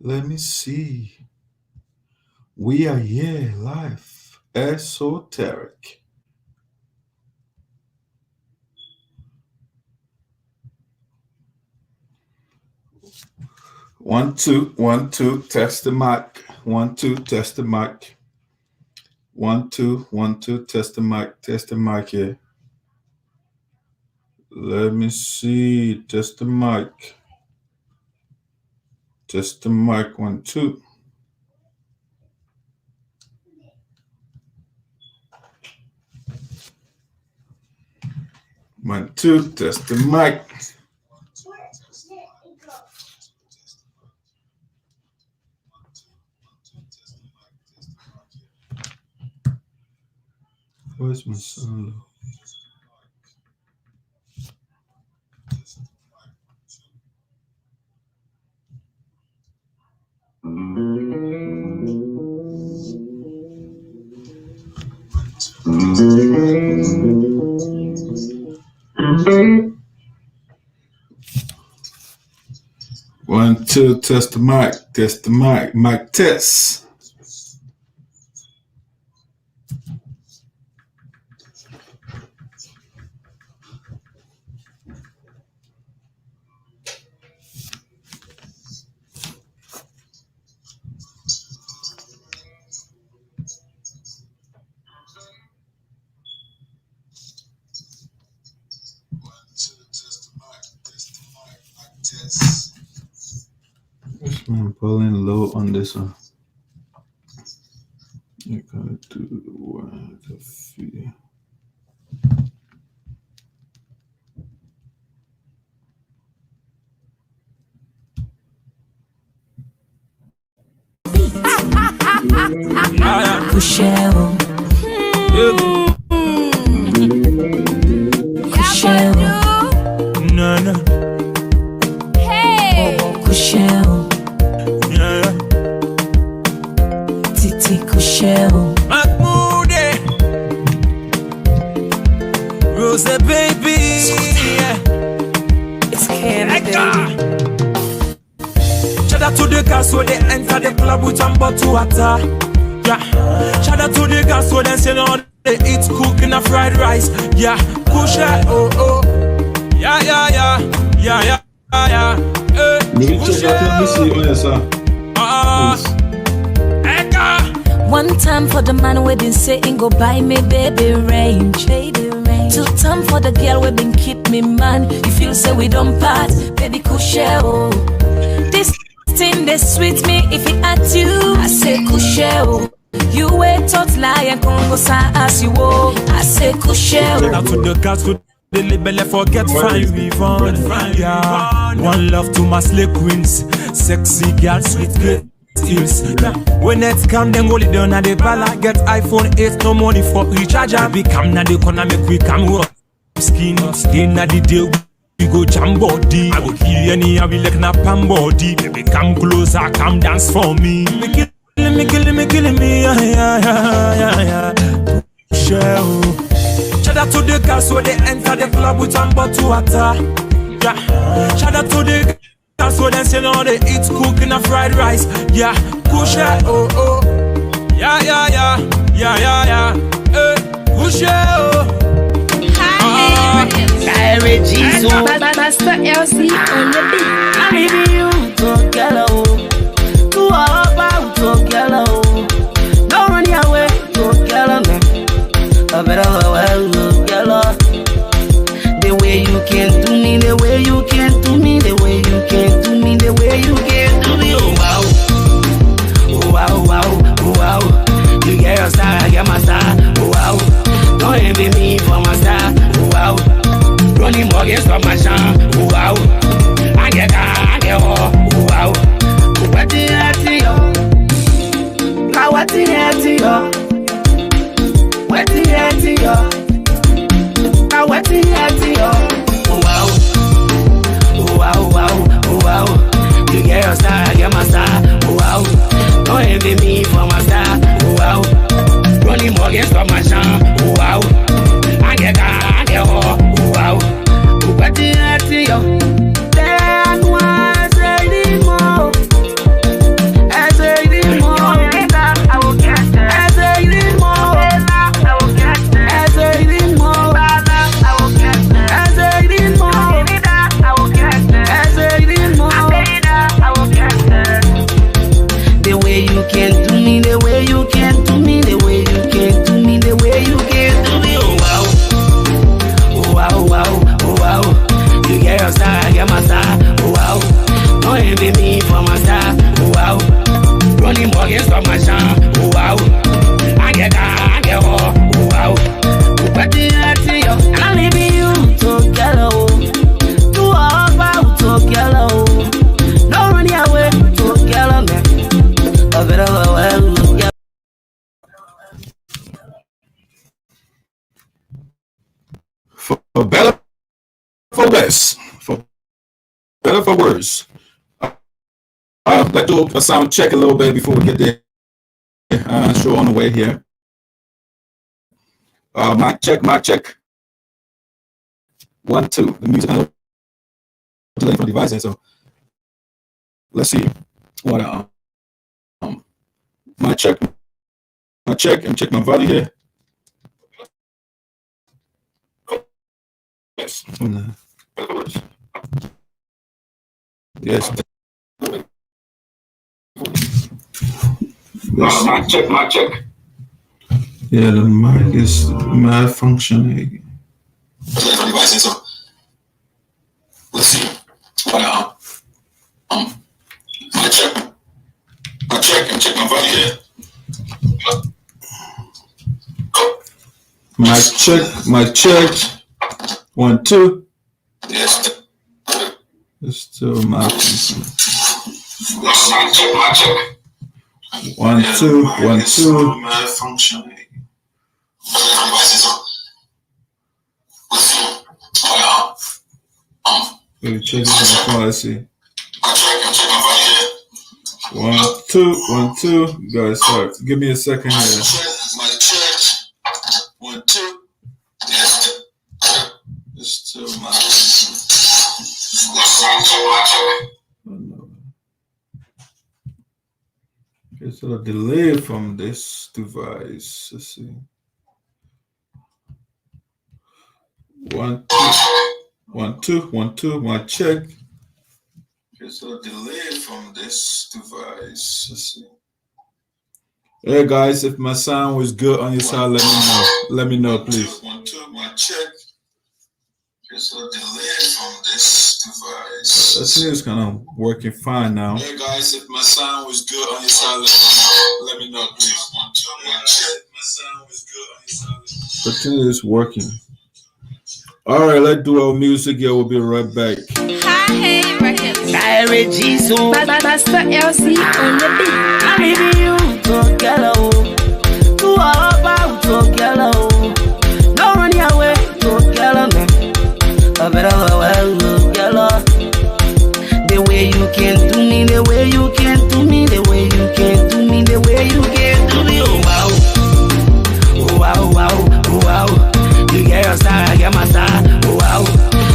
Let me see. We are here live. Esoteric. One, two, test the mic. 1, 2, test the mic. 1, 2, test the mic here. Let me see, test the mic. Test the mic, 1, 2. One, two, test the mic. Where's my solo? One, two, test the mic, mic test. I'm pulling low on this one. You gotta do one to feel. Kushel. No, no. Hey. Kushel. Titi Kushel. Mahmoudi. Rose baby. It's Candy, baby. Shout out to the girls when they enter the club with some bottle water. Yeah. Shout out to the girls when they say on they eat cooking a fried rice. Yeah. Push it. Oh oh. Yeah yeah yeah. Yeah yeah yeah. Push One time for the man we been saying go buy me baby range. 2 time for the girl we been keep me man. You feel say we don't part, baby Kushel. This thing they sweet me if it at you. I say Kushel. You wait tot lie and Congo sa as you wo. I say Kushel. Shout out to the girls who they label forget fine revenge. Yeah. One love to my slay queens, sexy girls with great skills. Yeah. When it come, then hold it down at the bala. Get iPhone 8, no money for recharger. Be come na the corner, make we come work. Skin at the day, we go jam body. I go kill any, I be like na pam body. Baby, come closer, come dance for me. Me killing me, yeah. Show. Shout out to the girls when they enter the club with some bottle water. Yeah. Shout out to the girls when they say no they eat cooking a fried rice. Yeah. Push it, oh oh. Yeah. Push it, oh. Hi, Jesus. Master LC on the beat. I need you to GELEO. To all about to GELEO. Don't run away to GELEO. I better GELEO. The way you can do me, the way you can do me, the way you can do me, the way you can do me. Oh wow, oh wow, wow, oh wow. You get your star, I get my star. Oh wow, don't envy me for my star. Oh wow, running mortgage from my shine. Oh wow, I get all. Oh wow, what the hell to you? What the hell to you? What the hell to you? What the hell to you? Oh wow, oh wow, wow, oh wow. You get your star, I get my star. Oh wow, don't envy me for my star. Oh wow, running mortgage from my shine. Oh wow, I get all. Oh wow, what the hell to you? That was anymore. way you can do me, the way you can do me, the way you can do me, the way you can do me. Oh wow, oh wow, oh wow, oh wow. You get your star, I get my star. Oh wow, don't envy me for my star. Oh wow, running mortgage from my shop. Oh wow, I get that, I get all. Oh wow, but the you, and I leave you to GELEO. To all about to GELEO. Don't run away to GELEO, man. A bit of a well. For better, for less, for better, for worse. Let's do a sound check a little bit before we get there. Show on the way here. Mic check, mic check. 1, 2. The music on the different devices. So let's see what mic check, and check my volume here. Yes. Yes. Mic check, mic check. Yeah, the mic is malfunctioning. So let's see what mic check, and check my volume here. Mic check. 1, 2. Yes. It's still malfunctioning. Mic check. 1, 2, 1, 2. Malfunctioning. Let me check this on quality. 1, 2, 1, 2. Guys, sorry. Give me a second here. 1, 2. Yes. It's still It's a delay from this device. Let's see. 1, 2, 1, 2, 1, 2. Mic check. There's a delay from this device. Let's see. Hey guys, if my sound was good on your side, let me know. Let me know, please. 1, 2. Mic check. There's a delay from this device. I think it's kind of working fine now. Hey guys, if my sound was good on your side, let me know, please. 1, 2. Mic check. My sound was good on your side. I think it's working. All right, let's do our music. Yeah, we'll be right back. Hi, records. Master LC on the beat. I leave you to GELEO. To all about to GELEO. Don't run away to GELEO, man. A better well, GELEO. The way you can do me, the way you can do me, the way you can do me, the way you can do me. Oh wow, oh wow, wow, oh wow. You get your star, I get my star. Oh wow,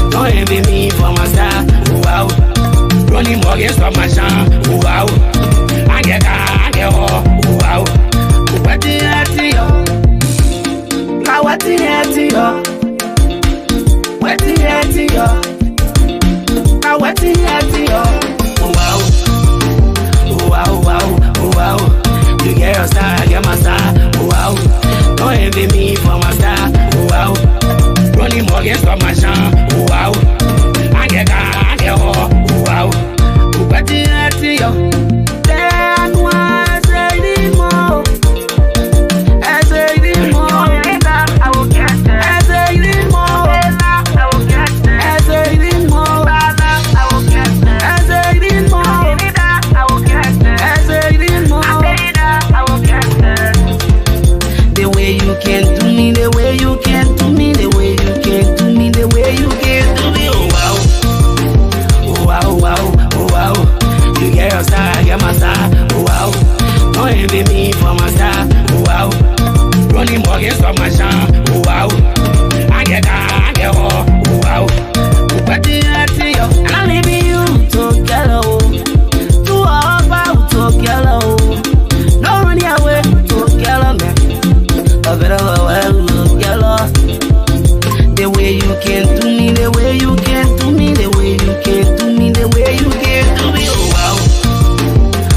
don't envy me for my star. Oh wow, running mortgage from my shop. Oh wow, I get that, I get all. Oh wow, what the hell to you? What the hell to you? What the hell to you? What the hell to you? Oh wow, oh wow, wow, oh wow. You get your star, I get my star. Oh wow, don't envy me for my star. Oh wow, running mortgage from my shop. Oh wow, I get that, I get all. Oh wow, what the hell to you? Then why say the more? I say the more. I will get there. I say the more. I will get there. I say the more. I will get there. I say the more. I will get there. I say the more. I will get there. The way you can do me, the way you can do me, the way you can do me, the way you can do me. Oh wow, oh wow, wow, oh wow. You get your star, I get my star. Oh wow, don't envy me for my star. Oh wow, running mortgage from my shop. Oh wow, I get that, I get all. Oh wow, what the hell to you? And I leave you to GELEO. To all about to GELEO. Don't run away to GELEO, man. A bit of a well, GELEO. The way you can do me, the way you can do me, the way you can do me, the way you can do me. Oh wow,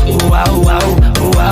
oh wow, wow, oh wow.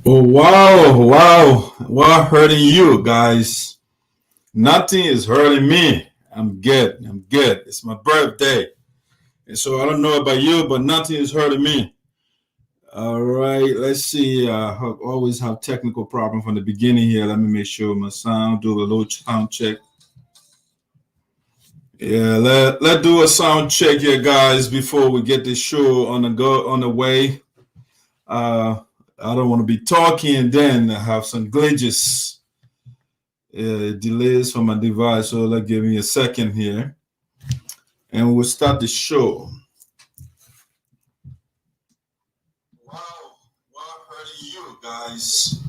Oh, wow, wow. What hurting you guys? Nothing is hurting me. I'm good. I'm good. It's my birthday. And so I don't know about you, but nothing is hurting me. All right, let's see. I always have technical problem from the beginning here. Let me make sure my sound, do a little sound check. Yeah, let's do a sound check here, guys, before we get this show on the way. I don't want to be talking and then have some glitches, delays from my device. So let's give me a second here, and we'll start the show. Wow, what hurting you guys?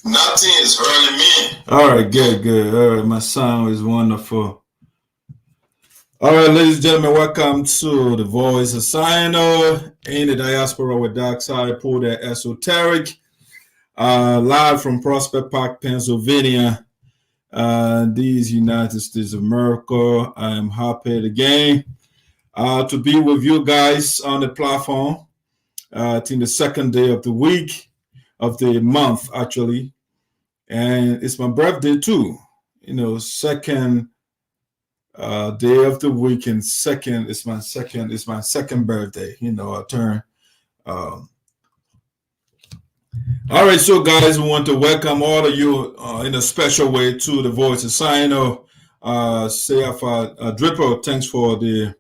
Nothing is hurting me. All right, good. All right, my sound is wonderful. All right, ladies and gentlemen, welcome to the Voice of SINOE in the diaspora with Dark Sarpo, the Esoteric, live from Prospect Park, Pennsylvania, these United States of America. I am happy again to be with you guys on the platform. I think the second day of the week, of the month, actually, and it's my birthday too. You know, second day of the week, and it's my second birthday. You know, I turn. All right, so guys, we want to welcome all of you in a special way to the Voice of SINOE. Say Dripper, thanks for the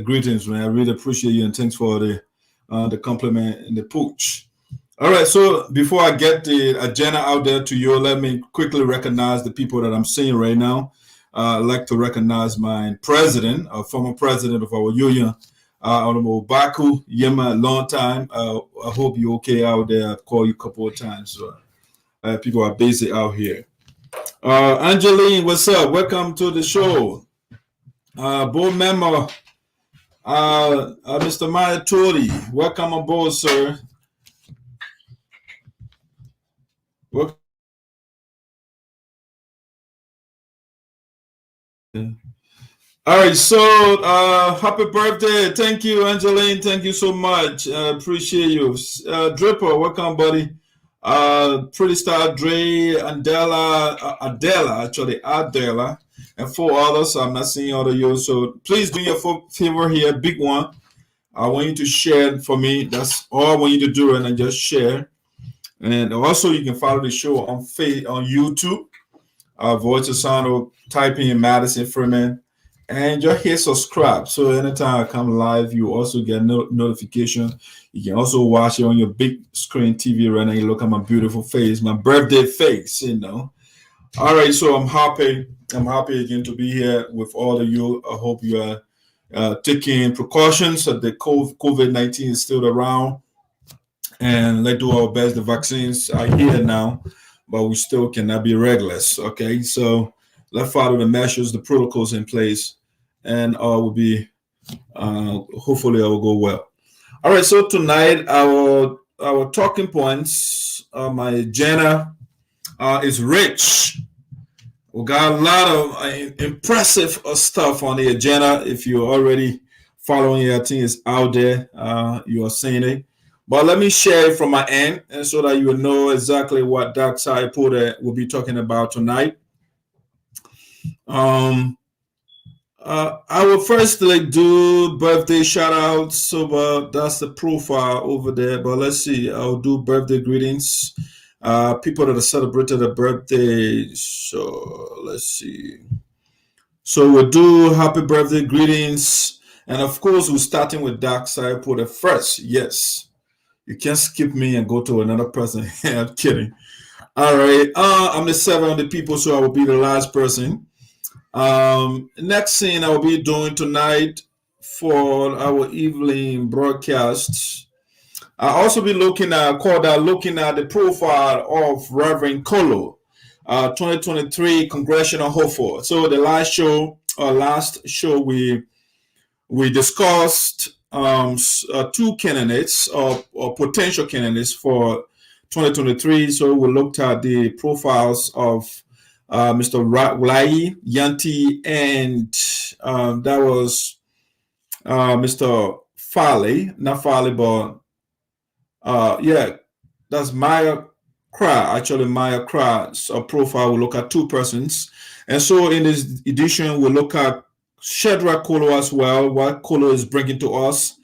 greetings, man. I really appreciate you, and thanks for the compliment and the pooch. All right, so before I get the agenda out there to you, let me quickly recognize the people that I'm seeing right now. I'd like to recognize my president, former president of our union, Honorable Baku Yema, long time. I hope you're okay out there. I've called you a couple of times. So, people are busy out here. Angeline, what's up? Welcome to the show. Board member, Mr. Maya Tori, welcome aboard, sir. Welcome. All right, so happy birthday. Thank you, Angeline. Thank you so much. Appreciate you. Dripper, welcome, buddy. Pretty Star Dre, Adela, and 4 others. I'm not seeing all of you. So please do me a favor here, big one. I want you to share for me. That's all I want you to do, and then just share. And also, you can follow the show on YouTube. Voice of SINOE, type in Madison Freeman, and just hit subscribe. So anytime I come live, you also get notification. You can also watch it on your big screen TV right now. You look at my beautiful face, my birthday face, you know. All right, so I'm happy again to be here with all of you. I hope you are taking precautions that the COVID-19 is still around. And let's do our best. The vaccines are here now, but we still cannot be reckless. Okay, so let's follow the measures, the protocols in place, and will be hopefully it will go well. All right, so tonight our talking points, my agenda is rich. We got a lot of impressive stuff on the agenda. If you're already following it, I think it's out there. You are seeing it. But let me share it from my end, and so that you will know exactly what Dark Sarpo will be talking about tonight. I will first do birthday shout outs. So that's the profile over there. But let's see, I'll do birthday greetings. People that have celebrated a birthday. So let's see. So we'll do happy birthday greetings. And of course, we're starting with Dark Sarpo the first. Yes. You can't skip me and go to another person. I'm kidding. All right. I'm the 700 people, so I will be the last person. Next thing I will be doing tonight for our evening broadcasts, I'll also be looking at the profile of Reverend KOLO, 2023 congressional hopeful. So the last show we discussed 2 candidates or potential candidates for 2023. So we looked at the profiles of Mr. Wai Yanti, and that was Mr. Farley, not Farley, but that's Maya Krahn. Actually, Maya Krahn's profile will look at 2 persons. And so in this edition, we'll look at Shadrach KOLO as well, what KOLO is bringing to us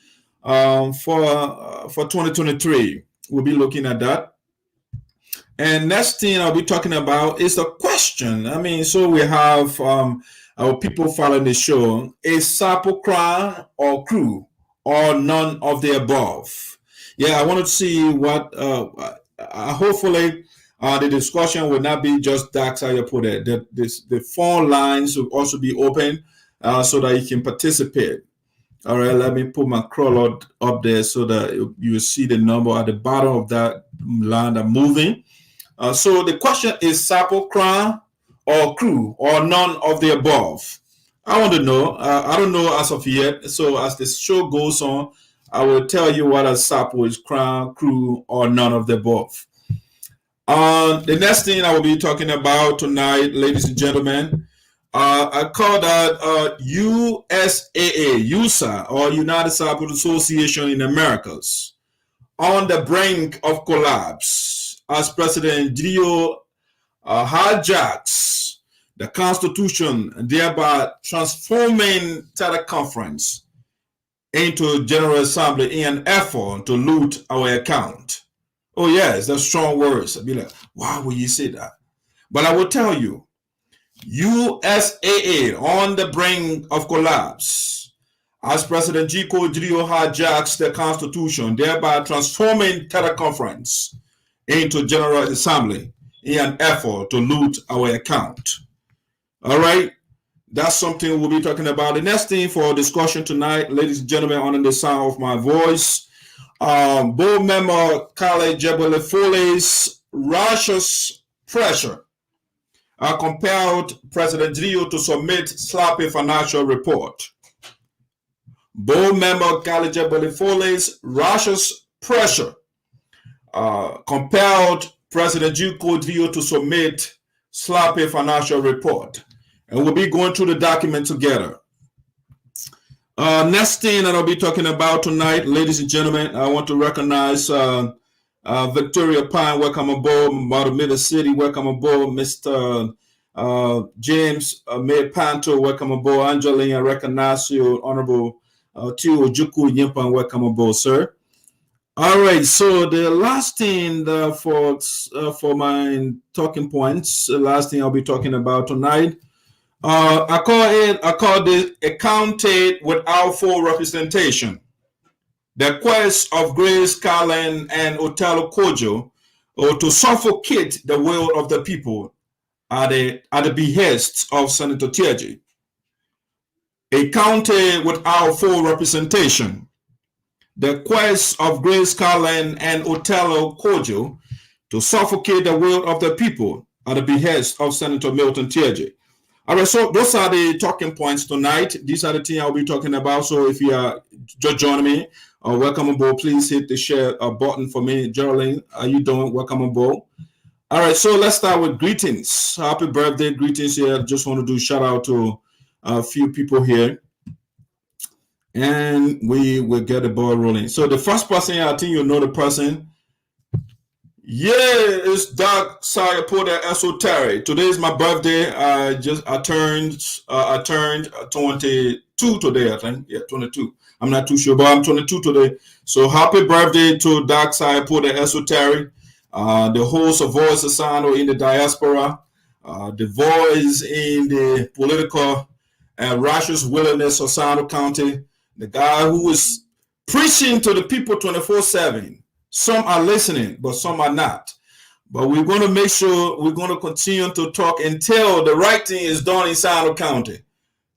for 2023. We'll be looking at that. And next thing I'll be talking about is the question. I mean, so we have our people following the show. Is SAPO Krahn or crew or none of the above? Yeah, I want to see what, hopefully the discussion will not be just dark side of put it. The phone lines will also be open so that you can participate. All right, let me put my crawler up there so that you will see the number at the bottom of that line that moving. So the question is SAPO Krahn or crew or none of the above. I want to know. I don't know as of yet. So as the show goes on, I will tell you what a SAPO is, Krahn, crew, or none of the above. The next thing I will be talking about tonight, ladies and gentlemen, I call that USAA, USAA, or United Sappers Association in Americas, on the brink of collapse as President GELEO hijacks the Constitution, thereby transforming teleconference into General Assembly in an effort to loot our account. Oh yes, that's strong words. I'd be like, why would you say that? But I will tell you, USAA on the brink of collapse as President GELEO hijacks the Constitution, thereby transforming teleconference into General Assembly in an effort to loot our account. All right, that's something we'll be talking about. The next thing for discussion tonight, ladies and gentlemen, under the sound of my voice, board member Khaled Jebelefole's righteous pressure compelled President GELEO to submit sloppy financial report. Board member Khaled Jebelefole's righteous pressure compelled President GELEO to submit sloppy financial report. And we'll be going through the document together. Next thing that I'll be talking about tonight, ladies and gentlemen, I want to recognize Victoria Pine, welcome aboard. Matamita City, welcome aboard. Mr. James May Panto, welcome aboard. Angelina, I recognize you. Honorable Tio Juku Yimpan, welcome aboard, sir. All right, so the last thing for my talking points, the last thing I'll be talking about tonight, I call this accounted without full representation. The quest of Grace Krahn and OTHELLO KOJO to suffocate the will of the people at the behest of Senator TEAHJAY. Accounted without full representation. The quest of Grace Krahn and OTHELLO KOJO to suffocate the will of the people at the behest of Senator Milton TEAHJAY. All right, so those are the talking points tonight. These are the things I'll be talking about. So if you are just joining me, welcome aboard. Please hit the share button for me. Geraldine, how you doing? Welcome aboard. All right, so let's start with greetings. Happy birthday, greetings here. Just want to do a shout out to a few people here. And we will get the ball rolling. So the first person, I think you know the person. Yeah, it's Doug Sarpo, the Esoteric. Today is my birthday. I turned 22 today, I think. Yeah, 22. I'm not too sure, but I'm 22 today. So happy birthday to Doug Sarpo, the Esoteric, the host of Voice of SINOE in the diaspora, the voice in the political and righteous wilderness of SINOE County, the guy who is preaching to the people 24/7. Some are listening, but some are not. But we're going to make sure we're going to continue to talk until the right thing is done in SINOE County.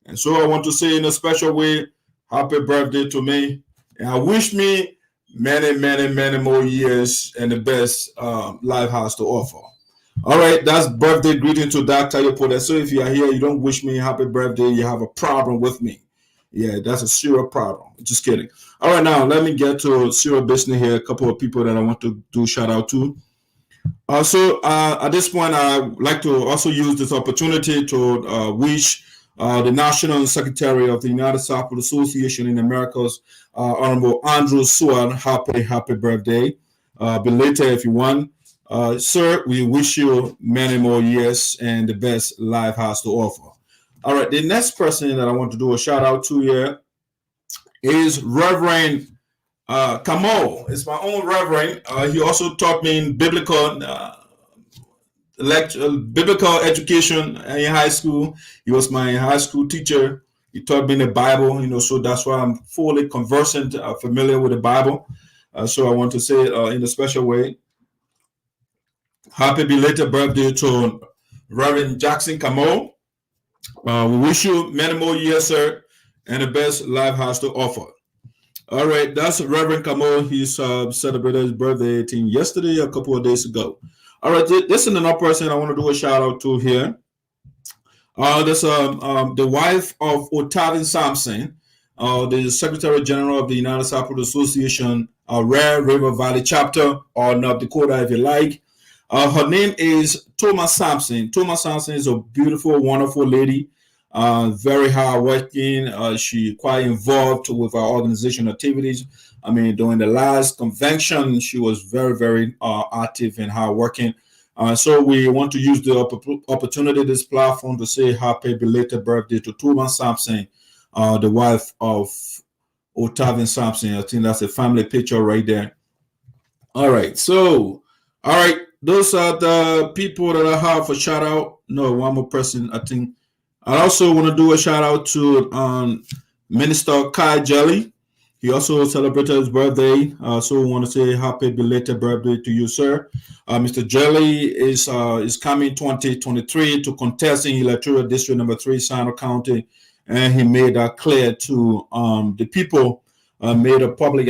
And so I want to say in a special way, happy birthday to me. And I wish me many, many, many more years and the best life has to offer. All right, that's birthday greeting to Dr. Yopoda. So if you are here, you don't wish me happy birthday, you have a problem with me. Yeah, that's a serious problem. Just kidding. All right, now let me get to serious business here. A couple of people that I want to do shout out to. So at this point, I would like to also use this opportunity to wish the National Secretary of the United Sappers Association in Americas, Honorable Andrew Seward, happy birthday. belated if you want. Sir, we wish you many more years and the best life has to offer. All right, the next person that I want to do a shout out to here is Reverend Kamo. It's my own Reverend. He also taught me in biblical education in high school. He was my high school teacher. He taught me the Bible, so that's why I'm fully conversant, familiar with the Bible. So I want to say in a special way, happy belated birthday to Reverend Jackson Kamo. We wish you many more years, sir, and the best life has to offer. All right, that's Reverend Kamo. He's celebrated his birthday yesterday, a couple of days ago. All right, this is another person I want to do a shout out to here. There's the wife of Otavin Sampson, the Secretary General of the United Sappo Association, Red River Valley Chapter, or North Dakota, if you like. Her name is Thomas Sampson. Thomas Sampson is a beautiful, wonderful lady, very hardworking. She quite involved with our organization activities. I mean, during the last convention, she was very, very active and hardworking. So we want to use the opportunity, this platform, to say happy belated birthday to Thomas Sampson, the wife of Otavin Sampson. I think that's a family picture right there. All right, so, all right, those are the people that I have for shout out. No, one more person, I think. I also want to do a shout out to Minister Kai Jelly. He also celebrated his birthday, so we want to say happy belated birthday to you, sir. Mr. Jelly is coming 2023 to contest in electoral district number 3, SINOE County, and he made that clear to the people. Made a public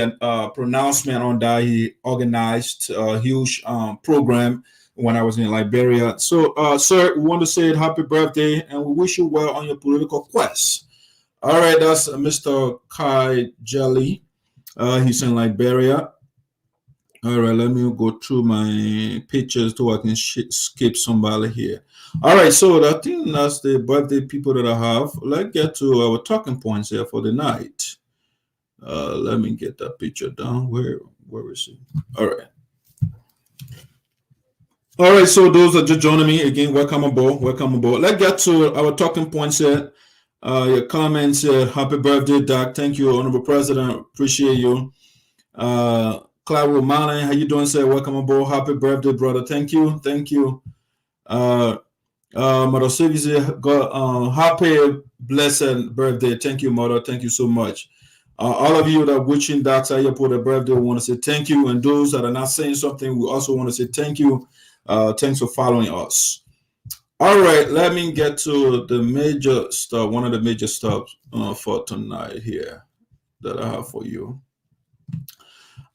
pronouncement on that. He organized a huge program when I was in Liberia. So, sir, we want to say happy birthday, and we wish you well on your political quest. All right, that's Mr. Kai Jelly. He's in Liberia. All right, let me go through my pictures so I can skip somebody here. All right, so I think that's the birthday people that I have. Let's get to our talking points here for the night. Let me get that picture down. Where is it? All right. All right, so those are just joining me again. Welcome aboard. Welcome aboard. Let's get to our talking points here. Your comments. Happy birthday, Doc. Thank you, Honorable President. Appreciate you. Clyde Romana, how you doing, sir? Welcome aboard. Happy birthday, brother. Thank you. Thank you. Mother Sylvia, happy blessed birthday. Thank you, Mother. Thank you so much. All of you that are wishing Doc Sayopo the birthday, we want to say thank you. And those that are not saying something, we also want to say thank you. Thanks for following us. All right, let me get to the major stuff, one of the major stuff for tonight here that I have for you.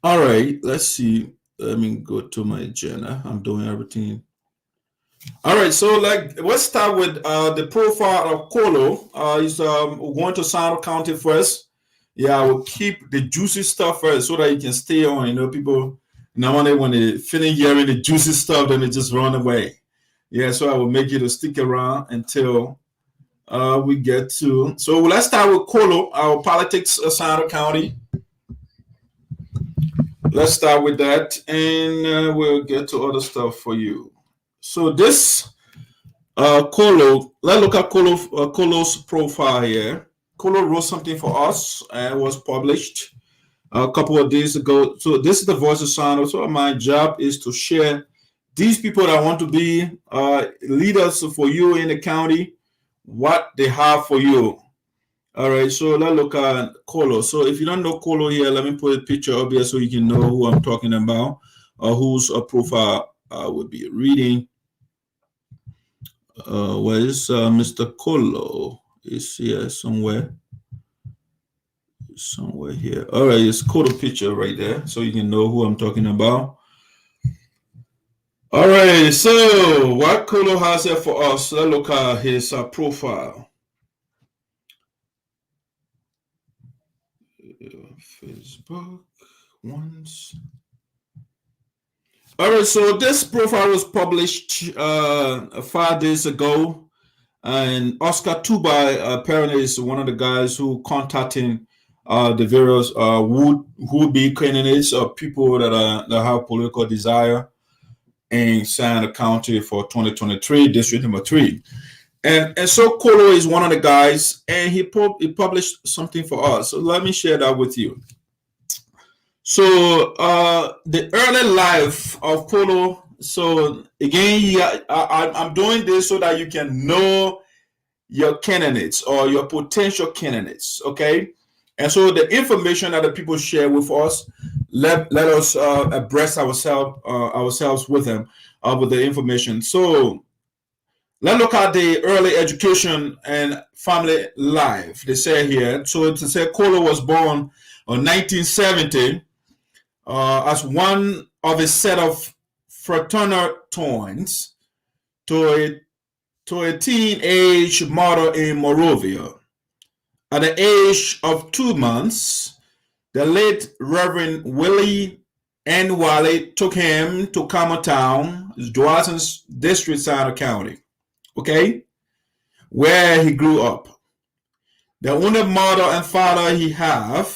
All right, let's see. Let me go to my agenda. I'm doing everything. All right, so let's start with the profile of KOLO. He's going to SINOE County first. Yeah, I will keep the juicy stuff first so that you can stay on. People normally when they finish hearing the juicy stuff, then they just run away. Yeah, so I will make you to stick around until we get to. So let's start with KOLO, our politics of SINOE County. Let's start with that, and we'll get to other stuff for you. So this KOLO, let's look at KOLO's profile here. KOLO wrote something for us and was published a couple of days ago. So this is the voice of SINOE. So my job is to share these people that want to be leaders for you in the county, what they have for you. All right, so let's look at KOLO. So if you don't know KOLO here, let me put a picture up here so you can know who I'm talking about, whose profile I will be reading. Where is Mr. KOLO? Is here somewhere. Somewhere here. All right, it's KOLO picture right there, so you can know who I'm talking about. All right, so what KOLO has here for us? Let's look at his profile. Facebook once. All right, so this profile was published 5 days ago, and Oscar Tubai apparently is one of the guys who contacted the various would-be candidates or people that have political desire in Santa County for 2023, District number 3. And so KOLO is one of the guys, and he published something for us. So let me share that with you. So the early life of KOLO. So again, I'm doing this so that you can know your candidates or your potential candidates, okay? And so the information that the people share with us, let us abreast ourselves with them, with the information. So let's look at the early education and family life. They say here, so to say KOLO was born in 1970 as one of a set of fraternal twins to a teenage mother in Moravia. At the age of 2 months, the late Reverend Willie N. Wally took him to Town, Joasson's district, Santa County, okay, where he grew up. The only mother and father he have,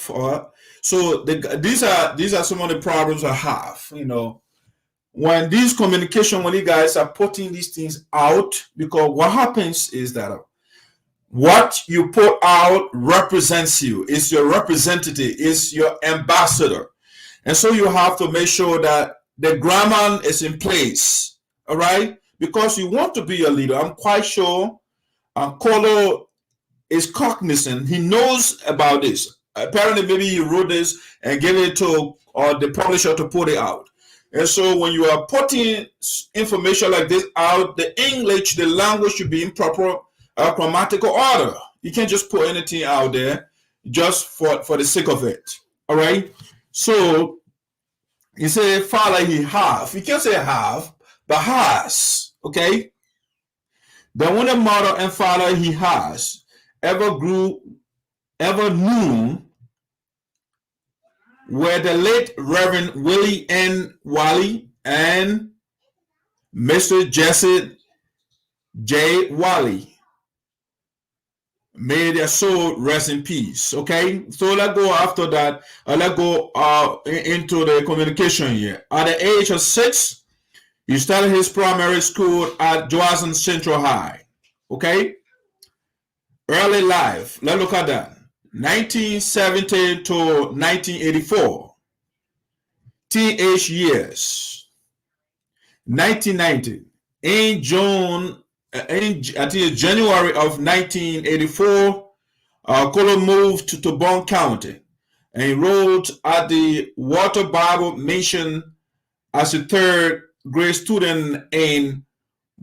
so these are some of the problems I have, you know, when these communication, when you guys are putting these things out, because what happens is that what you put out represents you. It's your representative. It's your ambassador. And so you have to make sure that the grammar is in place. All right? Because you want to be a leader. I'm quite sure KOLO is cognizant. He knows about this. Apparently, maybe he wrote this and gave it to the publisher to put it out. And so when you are putting information like this out, the English, the language should be in proper grammatical order. You can't just put anything out there just for the sake of it. All right. So you say father he have. You can't say have, but has. Okay. The only mother and father he has ever knew were the late Reverend Willie N. Wally and Mr. Jesse J. Wally. May their soul rest in peace. Okay, so let's go after that. Let's go into the communication here. At the age of 6, he started his primary school at Joasson Central High. Okay, early life. Let's look at that. 1970 to 1984. Teenage years. 1990. In January of 1984, KOLO moved to Bond County and enrolled at the Water Bible Mission as a third grade student in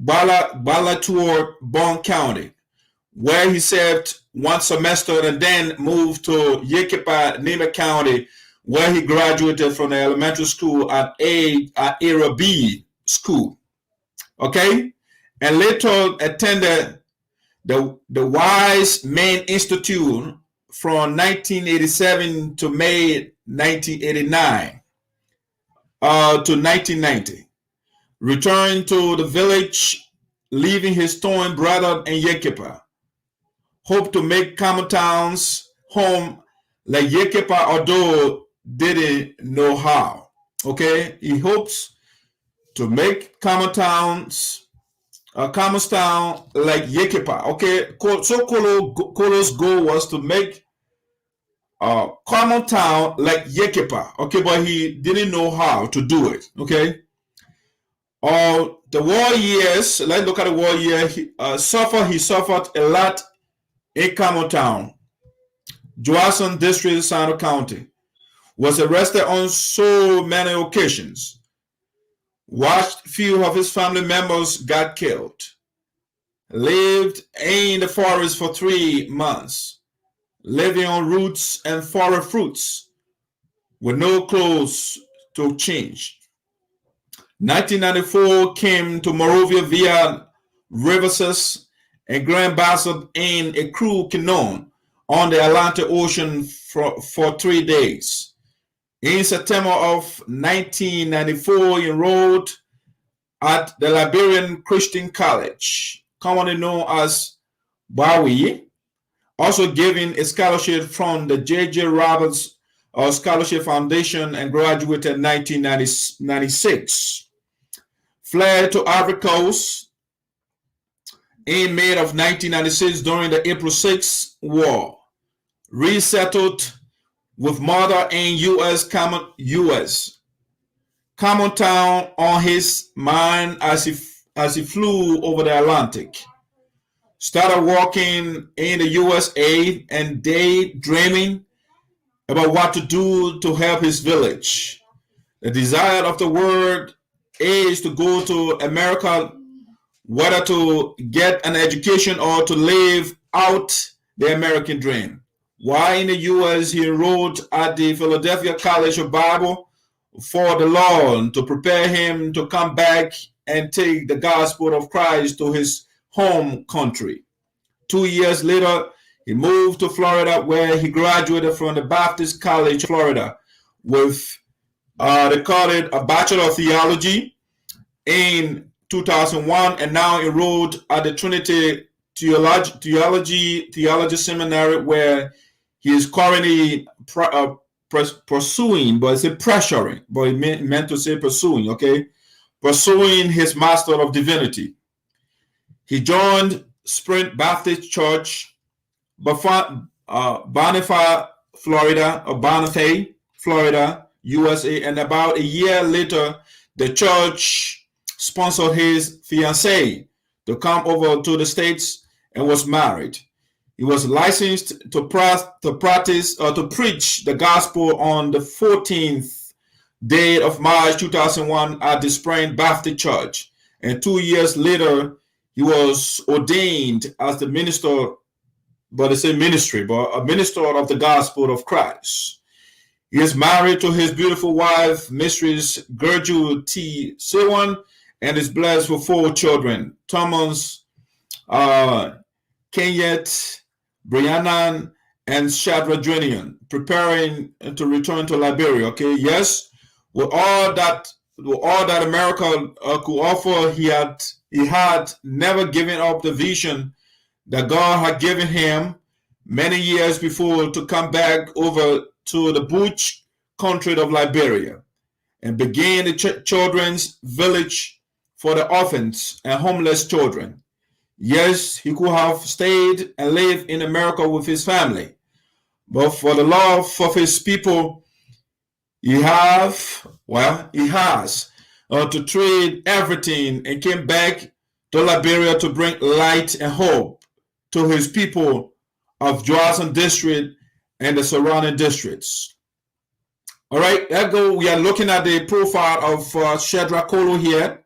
Balatur, Bond County, where he served 1 semester and then moved to Yekepa, Nima County, where he graduated from the elementary school at HEREBY school. Okay? And later attended the Wise Men Institute from 1987 to May 1989 to 1990. Returned to the village, leaving his twin brother in Yekepa. Hoped to make Town's home like Yekepa, although didn't know how. Okay, he hopes to make Town like Yekepa. Okay, so KOLO's goal was to make Town like Yekepa. Okay, but he didn't know how to do it. Okay. The war years. Let's look at the war year. He suffered a lot in Town, Joasson District, Santa County. Was arrested on so many occasions. Watched few of his family members got killed. Lived in the forest for 3 months, living on roots and forest fruits, with no clothes to change. 1994 came to Moravia via Riverses and Grand Bassett in a crew canoe on the Atlantic Ocean for 3 days. In September of 1994, he enrolled at the Liberian Christian College, commonly known as Bowie, Also giving a scholarship from the J.J. Roberts Scholarship Foundation and graduated in 1996. Fled to Ivory Coast in May of 1996 during the April 6th War. Resettled with mother in U.S. Common Town on his mind as he flew over the Atlantic. Started working in the USA and daydreaming about what to do to help his village. The desire of the word is to go to America, whether to get an education or to live out the American dream. While in the U.S., he enrolled at the Philadelphia College of Bible for the Lord to prepare him to come back and take the gospel of Christ to his home country. 2 years later, he moved to Florida, where he graduated from the Baptist College, Florida, with they call it a Bachelor of Theology in 2001, and now enrolled at the Trinity Theology Seminary, where he is currently pursuing, but it's a pressuring, but it meant to say pursuing, okay? Pursuing his Master of Divinity. He joined Sprint Baptist Church, Bonifay, Florida, USA, and about a year later, the church sponsored his fiancée to come over to the States and was married. He was licensed to practice or to preach the gospel on the 14th day of March 2001 at the Sprint Baptist Church, and 2 years later, he was ordained as the minister, but it's a ministry, but a minister of the gospel of Christ. He is married to his beautiful wife, Mistress Gertrude T. Sewan, and is blessed with 4 children: Thomas, Kenyet, Brianna, and Shadrach Jr., preparing to return to Liberia. Okay, yes, with all that America could offer, he had never given up the vision that God had given him many years before to come back over to the bush country of Liberia and begin the children's village for the orphans and homeless children. Yes, he could have stayed and lived in America with his family, but for the love of his people, he has to trade everything and came back to Liberia to bring light and hope to his people of Johnson District and the surrounding districts. All right, let's go. We are looking at the profile of Shadrach KOLO here.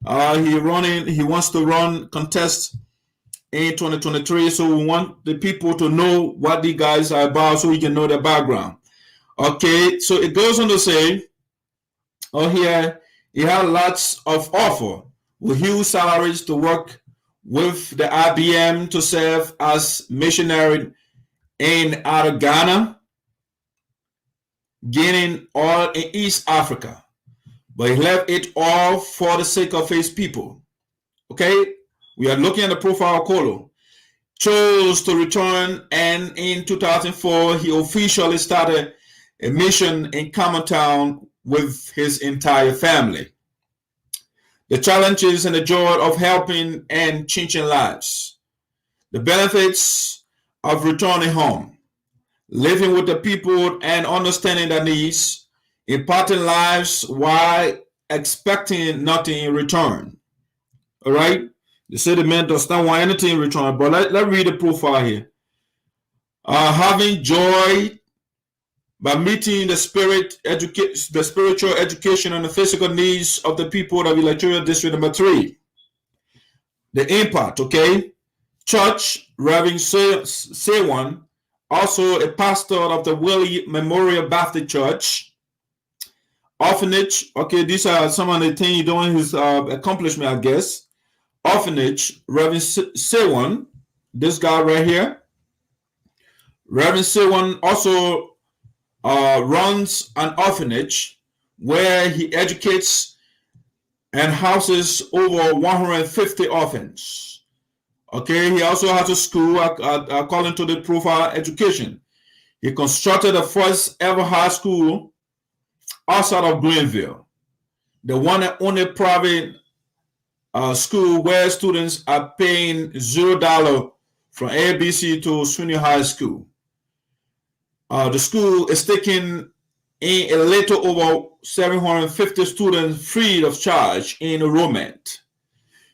He wants to run contest in 2023, so we want the people to know what the guys are about so we can know their background. Okay, so it goes on to say, here, he had lots of offer with huge salaries to work with the IBM to serve as missionary in out of Ghana, gaining all in East Africa. But he left it all for the sake of his people. Okay, we are looking at the profile of KOLO. Chose to return, and in 2004, he officially started a mission in Common Town with his entire family. The challenges and the joy of helping and changing lives. The benefits of returning home. Living with the people and understanding their needs. Imparting lives while expecting nothing in return. All right? The city man does not want anything in return, but let's read the profile here. Having joy by meeting the spiritual education and the physical needs of the people of Electoral District number 3. The impact, okay? Church, Reverend Sewan, also a pastor of the Willie Memorial Baptist Church. Orphanage, okay, these are some of the things doing his accomplishment, I guess. Orphanage, Reverend Sewan, this guy right here. Reverend Sewan also runs an orphanage where he educates and houses over 150 orphans. Okay, he also has a school according to the profile education. He constructed the first ever high school outside of Greenville, the one and only private school where students are paying $0 from ABC to SUNY High School. The school is taking in a little over 750 students free of charge in enrollment.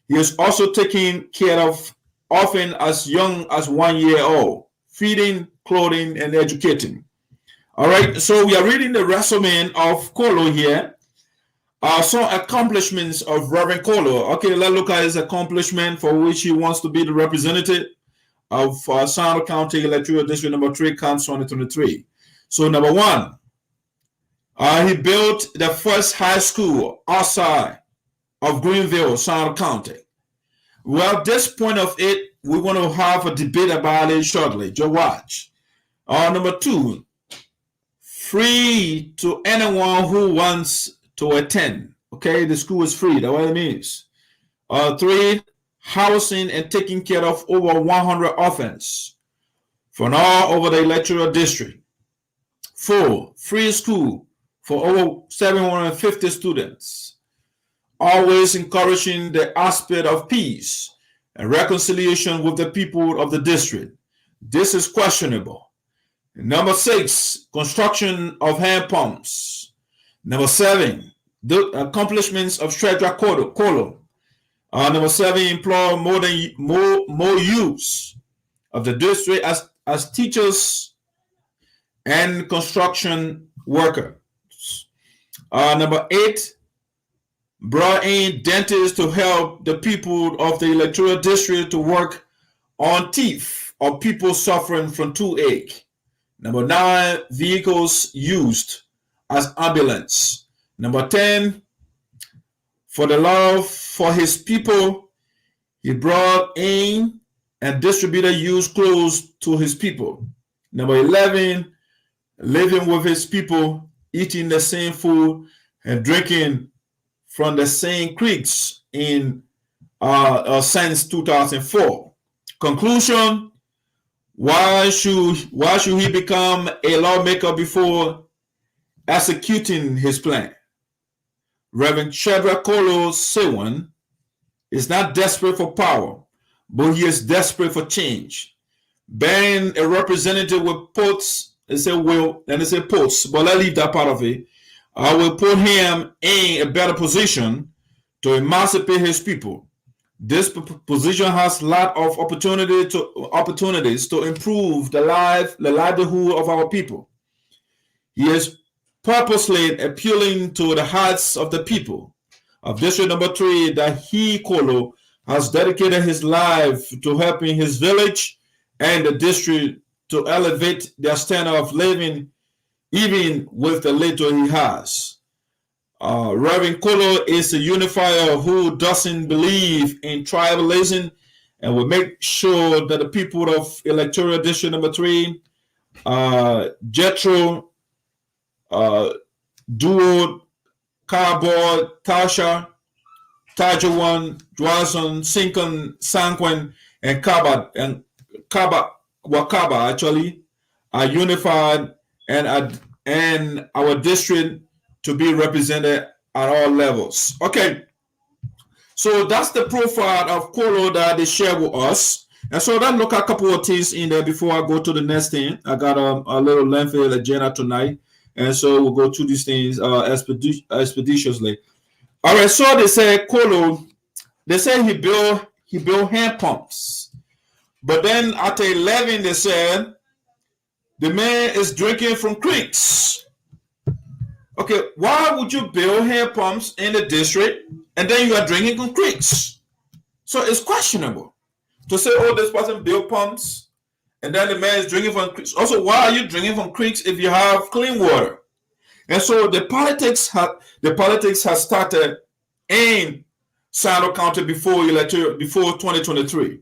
He is also taking care of orphans as young as 1 year old, feeding, clothing, and educating. All right, so we are reading the resume of KOLO here. Some accomplishments of Reverend KOLO. Okay, let's look at his accomplishment for which he wants to be the representative of Sano County Electoral District number 3, Council 2023. So number 1, he built the first high school outside of Greenville, Sano County. Well, at this point of it, we're going to have a debate about it shortly. Just watch. Number 2, free to anyone who wants to attend. Okay, the school is free. That's what it means. 3, housing and taking care of over 100 orphans from all over the electoral district. 4, free school for over 750 students. Always encouraging the aspect of peace and reconciliation with the people of the district. This is questionable. Number 6, construction of hand pumps. Number 7, the accomplishments of Treasurer KOLO. Number 7, employ more youths of the district as teachers and construction workers. Number 8, brought in dentists to help the people of the electoral district to work on teeth of people suffering from toothache. Number 9, vehicles used as ambulance. Number 10, for the love for his people, he brought in and distributed used clothes to his people. Number 11, living with his people, eating the same food and drinking from the same creeks in since 2004. Conclusion: why should he become a lawmaker before executing his plan? Reverend Shadrach KOLO Sewan is not desperate for power, but he is desperate for change. Being a representative with posts, they say will, and they say posts, but let's leave that part of it. I will put him in a better position to emancipate his people. This position has a lot of opportunities to improve the livelihood of our people. He is purposely appealing to the hearts of the people of District number 3 that he, KOLO, has dedicated his life to helping his village and the district to elevate their standard of living, even with the little he has. Reverend KOLO is a unifier who doesn't believe in tribalism and will make sure that the people of Electoral District number 3, Jethro, Duo, Cardboard, Tasha, Tajawan, Dwazon, Sinkan, Sanquin, and Wakaba actually are unified and our district to be represented at all levels. Okay, so that's the profile of KOLO that they share with us. And so let's look at a couple of things in there before I go to the next thing. I got a little lengthy agenda tonight, and so we'll go through these things expeditiously. All right, so they say KOLO, they say he built hand pumps, but then at 11 they said the man is drinking from creeks. Okay, why would you build hand pumps in the district and then you are drinking from creeks? So it's questionable to say, oh, this person built pumps and then the man is drinking from creeks. Also, why are you drinking from creeks if you have clean water? And so the politics has started in Sano County before 2023.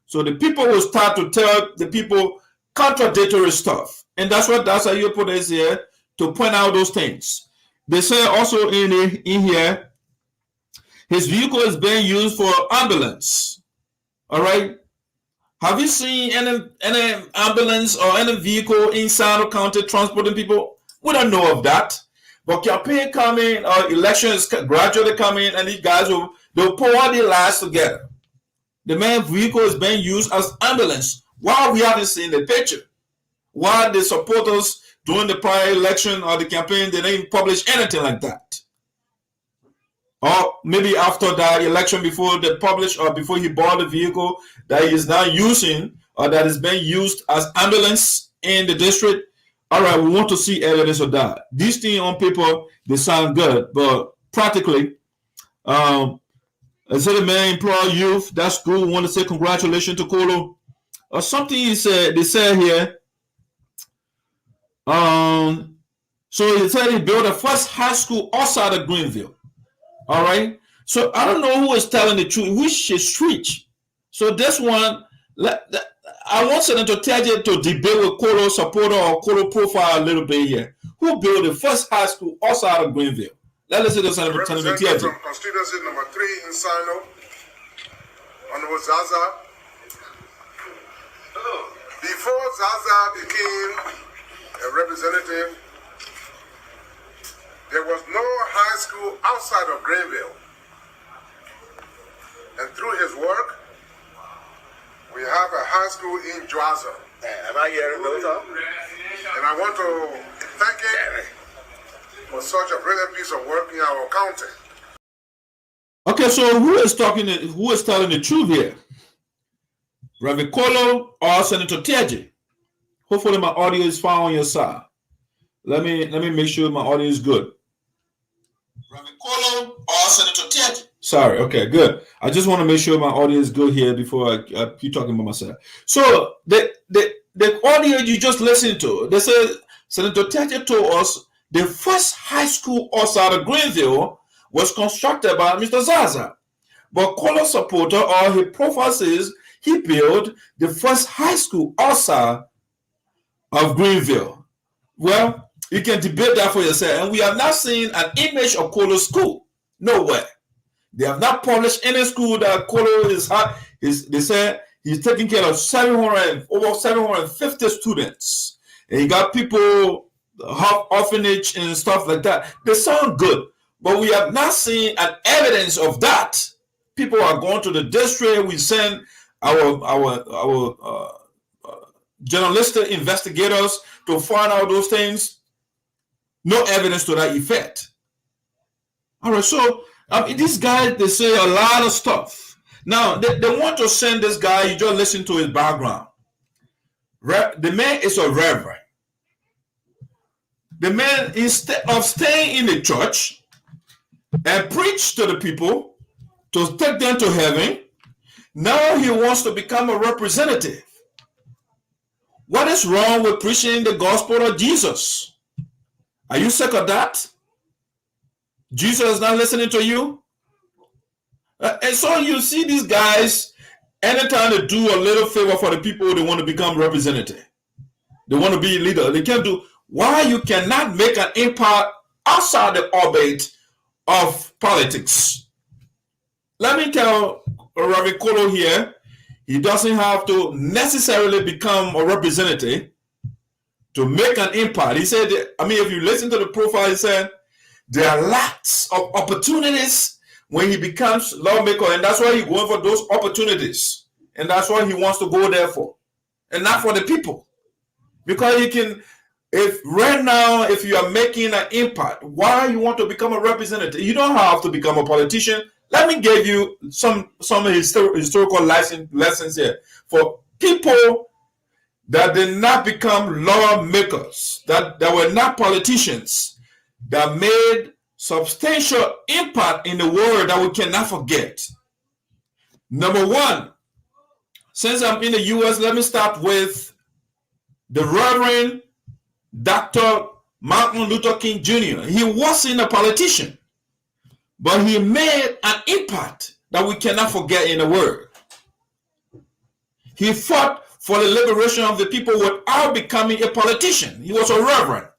So the people will start to tell the people contradictory stuff, and that's how you put this here to point out those things. They say also in here, his vehicle is being used for ambulance. All right, Have you seen any ambulance or any vehicle inside the county transporting people? We don't know of that. But campaign coming or elections gradually coming, and these guys they'll pull all their lives together. The main vehicle is being used as ambulance. Why we haven't seen the picture? Why the supporters during the prior election or the campaign they didn't publish anything like that? Or maybe after that election, before they publish or before he bought the vehicle that he is now using or that is being used as ambulance in the district. All right, we want to see evidence of that. These things on paper, they sound good, but practically, I said the man employ youth, that's good. We want to say congratulations to KOLO. Or something he said, they said here. So he said he built the first high school outside of Greenville. All right. So I don't know who is telling the truth, which is street. So this one, I want Senator TEAHJAY to debate with KOLO supporter or KOLO profile a little bit here. Who built the first high school outside of Greenville? Let's listen to Senator TEAHJAY. From constituency number 3 in SINOE, Honorable Zaza. Before Zaza became a representative, there was no high school outside of Greenville. And through his work, we have a high school in Joasa. Am I hearing Milton? And I want to thank him for such a brilliant piece of work in our county. Okay, so who is telling the truth here? Reverend KOLO or Senator TEAHJAY? Hopefully my audio is fine on your side. Let me make sure my audio is good. Reverend KOLO or Senator TEAHJAY? Sorry, okay, good. I just want to make sure my audio is good here before I keep talking about myself. So the audio you just listened to, they said Senator TEAHJAY told us the first high school outside of Greenville was constructed by Mr. Zaza. But KOLO supporter or his profile says he built the first high school outside of Greenville. Well, you can debate that for yourself. And we have not seen an image of KOLO school. Nowhere. They have not published any school that KOLO they say he's taking care of over 750 students. And he got people, orphanage and stuff like that. They sound good. But we have not seen an evidence of that. People are going to the district. We send our journalistic investigators to find out those things. No evidence to that effect. All right, so these guys, they say a lot of stuff. Now, they want to send this guy, you just listen to his background. The man is a reverend. The man, instead of staying in the church and preach to the people to take them to heaven, now he wants to become a representative. What is wrong with preaching the gospel of Jesus? Are you sick of that? Jesus is not listening to you? And so you see these guys, anytime they do a little favor for the people, they want to become representative. They want to be leader. They can't do. Why you cannot make an impact outside the orbit of politics? Let me tell Reverend KOLO here, he doesn't have to necessarily become a representative to make an impact. He said, if you listen to the profile, he said, there are lots of opportunities when he becomes lawmaker, and that's why he's going for those opportunities. And that's why he wants to go there for. And not for the people. Because he can, if right now, if you are making an impact, why you want to become a representative? You don't have to become a politician. Let me give you some historical lessons here. For people that did not become lawmakers, that were not politicians, that made substantial impact in the world that we cannot forget. Number one, since I'm in the U.S., let me start with the Reverend Dr. Martin Luther King Jr. He wasn't a politician, but he made an impact that we cannot forget in the world. He fought for the liberation of the people without becoming a politician. He was a reverend.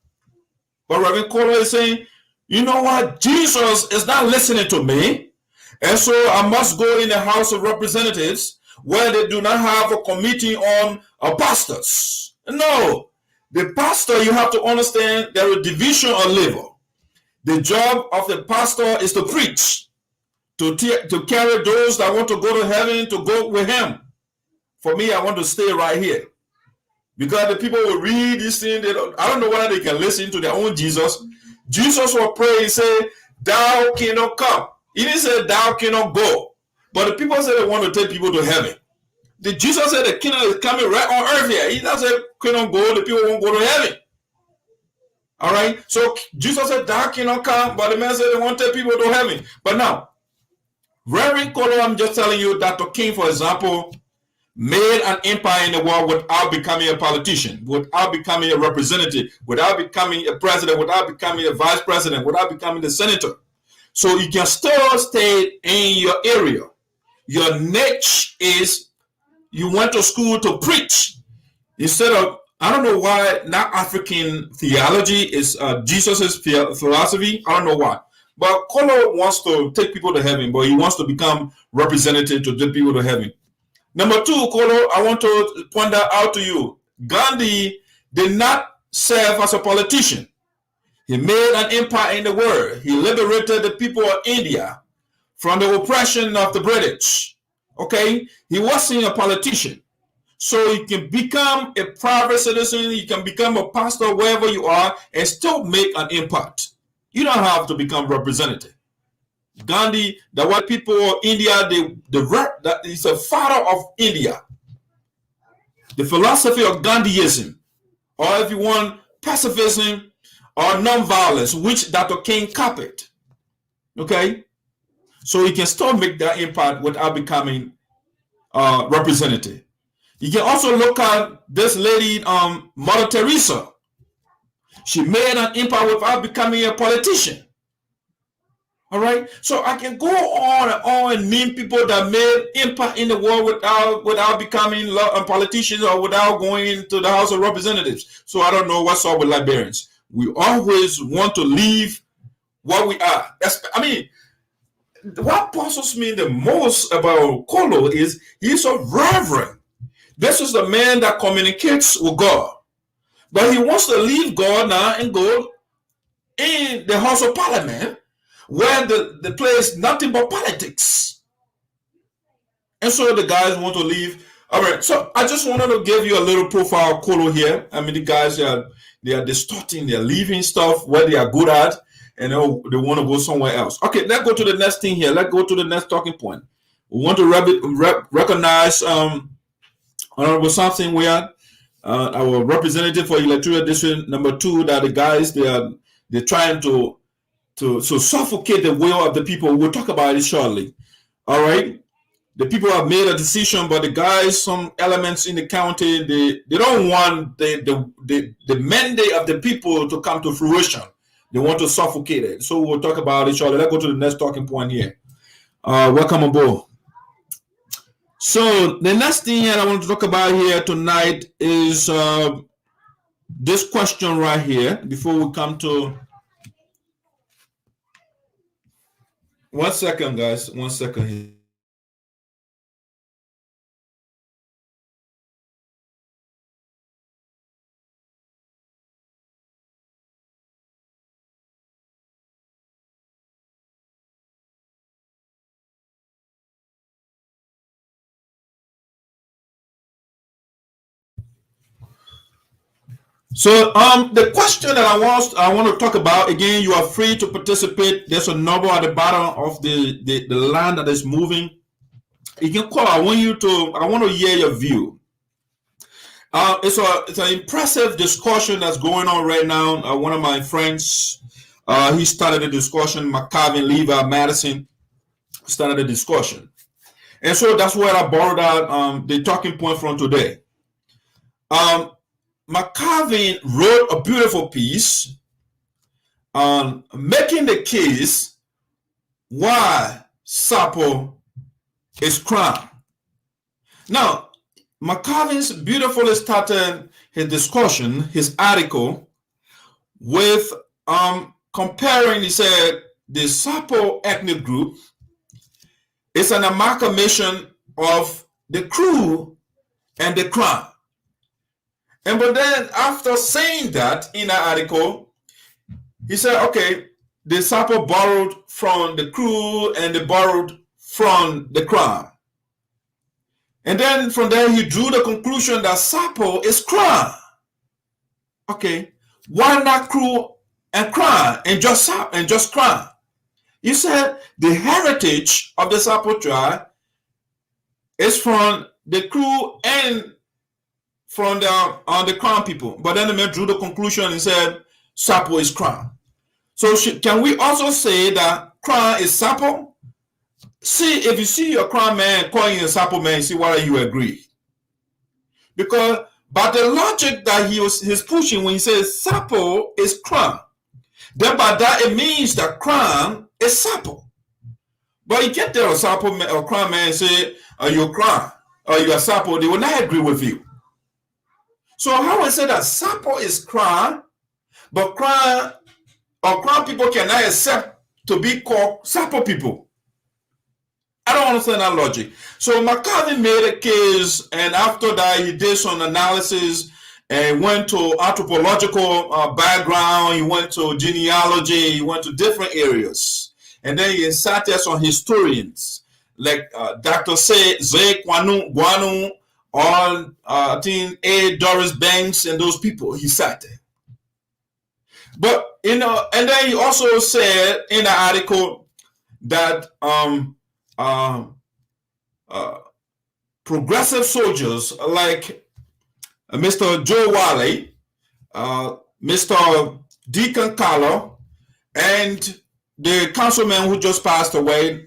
But Reverend KOLO is saying, you know what? Jesus is not listening to me. And so I must go in the House of Representatives where they do not have a committee on pastors. No. The pastor, you have to understand, there is division of labor. The job of the pastor is to preach, to carry those that want to go to heaven to go with him. For me, I want to stay right here. Because the people will read this thing, I don't know whether they can listen to their own Jesus. Jesus will pray and say, thou cannot come. He didn't say thou cannot go. But the people say they want to take people to heaven. Jesus said the kingdom is coming right on earth here. He doesn't say cannot go, the people won't go to heaven. All right. So Jesus said thou cannot come, but the man said they want to take people to heaven. But now, Reverend KOLO, I'm just telling you that the king, for example, made an empire in the world without becoming a politician, without becoming a representative, without becoming a president, without becoming a vice president, without becoming the senator. So you can still stay in your area. Your niche is you went to school to preach. Instead of, I don't know why, not African theology is Jesus's philosophy. I don't know why. But KOLO wants to take people to heaven, but he wants to become representative to take people to heaven. Number two, KOLO, I want to point that out to you. Gandhi did not serve as a politician. He made an empire in the world. He liberated the people of India from the oppression of the British. Okay? He wasn't a politician. So you can become a private citizen, you can become a pastor wherever you are and still make an impact. You don't have to become representative. Gandhi, the white people of India, that is a father of India. The philosophy of Gandhiism, or if you want, pacifism or nonviolence, which Dr. King copied. Okay? So you can still make that impact without becoming representative. You can also look at this lady, Mother Teresa. She made an impact without becoming a politician. All right, so I can go on and name people that made impact in the world without becoming politicians or without going into the House of Representatives. So I don't know what's up with Liberians. We always want to leave what we are. I mean, what puzzles me the most about KOLO is he's a reverend. This is the man that communicates with God. But he wants to leave God now and go in the House of Parliament, where the place nothing but politics. And so the guys want to leave. All right, so I just wanted to give you a little profile of KOLO here. I mean, the guys, they are distorting, they're leaving stuff where they are good at, and they want to go somewhere else. Okay, let's go to the next thing here. Let's go to the next talking point. We want to recognize Honorable something where our representative for electoral district number 2, that the guys, they're trying to suffocate the will of the people. We'll talk about it shortly. All right. The people have made a decision, but the guys, some elements in the county, they don't want the mandate of the people to come to fruition. They want to suffocate it. So we'll talk about it shortly. Let's go to the next talking point here. Welcome aboard. So the next thing I want to talk about here tonight is this question right here. Before we come to 1 second, guys. 1 second here. So the question that I want to talk about, again, you are free to participate. There's a number at the bottom of the line that is moving. You can call. I want to hear your view. It's an impressive discussion that's going on right now. One of my friends, he started a discussion. McCarvin, Levi, Madison started a discussion, and so that's where I borrowed out the talking point from today. McCarvin wrote a beautiful piece on making the case why SAPO is Krahn. Now, McCarvin's beautifully started his discussion, his article, with comparing, he said, the SAPO ethnic group is an amalgamation of the crew, and the Krahn. And but then after saying that in that article, he said, okay, the SAPO borrowed from the crew and they borrowed from the Krahn. And then from there he drew the conclusion that SAPO is Krahn. Okay, why not crew and Krahn and just Krahn? He said the heritage of the SAPO tribe is from the crew and from the Krahn people. But then the man drew the conclusion and said SAPO is Krahn. So can we also say that Krahn is SAPO? See, if you see your Krahn man calling a SAPO man, see whether you agree. Because by the logic that he's pushing when he says SAPO is Krahn, then by that it means that Krahn is SAPO. But you get there a SAPO man or Krahn man and say, you're Krahn or you're SAPO, they will not agree with you. So how I say that SAPO is Krahn, but Krahn people cannot accept to be called SAPO people? I don't understand that logic. So McCarthy made a case, and after that he did some analysis and went to anthropological background, he went to genealogy, he went to different areas. And then he cited some historians like Dr. Zay Guanu, or I think A. Doris Banks and those people he cited. But, and then he also said in the article that progressive soldiers like Mr. Joe Wally, Mr. Deacon KOLO, and the councilman who just passed away,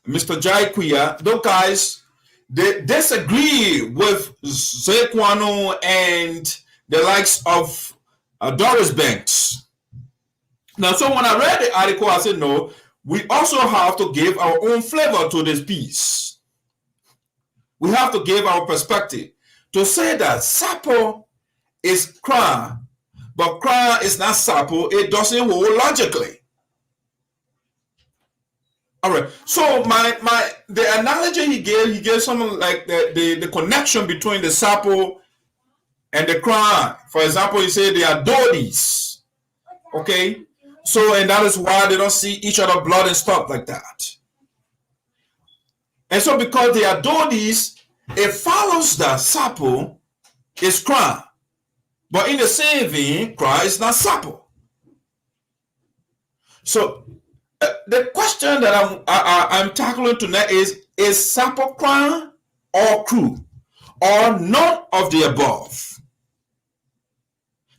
Mr. Jai Kuya, those guys, they disagree with Zekwano and the likes of Doris Banks. Now, so when I read the article, I said, no, we also have to give our own flavor to this piece. We have to give our perspective to say that SAPO is Krahn, but Krahn is not SAPO. It doesn't hold logically. All right. So the analogy he gave something like the connection between the SAPO and the Krahn. For example, he said they are Dodis. Okay. So, and that is why they don't see each other blood and stuff like that. And so because they are Dodis, it follows that SAPO is Krahn. But in the same vein, Krahn is not SAPO. So the question that I'm tackling tonight is SAPO Krahn or crew? Or none of the above?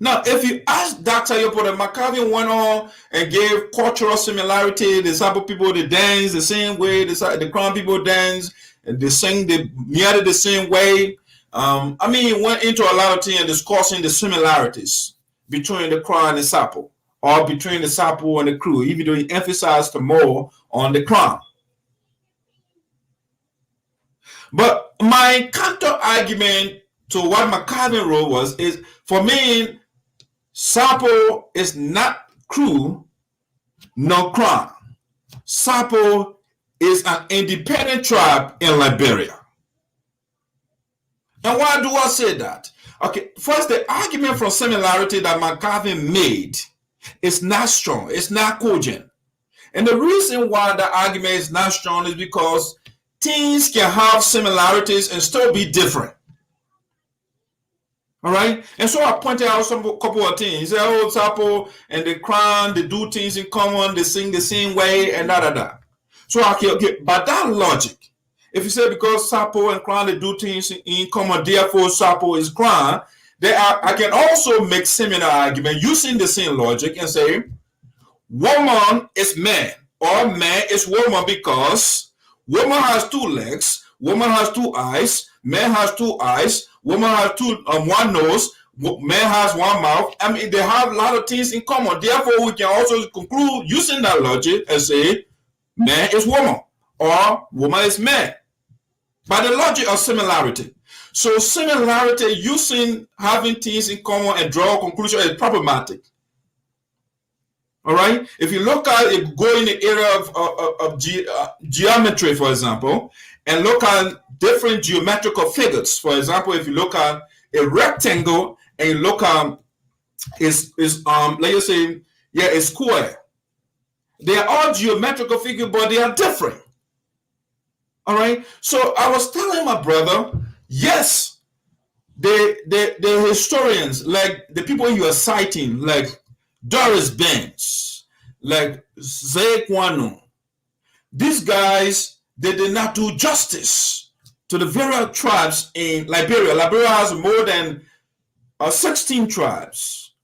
Now, if you ask Dr. Yopo, McCarthy went on and gave cultural similarity. The SAPO people, they dance the same way. The Krahn people dance, and they sing nearly the same way. I mean, he went into a lot of things and discussing the similarities between the Krahn and the SAPO, or between the SAPO and the crew, even though he emphasized more on the Krahn. But my counter argument to what McCarthy wrote is for me, SAPO is not crew, nor Krahn. SAPO is an independent tribe in Liberia. And why do I say that? Okay, first, the argument for similarity that McCarthy made is not strong. It's not cogent. And the reason why the argument is not strong is because things can have similarities and still be different. All right, and so I pointed out a couple of things. He said, oh, SAPO and the Krahn, they do things in common, they sing the same way, and da. So, okay, by that logic, if you say because SAPO and Krahn, they do things in common, therefore SAPO is Krahn, I can also make similar argument using the same logic and say, woman is man, or man is woman, because woman has two legs, woman has two eyes, man has two eyes, woman has one nose, man has one mouth. I mean, they have a lot of things in common. Therefore, we can also conclude using that logic and say, man is woman, or woman is man, by the logic of similarity. So similarity using having things in common and draw a conclusion is problematic. All right. If you look at it, go in the area of geometry, for example, and look at different geometrical figures. For example, if you look at a rectangle and you look at let's say a square, they are all geometrical figures, but they are different. All right. So I was telling my brother, yes, the historians, like the people you are citing, like Doris Banks, like Zekwano, these guys, they did not do justice to the various tribes in Liberia. Liberia has more than 16 tribes.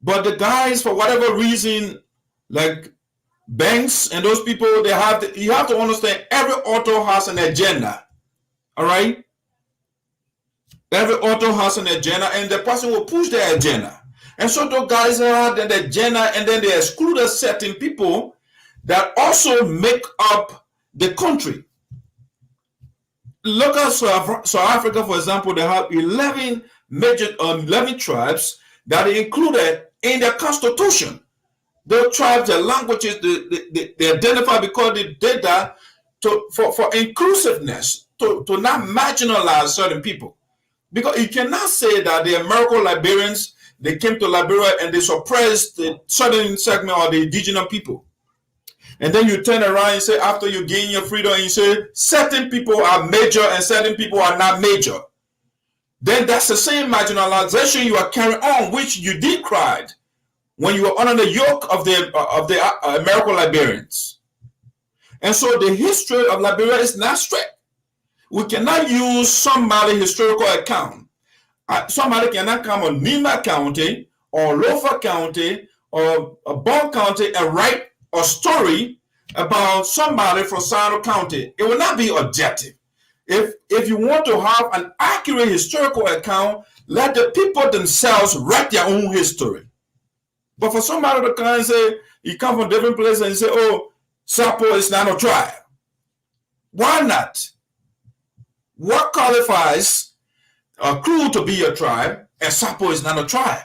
But the guys, for whatever reason, like Banks and those people, you have to understand every author has an agenda. All right? Every author has an agenda, and the person will push their agenda. And so those guys had an agenda, and then they excluded certain people that also make up the country. Look at South Africa, for example. They have 11 major 11 tribes that are included in their constitution. Those tribes, their languages, they identify because they did that for inclusiveness, to not marginalize certain people. Because you cannot say that the American Liberians, they came to Liberia and they suppressed the certain segment of the indigenous people. And then you turn around and say, after you gain your freedom, and you say, certain people are major and certain people are not major. Then that's the same marginalization you are carrying on, which you decried when you were under the yoke of the American Liberians. And so the history of Liberia is not straight. We cannot use somebody's historical account. Somebody cannot come on Nima County or Lofa County or Bon County and write a story about somebody from Sarpo County. It will not be objective. If you want to have an accurate historical account, let the people themselves write their own history. But for somebody to come and say, you come from different places and say, oh, Sarpo is not a tribe. Why not? What qualifies a crew to be a tribe and Sarpo is not a tribe?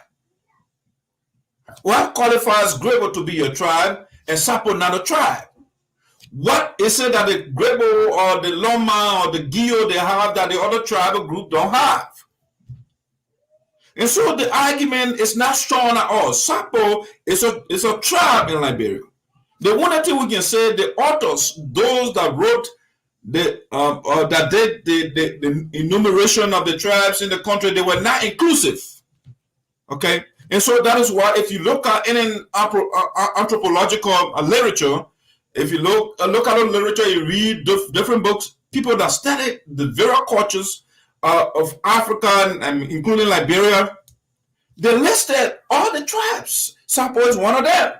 What qualifies Grebo to be a tribe and Sarpo not a tribe? What is it that the Grebo or the Loma or the Gio they have that the other tribal group don't have? And so the argument is not strong at all. Sarpo is a tribe in Liberia. The one thing we can say, the authors, those that wrote that did the enumeration of the tribes in the country, they were not inclusive. Okay, and so that is why if you look at any anthropological literature, if you look at the literature, you read different books, people that study the various cultures of Africa and including Liberia, they listed all the tribes. Sarpo is one of them.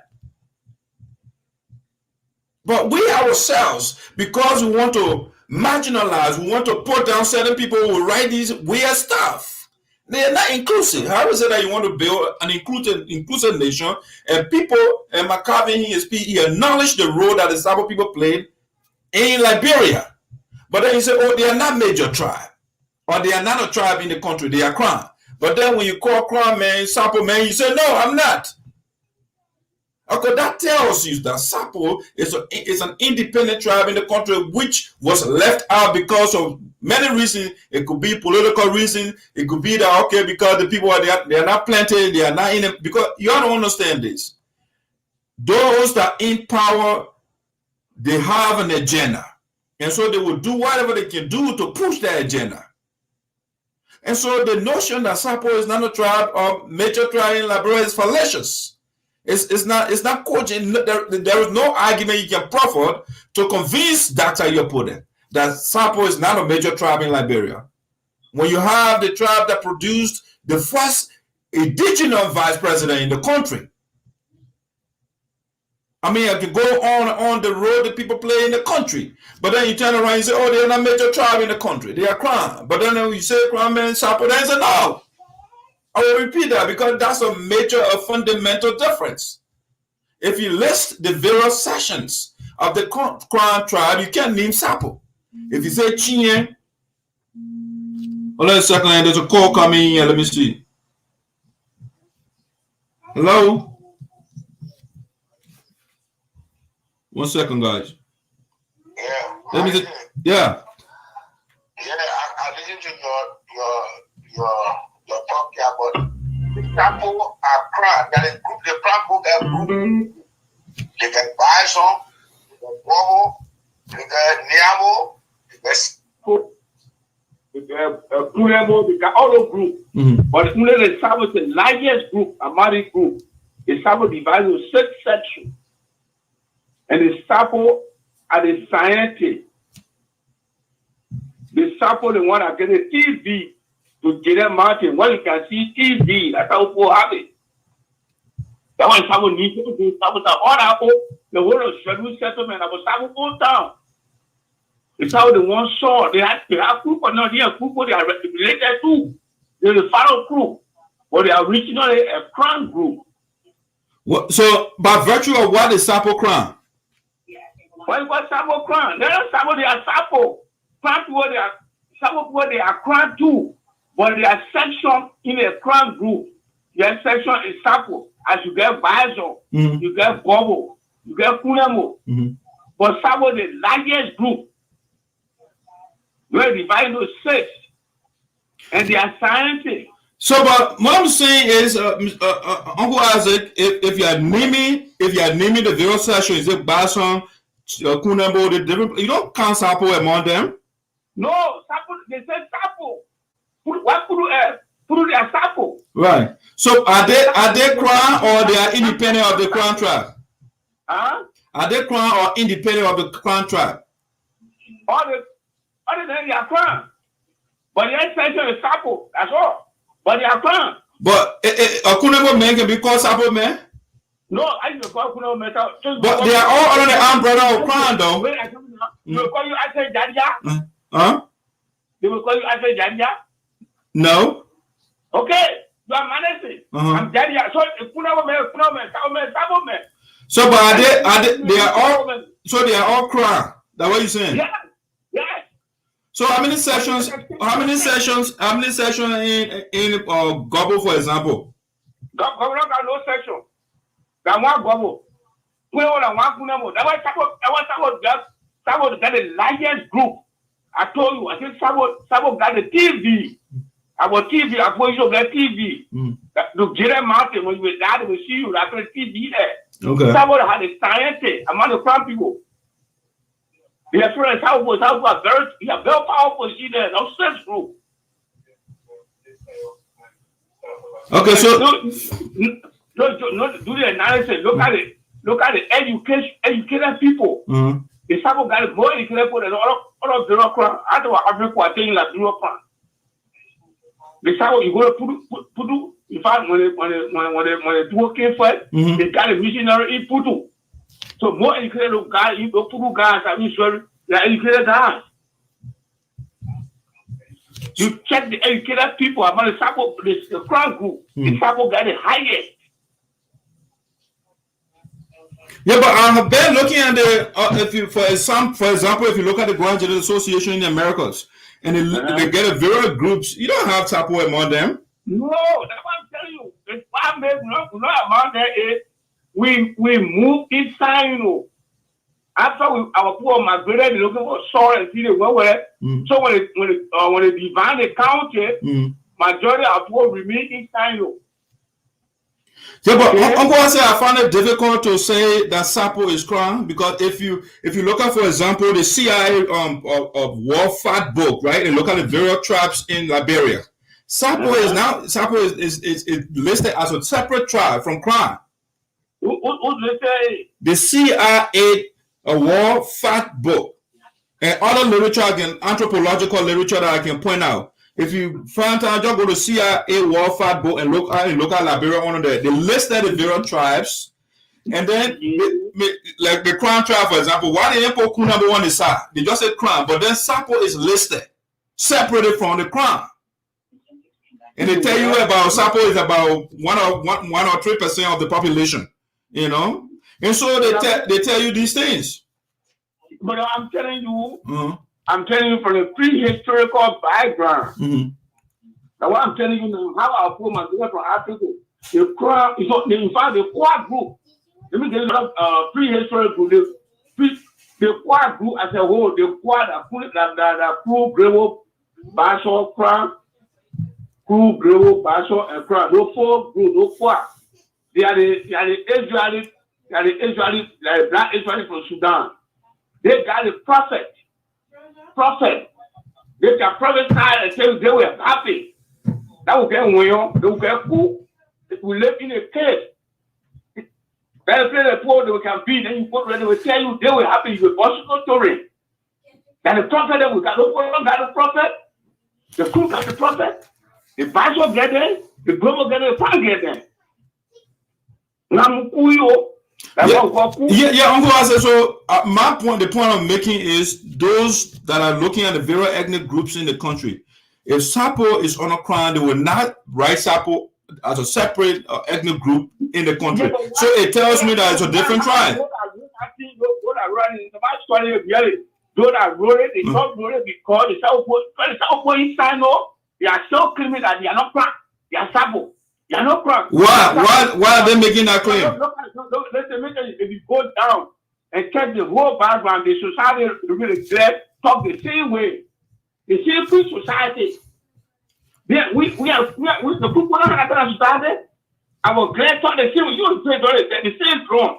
But we ourselves, because we want to marginalize, we want to put down certain people who write these weird stuff. They are not inclusive. How is it that you want to build an inclusive nation and people, and McCarvey in his speech, he acknowledged the role that the Sarpo people played in Liberia. But then you say, oh, they are not major tribe, or they are not a tribe in the country, they are Krahn. But then when you call Krahn man, Sarpo man, you say, no, I'm not. Okay, that tells you that Sarpo is an independent tribe in the country which was left out because of many reasons. It could be political reasons. It could be that, okay, because the people they are not planted, they are not in it. Because you have to understand this. Those that in power, they have an agenda. And so they will do whatever they can do to push their agenda. And so the notion that Sarpo is not a tribe or major tribe in Liberia is fallacious. It's not cogent. There is no argument you can proffer to convince Dr. Yopuden that Sarpo is not a major tribe in Liberia. When you have the tribe that produced the first indigenous vice president in the country. I mean, I can go on the road that people play in the country, but then you turn around and say, oh, they're not a major tribe in the country. They are Krahn. But then when you say Krahn man, Sarpo, then say no. I will repeat that because that's a fundamental difference. If you list the various sections of the Krahn tribe, you can't name Sarpo. If you say Chinye, hold on a second, there's a call coming in here. Let me see. Hello? 1 second, guys. Yeah. Let me see. Yeah. Yeah, I listened to your podcast, but the SAPO are Krahn. That is group, the Krahn group have group. They can buy some, they can Bobo, they can Niamo, they can SAPO, they can Kunemo, they can all those groups. But only the SAPO is the largest group, Amari group. The SAPO divided into 6 sections. And the SAPO are the scientists. The SAPO, the one that get the TV to get a mountain. When you can see TV, that's how people have it. That one SAPO needs to do. SAPO is all that. The whole of schedule settlement about SAPO all down. The SAPO, the one saw, they have group or not here, group they are related to. They're the final group. But they are originally a Krahn group. What, so, by virtue of what is SAPO Krahn? What is SAPO Krahn? They are SAPO, they are SAPO. Krahn people, they are SAPO people, they are Krahn too. But they are section in a Krahn group. Their section is SAPO. As you get Bazo, you get Bobo, you get Kunemo. But SAPO, the largest group, we're divided into 6. And they are scientists. So, but what I'm saying is, Uncle Isaac, if you are naming the various sections, is it Bason, Kunemo, the different, you don't count SAPO among them? No, SAPO, they say SAPO. What Puru they are SAPO. Right. So are they Krahn or they are independent of the Krahn tribe? Huh? Are they Krahn or independent of the Krahn tribe? All the they are Krahn. But the extension is SAPO, that's all. But they are Krahn. But a Kunemo man can be called SAPO man? No, I don't call Kunemo man. But they are all under the umbrella of Krahn though. Wait, they will call you Ase Jadia? Huh? They will call you Ase Jadia? No. Okay, you are managing. I'm Jadia. So Kunemo man, SAPO man. So but they are all Krahn. That's what you're saying? Yeah. So how many sessions in Gobble, for example? Gobble got no section. Got one Gobble. We all one Kunemo. That was SAPO got the largest group. I told you, I said SAPO got the TV. About TV, I told you got TV. To get a mountain when you were there, they will see you. That's the TV there. Okay. SAPO had the scientists among the Krahn people. The experience SAPO are very powerful there, no sense group. Okay, so do the analysis. Look at it. Look at the educated people. The SAPO got more educated people than all of the Krahn. I don't want Africa are saying like the Krahn. The SAPO you go to put in fact when they do okay first, they got a missionary in Putu. So more educated guys, you go Putu guys, I mean sorry, they are educated guys. You check the educated people about the SAPO, the Krahn group. The SAPO got the highest. Yeah, but I have been looking at the for example, if you look at the Grand General Association in the Americas, and they get a various groups, you don't have SAPO among them. No, that's what I'm telling you. It's why not among them is we move inside, you know. After our poor migrated, they looking for soil and see the where. So when they divide the county, majority of poor remain inside, you know. Yeah, but Uncle I say I find it difficult to say that SAPO is Krahn because if you look at, for example, the CIA of War Fat book, right, and look at the various tribes in Liberia, SAPO is listed as a separate tribe from Krahn. Who they say? The CIA War Fat book and other literature, again, anthropological literature that I can point out. If you find time, just go to CIA War Fat book and look at Liberia under there. They listed the various tribes, and then like the Krahn tribe, for example, why they didn't put number one is SAP? They just said Krahn, but then SAPO is listed, separated from the Krahn. And they tell you about SAPO is about 1 or 3% of the population, you know. And so they tell you these things. But I'm telling you, I'm telling you from the prehistorical background. Now what I'm telling you now, how our poor man from Africa, the Krahn, in fact the core group. Let me get a prehistoric group. The quad group as a whole, the quad that put the crew, GELEO, Basho, Krahn, crew, GELEO, Basho, and Krahn. No four group, no quad. They are the Israelis, like black Israelis from Sudan. They got the prophet. They can prophesy and say they were happy. That will get well, they will get cool. They will live in a cave. Better play the poor they can be, then you put ready, they will tell you they were happy, you will possible story. And the prophet, they will got the prophet, the crew got the prophet, the Basho get there, the global get there, the Krahn get there. Yeah, Uncle Asa. So my point, the point I'm making is those that are looking at the various ethnic groups in the country. If SAPO is on a Krahn, they will not write SAPO as a separate ethnic group in the country. So it tells me that it's a different tribe. Those are running the match story of Gallay. Those are rolling, they don't roll it because the SAPO inside, they are so claiming that they are not Krahn, they are SAPO. They are not Krahn. Why are they making that claim? If you go down and check the whole background, the society really talk the same way. The same free society. We are the people that are society. Our glad talk the same. You say the same throne,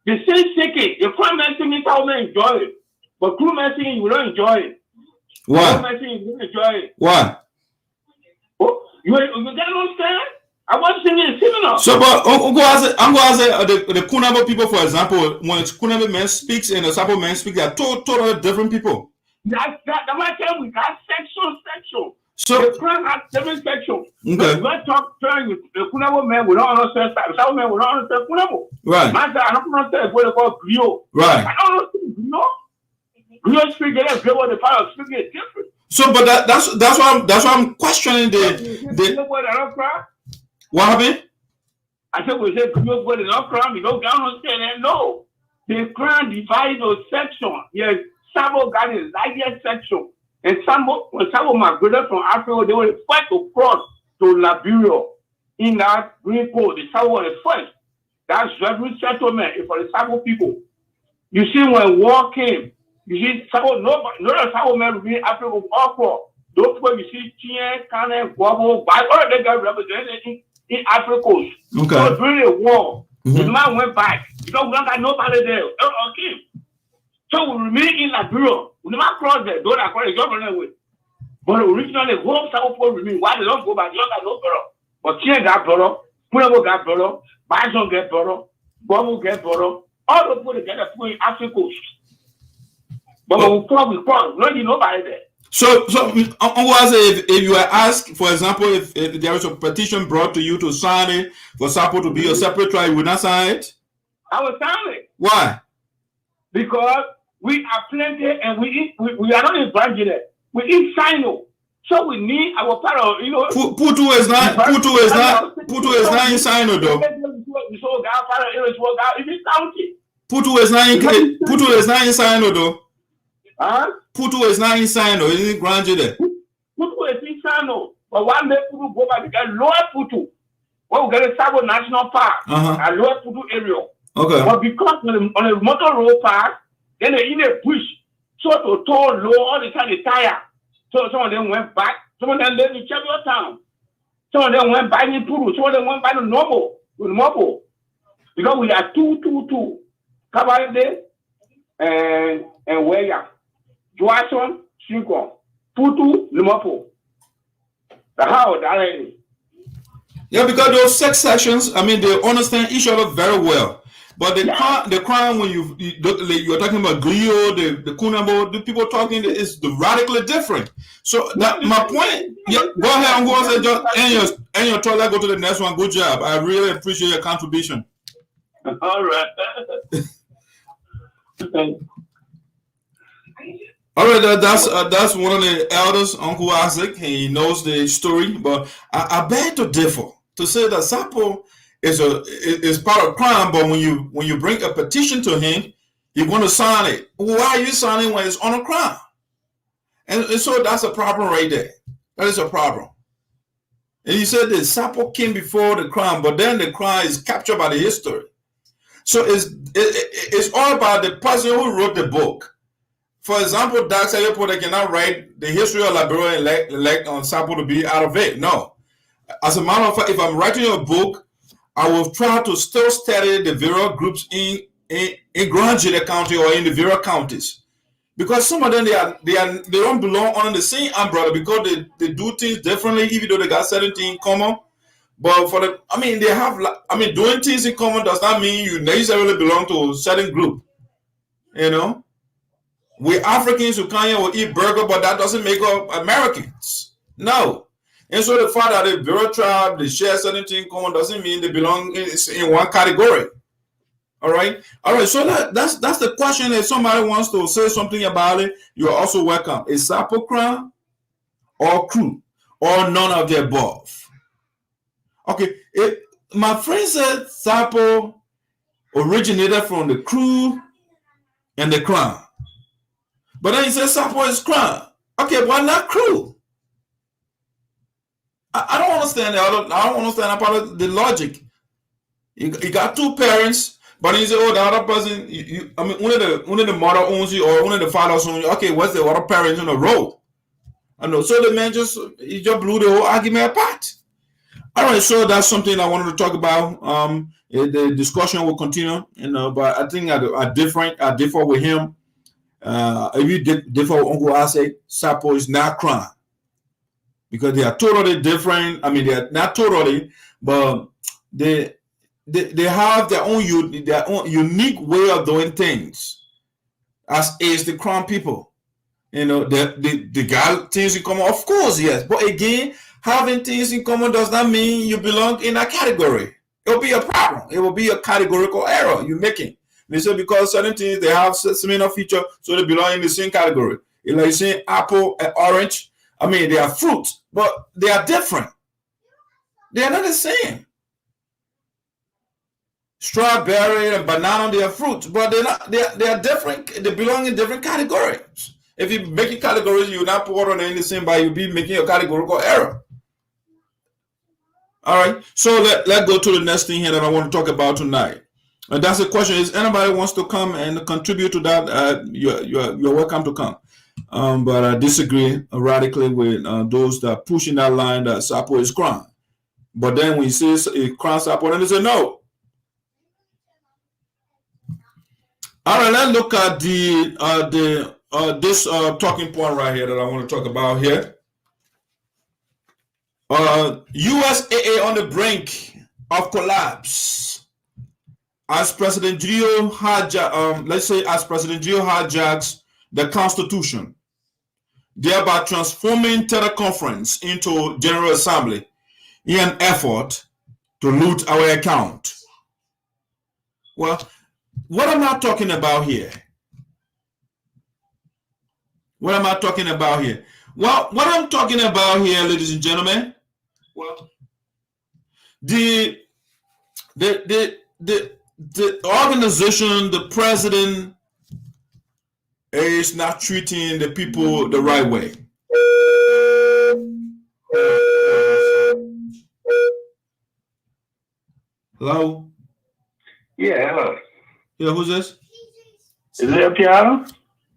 the same shaking. The crime messing is how we enjoy it, but crew messing you will not enjoy it. Why? Crew messing you will enjoy it. Why? Oh, you get understand? I was singing similar. So, but I'm going to say the Kunabo people, for example, when the Kunabo man speaks and the SAPO man speaks, they are totally different people. That's why we got section. So the Krahn has 7 sections. Okay. When talk with the Kunabo men, we don't understand that. The SAPO men, we don't understand Kunabo. Right. Man, I don't understand what they call GELEO. Right. I don't understand GELEO speak it, GELEO the power speak it different. So, but that's why I'm questioning the what happened? I said we said GELEO for the not Krahn, we don't understand that. No. The Krahn divided those sections. Yes, SAPO got the largest section. And when SAPO migrated from Africa, they were the first to cross to Liberia in that green code. The SAPO was the first. That's every settlement for the SAPO people. You see, when war came, you see SAPO, no SAPO men will be in Africa all across. Those people you see, Tien, Kane, Guabo, all of them got represented in Africa. Okay. So during the war, the man went back. You know, we don't got nobody there. Okay. So we remain in Liberia. We never cross there. Those are called the government way. But originally, whole South Pole remain. Why they don't go back? They don't got no brother. But Tien got brother, Punabo got brother, Bison get brother, Bobo get brother. All the people together put in Africa. But when we cross, no need nobody there. So if you are asked, for example, if there is a petition brought to you to sign it for SAPO to be a separate tribe, you would not sign it? I will sign it. Why? Because we are plenty and we are not in Brazil. We eat SINOE. So we need our part of, you know. Putu is not in SINOE though. Putu is not in SINOE though. Huh? Putu is not in SINOE, it's in Grand there. Putu is in SINOE. But one day Putu go back, we get lower Putu. When we get a SAPO National Park, a lower Putu area. Okay. But because on a motor road path, then they in a bush, so to tow low all the time they tire. So some of them went back, some of them lived in Champion Town. Some of them went back in Puru, some of them went back to Nobo, with Mobo. Because we are 222. Kabade and Weya. Joachon, Shinkon, Putu, Lumopo. The how that. Yeah, because those 6 sections, I mean, they understand each other very well. But the crime when you're talking about GELEO, the Kunabo, the people talking is radically different. So that my point. Yeah, go ahead and go and just end your talk. Let's go to the next one. Good job. I really appreciate your contribution. All right. All right, that's one of the elders, Uncle Isaac. He knows the story, but I beg to differ to say that SAPO is part of crime, but when you bring a petition to him, you want to sign it. Why are you signing when it's on a crime? And so that's a problem right there. That is a problem. And you said that SAPO came before the crime, but then the crime is captured by the history. So it's all about the person who wrote the book. For example, Dr. Sarpo cannot write the history of Liberia and elect on SAPO to be out of it. No. As a matter of fact, if I'm writing a book, I will try to still study the various groups in Grand Gila County or in the various counties. Because some of them they don't belong under the same umbrella because they do things differently, even though they got certain things in common. But they have, doing things in common does not mean you necessarily belong to a certain group. You know, we Africans who come here will eat burger, but that doesn't make us Americans. No. And so the fact that the Bureau tribe, they share certain things in common doesn't mean they belong in one category. All right. So that's the question. If somebody wants to say something about it, you're also welcome. Is SAPO Krahn or crew or none of the above? Okay. My friend said SAPO originated from the crew and the Krahn, but then he said SAPO is Krahn. Okay, why not crew? I don't understand I don't understand about the logic. You got two parents. But he said, "Oh, the other person, one of the mother owns you, or one of the fathers owns you. Okay, what's the other parent on the road?" I know. So the man just blew the whole argument apart. All right, so that's something I wanted to talk about. The discussion will continue, but I think I differ with him. If you differ with Uncle Ase, SAPO is not Krahn because they are totally different. They are not totally, but they have their own unique way of doing things, as is the Krahn people. They got things in common, of course, yes. But again, having things in common does not mean you belong in a category. It will be a problem. It will be a categorical error you're making. They say because certain things they have similar feature, so they belong in the same category. It's like saying apple and orange. They are fruits, but they are different. They are not the same. Strawberry and banana, they are fruits, but they're not. They are different. They belong in different categories. If you make categories, you're not put on in the same, but you'll be making a categorical error. All right. So let's go to the next thing here that I want to talk about tonight. And that's the question: is anybody wants to come and contribute to that? You're welcome to come. But I disagree radically with those that are pushing that line that SAPO is Krahn. But then when you say Krahn SAPO, then they say no. All right, let's look at this talking point right here that I want to talk about here. USAA on the brink of collapse as President GELEO hijacks the Constitution, thereby transforming teleconference into General Assembly in an effort to loot our account. Well, what am I talking about here? What am I talking about here? Well, what I'm talking about here, ladies and gentlemen, well, the organization, the president is not treating the people the right way. Hello? Yeah, hello. Yeah, who's this? Is it a piano?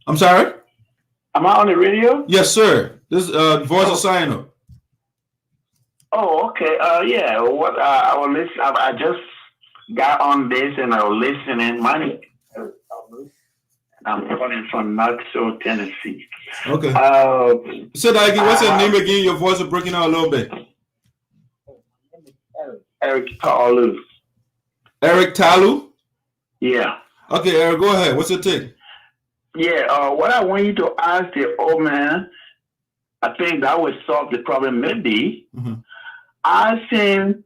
I'm sorry? Am I on the radio? Yes, sir. This voice of SINOE. Oh, okay. Yeah. What I was listening. I just got on this and I was listening. I'm calling from Knoxville, Tennessee. Okay. So that again. What's your name again? Your voice is breaking out a little bit. Eric Talu. Eric Talu? Yeah. Okay, Eric, go ahead. What's your take? Yeah, what I want you to ask the old man, I think that would solve the problem maybe. Ask him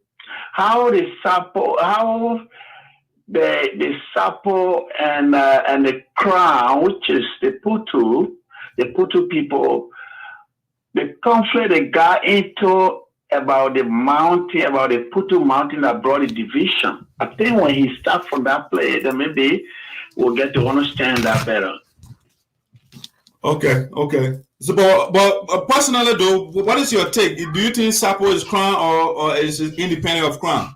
how the SAPO, the SAPO and the Krahn, which is the Putu people, the conflict they got into about the mountain, about the Putu mountain that brought the division. I think when he starts from that place, then maybe we'll get to understand that better. Okay. So, but personally though, what is your take? Do you think SAPO is Krahn or is it independent of Krahn?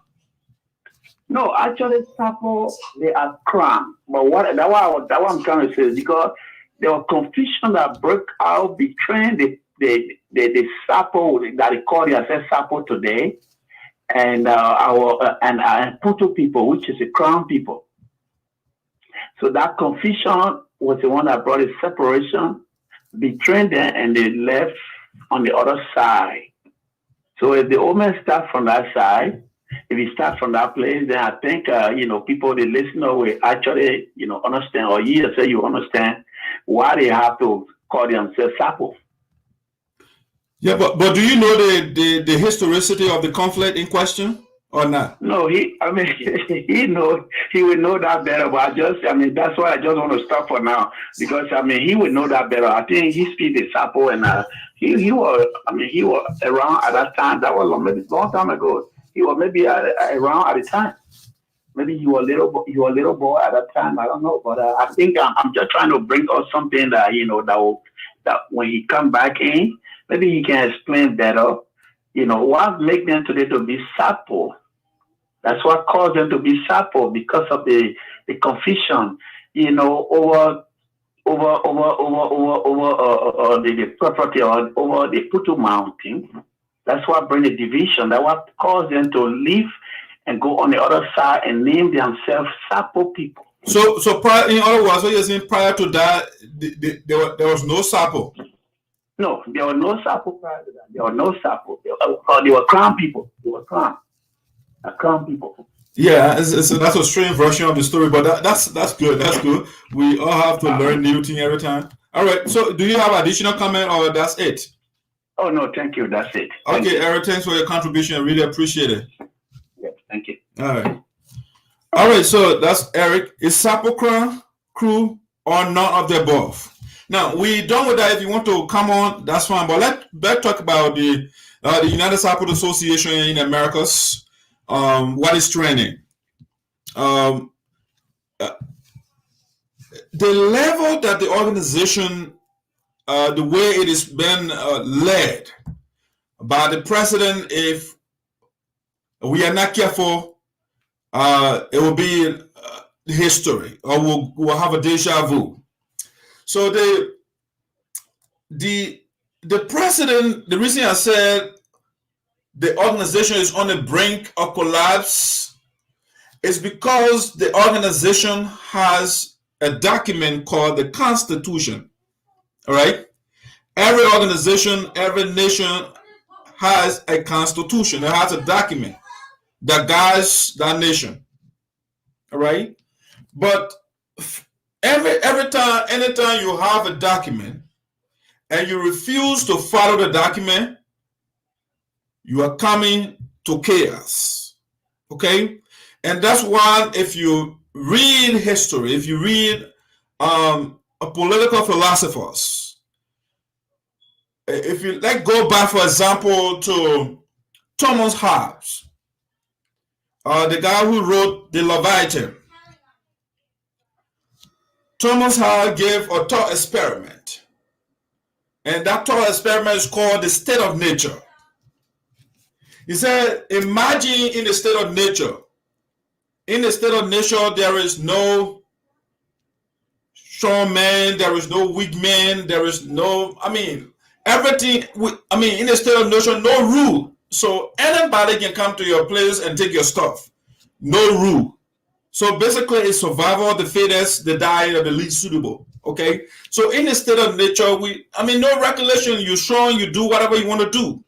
No, actually, SAPO, they are Krahn. But that what I'm trying to say is because there was confusion that broke out between the SAPO that they call themselves SAPO today and our Putu people, which is the Krahn people. So that confusion was the one that brought a separation between them and they left on the other side. So if the women start from that side, if you start from that place, then I think, people, the listener will actually, understand, or you say you understand why they have to call themselves SAPO. Yeah, but do you know the historicity of the conflict in question or not? No, he will know that better, but that's why I just want to stop for now, because, he would know that better. I think he speaks the SAPO, and he was around at that time. That was maybe a long time ago. He was maybe around at the time. Maybe you were a little boy at that time. I don't know, but I think I'm just trying to bring out something that that when he come back in, maybe he can explain better. What makes them today to be SAPO? That's what caused them to be SAPO, because of the confusion, over the property or over the Putu Mountain. That's what bring the division. That's what caused them to leave and go on the other side and name themselves SAPO people. So prior, in other words, what you're saying, prior to that, there was no SAPO. No, there was no SAPO prior to that. There was no SAPO. They were Krahn people. They were Krahn people. Yeah, so that's a strange version of the story, but that's good. That's good. We all have to learn new thing every time. All right. So, do you have additional comment, or that's it? Oh no, thank you. That's it. Okay, Eric. Thanks for your contribution. I really appreciate it. Yeah, thank you. All right. So that's Eric. Is SAPO crew or none of the above? Now we're done with that. If you want to come on, that's fine. But let's talk about the United SAPO Association in Americas. What is trending? The level that the organization, the way it is been led by the president, if we are not careful, it will be history, or we'll have a deja vu. So the president, the reason I said the organization is on the brink of collapse is because the organization has a document called the Constitution. All right. Every organization, every nation has a constitution. It has a document that guides that nation. All right. But anytime you have a document and you refuse to follow the document, you are coming to chaos. Okay. And that's why if you read history, if you read political philosophers, if you go back, for example, to Thomas Hobbes, the guy who wrote the Leviathan. Thomas Hobbes gave a thought experiment, and that thought experiment is called the state of nature. He said, imagine in the state of nature. In the state of nature, there is no strong man, there is no weak man, there is no, everything, in the state of nature, no rule. So anybody can come to your place and take your stuff. No rule. So basically, it's survival of the fittest, the diet of the least suitable. Okay? So in the state of nature, no regulation, you're strong, you do whatever you want to do.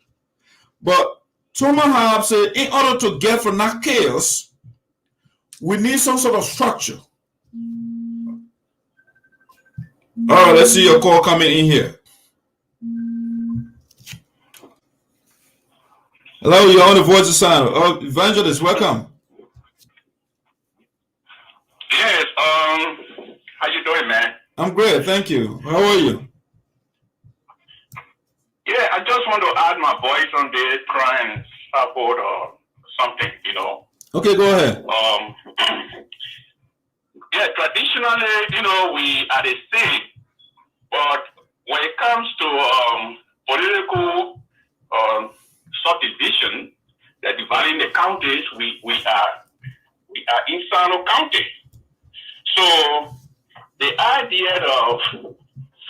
But Thomas Hobbes said, in order to get from that chaos, we need some sort of structure. All right, let's see your call coming in here. Hello, you're on the Voice of Sound. Oh, Evangelist, welcome. Yes, how you doing, man? I'm great, thank you. How are you? Yeah, I just want to add my voice on the Krahn support or something, Okay, go ahead. Yeah, traditionally, we are the same, but when it comes to political subdivision, that dividing the counties, we are in Sano County. So the idea of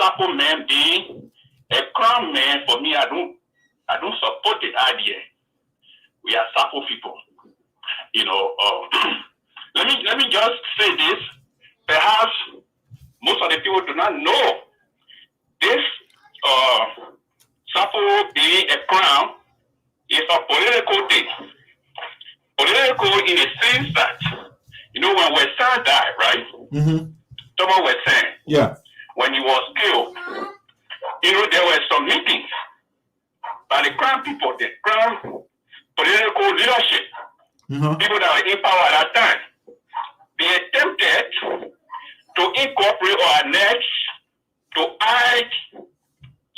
SAPO man being a Krahn man, for me, I don't support the idea. We are SAPO people. You know, let me just say this. Perhaps most of the people do not know this SAPO being a Krahn is a political thing. Political in the sense that, you know, when Westside died, right? Thomas Westside. Yeah. When he was killed, you know, there were some meetings by the Krahn people, the Krahn political leadership, people that were in power at that time. They attempted to incorporate or annex to add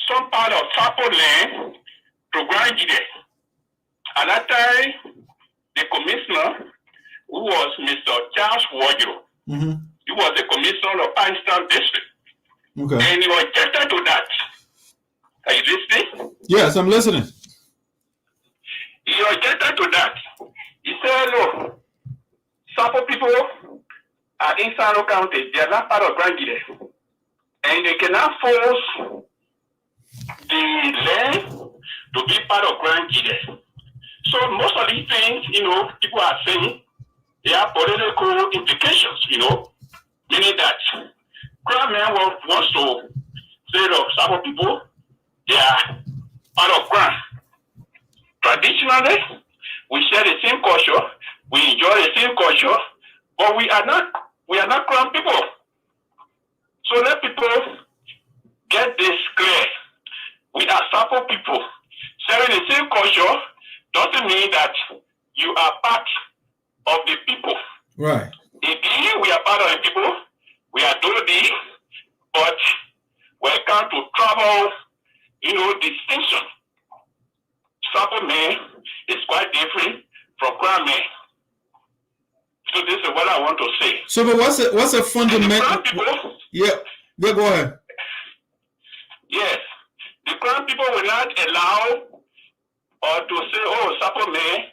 some part of SAPO land to Grand Gide. At that time, the commissioner, who was Mr. Charles Wardrobe, he was the commissioner of Einstein District. Okay. And he objected to that. Are you listening? Yes, I'm listening. He objected to that. He said, look, SAPO people are in Sano County. They are not part of Grand Gide. And they cannot force the land to be part of Grand Gide. So most of these things, you know, people are saying they have political implications, you know, meaning that Krahn man wants to say, look, SAPO people, they are part of Krahn. Traditionally, we share the same culture, we enjoy the same culture, but we are not Krahn people. So let people get this clear. We are SAPO people. Sharing the same culture doesn't mean that you are part of the people. Right. Indeed, we are part of the people. We are Dodi, but when it comes to travel, you know, distinction, SAPO man is quite different from Krahn man. So this is what I want to say. So, but what's a fundamental? Yeah, go ahead. Yes, the Krahn people will not allow or to say, oh, SAPO man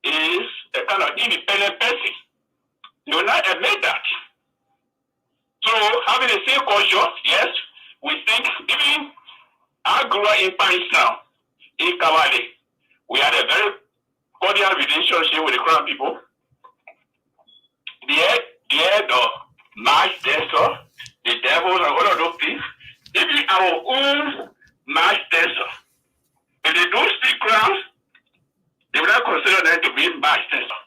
is a kind of independent person. They will not admit that. So having the same culture, yes, we think, even I grew up in Pakistan, in Kawale. We had a very cordial relationship with the Krahn people. They had the march dancer, the devils, and all of those things. Even our own march dancer. If they don't speak Krahn, they will not consider them to be march dancer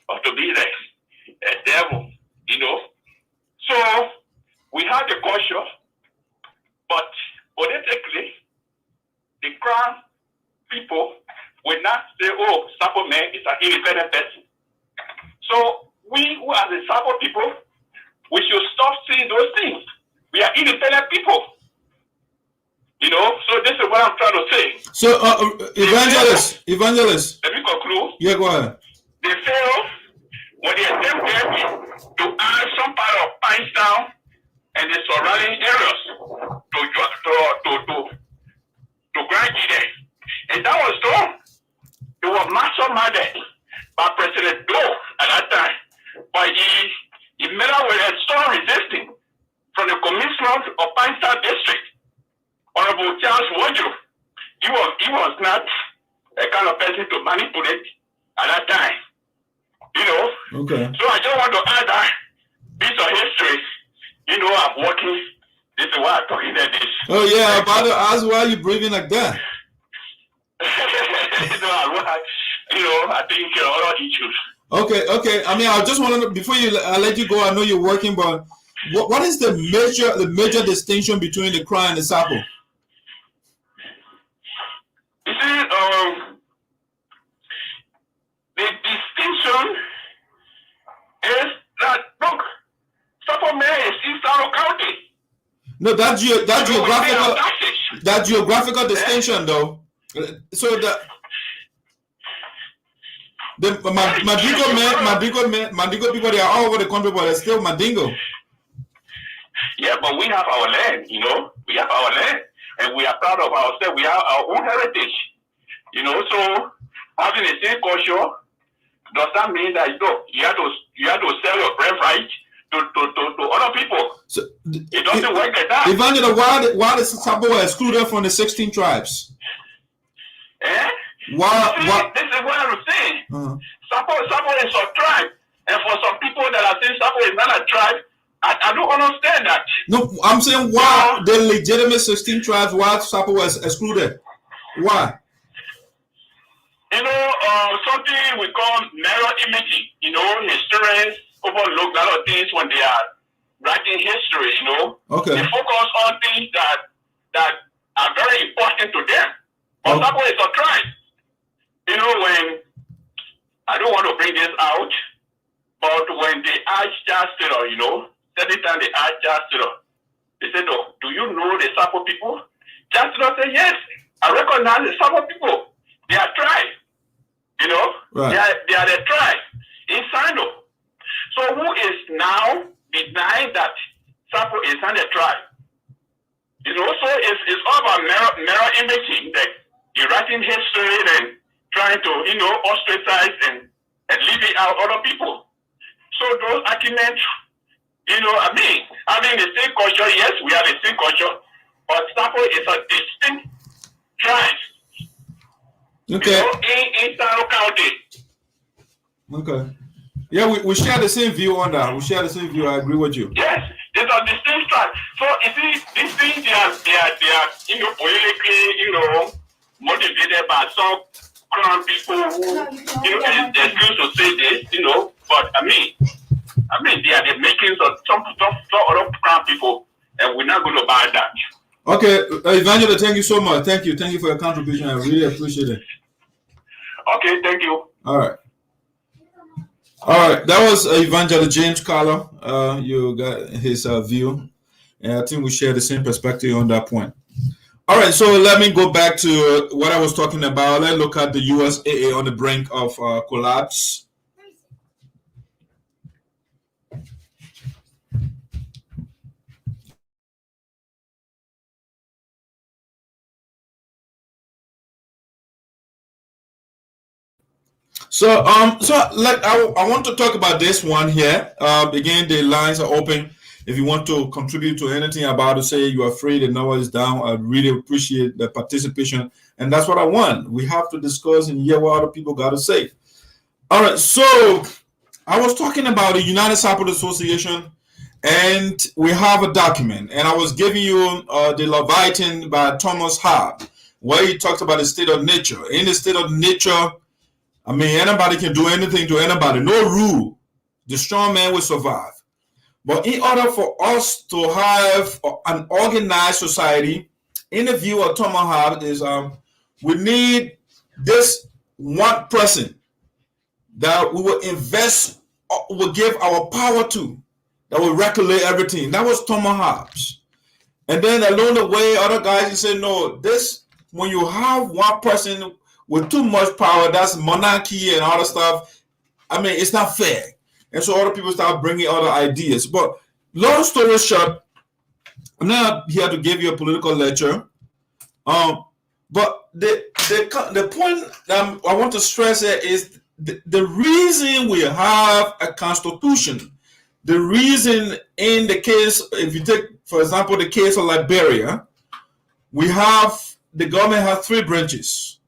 or to be like a devil, you know. So we have the culture, but politically, the Krahn people will not say, oh, SAPO man is an independent person. So we who are the SAPO people, we should stop saying those things. We are independent people. You know, so this is what I'm trying to say. So, evangelist. Let me conclude. Yeah, go ahead. They failed when they attempted to add some part of Pinetown and the surrounding areas to Grand Gide. And that was done. It was masterminded by President Doe at that time. But he made out with a strong resistance from the commissioner of Pinetown District, Honorable Charles Wardrobe. He was not a kind of person to manipulate at that time. You know? Okay. So I just want to add that piece of history. You know, I'm working. This is why I'm talking like this. Oh, yeah. About to ask why you breathing like that. I think other issues. Okay. I mean, I just want to, before I let you go, I know you're working, but what is the major distinction between the Krahn and the SAPO? You see, the distinction is that, look, SAPO man is in Sano County. No, that geographical distinction, though. So the Mandingo people, they are all over the country, but they're still Mandingo. Yeah, but we have our land, you know. We have our land, and we are proud of ourselves. We have our own heritage, you know. So having the same culture, does that mean that you have to sell your birthright to other people? So, it doesn't work like that. Evangelo, why is SAPO excluded from the 16 tribes? Why? This is what I'm saying. SAPO is a tribe, and for some people that are saying SAPO is not a tribe, I don't understand that. No, I'm saying why the legitimate 16 tribes, why SAPO was excluded? Why? Something we call mirror imaging. Historians overlook a lot of things when they are writing history. Okay. They focus on things that are very important to them. But SAPO is a tribe. When I don't want to bring this out, but when they asked Chancellor, every time they asked Chancellor, they said, "Oh, do you know the SAPO people?" Chancellor said, "Yes, I recognize the SAPO people. They are tribe. Right. They are the tribe in SINOE." So who is now denying that SAPO is not a tribe? So it's all about mirror imaging, that you're writing history and trying to, ostracize and leave out other people. So those arguments, having the same culture, yes, we have the same culture, but SAPO is a distinct tribe. Okay. In SINOE County. Okay. Yeah, we share the same view on that. We share the same view. I agree with you. Yes, it's a distinct tribe. So you see, these things they are politically, motivated by some Krahn people who, excuse to say this, but I mean, they are the makings of some other Krahn people, and we're not going to buy that. Okay, Evangelo, thank you so much. Thank you for your contribution. I really appreciate it. Okay, thank you. All right. That was Evangelo James Carlo. You got his view, and I think we share the same perspective on that point. All right, so let me go back to what I was talking about. Let's look at the USAA on the brink of collapse. So I want to talk about this one here. Again, the lines are open. If you want to contribute to anything about to say, you are free, the number is down. I really appreciate the participation. And that's what I want. We have to discuss and hear what other people got to say. All right, so I was talking about the United SAPO Association, and we have a document. And I was giving you the Leviathan by Thomas Hobbes, where he talks about the state of nature. In the state of nature, I mean, anybody can do anything to anybody. No rule. The strong man will survive. But in order for us to have an organized society, in the view of Thomas Hobbes, is we need this one person that we will invest, will give our power to, that will regulate everything. That was Thomas Hobbes. And then along the way, other guys say, no, this, when you have one person with too much power, that's monarchy and other stuff. I mean, it's not fair. And so other people start bringing other ideas. But long story short, I'm not here to give you a political lecture. But the point I want to stress here is the reason we have a constitution, the reason in the case, if you take, for example, the case of Liberia, we have, the government has 3 branches.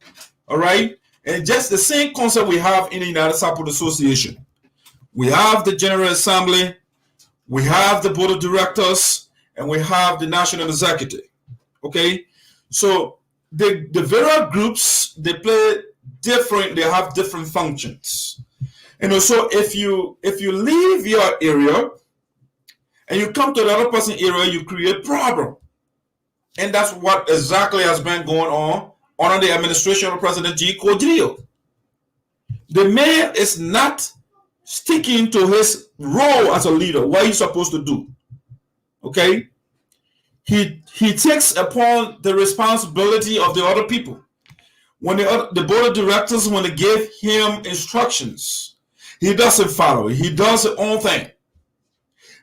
All right, and just the same concept we have in the United SAPO Association. We have the General Assembly, we have the Board of Directors, and we have the National Executive. Okay, so the various groups, they play different, they have different functions. And also, if you leave your area and you come to the other person's area, you create problem. And that's what exactly has been going on under the administration of President KOJO. The mayor is not sticking to his role as a leader, what he's supposed to do. Okay? He takes upon the responsibility of the other people. When the board of directors, when they give him instructions, he doesn't follow it. He does his own thing.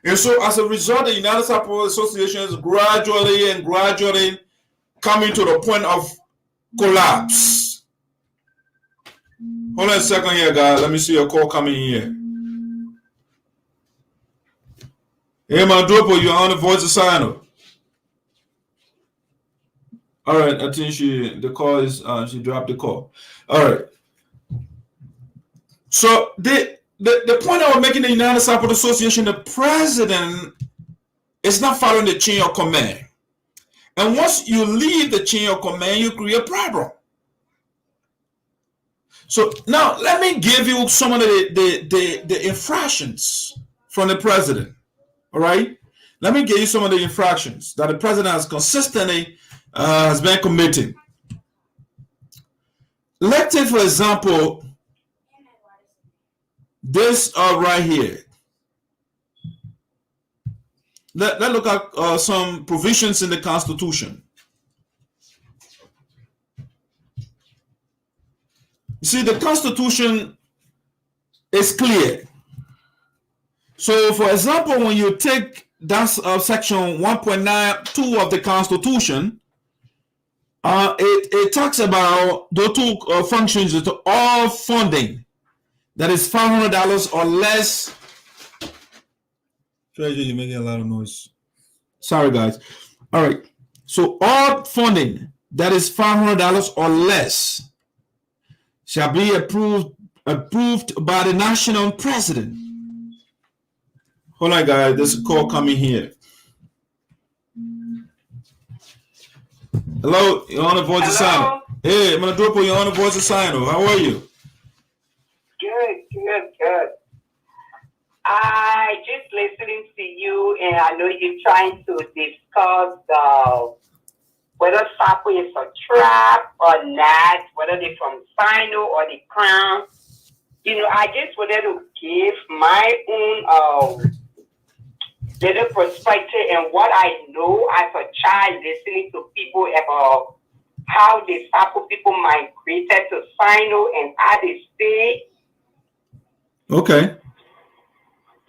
And so as a result, the United SAPO Association is gradually coming to the point of collapse. Hold on a second here, guys. Let me see your call coming in here. Hey, Mandropo, you're on the voice of Sino. All right, I think the call is she dropped the call. All right. So the point I was making, the United Sappo Association, the president is not following the chain of command. And once you leave the chain of command, you create a problem. So now let me give you some of the infractions from the president. All right. Let me give you some of the infractions that the president has consistently has been committing. Let's take, for example, this right here. Let's look at some provisions in the Constitution. You see, the Constitution is clear. So, for example, when you take that section 1.92 of the Constitution, it talks about the two functions to all funding that is $500 or less. Treasure, you're making a lot of noise. Sorry, guys. All right. So all funding that is $500 or less shall be approved by the national president. Hold on, guys. There's a call coming here. Hello, you're on the voice of Sino. Hey, Mandropo, you're on the voice of Sino. How are you? Good. I just listening to you, and I know you're trying to discuss whether SAPO is a trap or not, whether they're from Sino or the Krahn. You know, I just wanted to give my own little perspective and what I know as a child listening to people about how the SAPO people migrated to Sino and how they stay. Okay.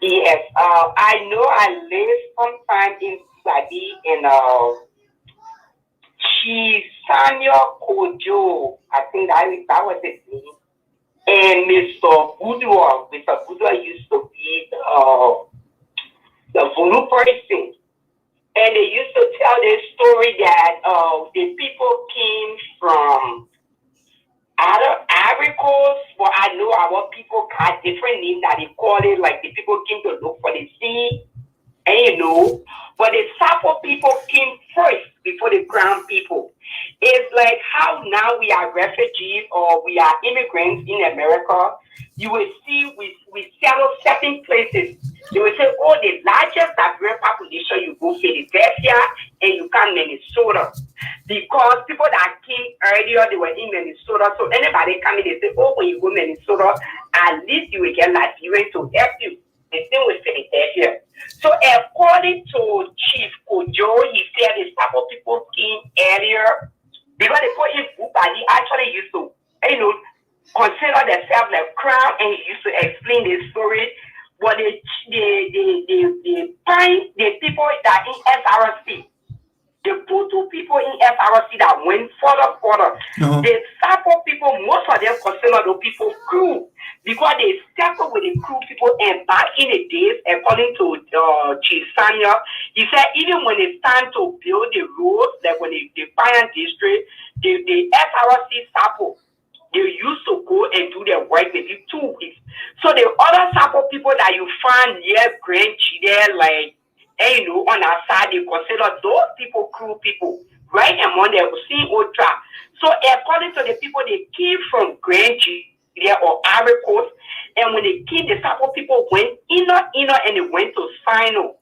Yes, I know I lived sometime in Saudi in KOJO. I think that was his name. And Mr. Budua used to be the voodoo person. And they used to tell this story that the people came from other Ivory Coast. Well, I know our people got different names that they call it, like the people came to look for the sea, and you know, but the Sarpo people came first before the Krahn people. It's like how now we are refugees or we are immigrants in America. You will see we settle certain places. They will say, oh, the largest Liberian population, you go Philadelphia and you come Minnesota. Because people that came earlier, they were in Minnesota. So anybody coming, they say, oh, when you go Minnesota, at least you will get Liberian to help you. The same with Philadelphia. So according to Chief KOJO, he said the Sarpo people came earlier because they put him group and he actually used to, you know, consider themselves like Krahn, and he used to explain the story. But the people that in SRC, the Putu people in SRC that went further, the Sarpo people, most of them consider the people crew because they settled with the crew people. And back in the days, according to Chief Samuel, he said even when it's time to build the roads, like when the Fire District, the SRC Sarpo, they used to go and do their work maybe 2 weeks. So the other Sarpo people that you find near Grand there, like, and you know, on our side, they consider those people crew people, right? Among them, see Ultra. So according to the people, they came from Grand there or Ivory Coast, and when they came, the Sarpo people went inner, and they went to Sino.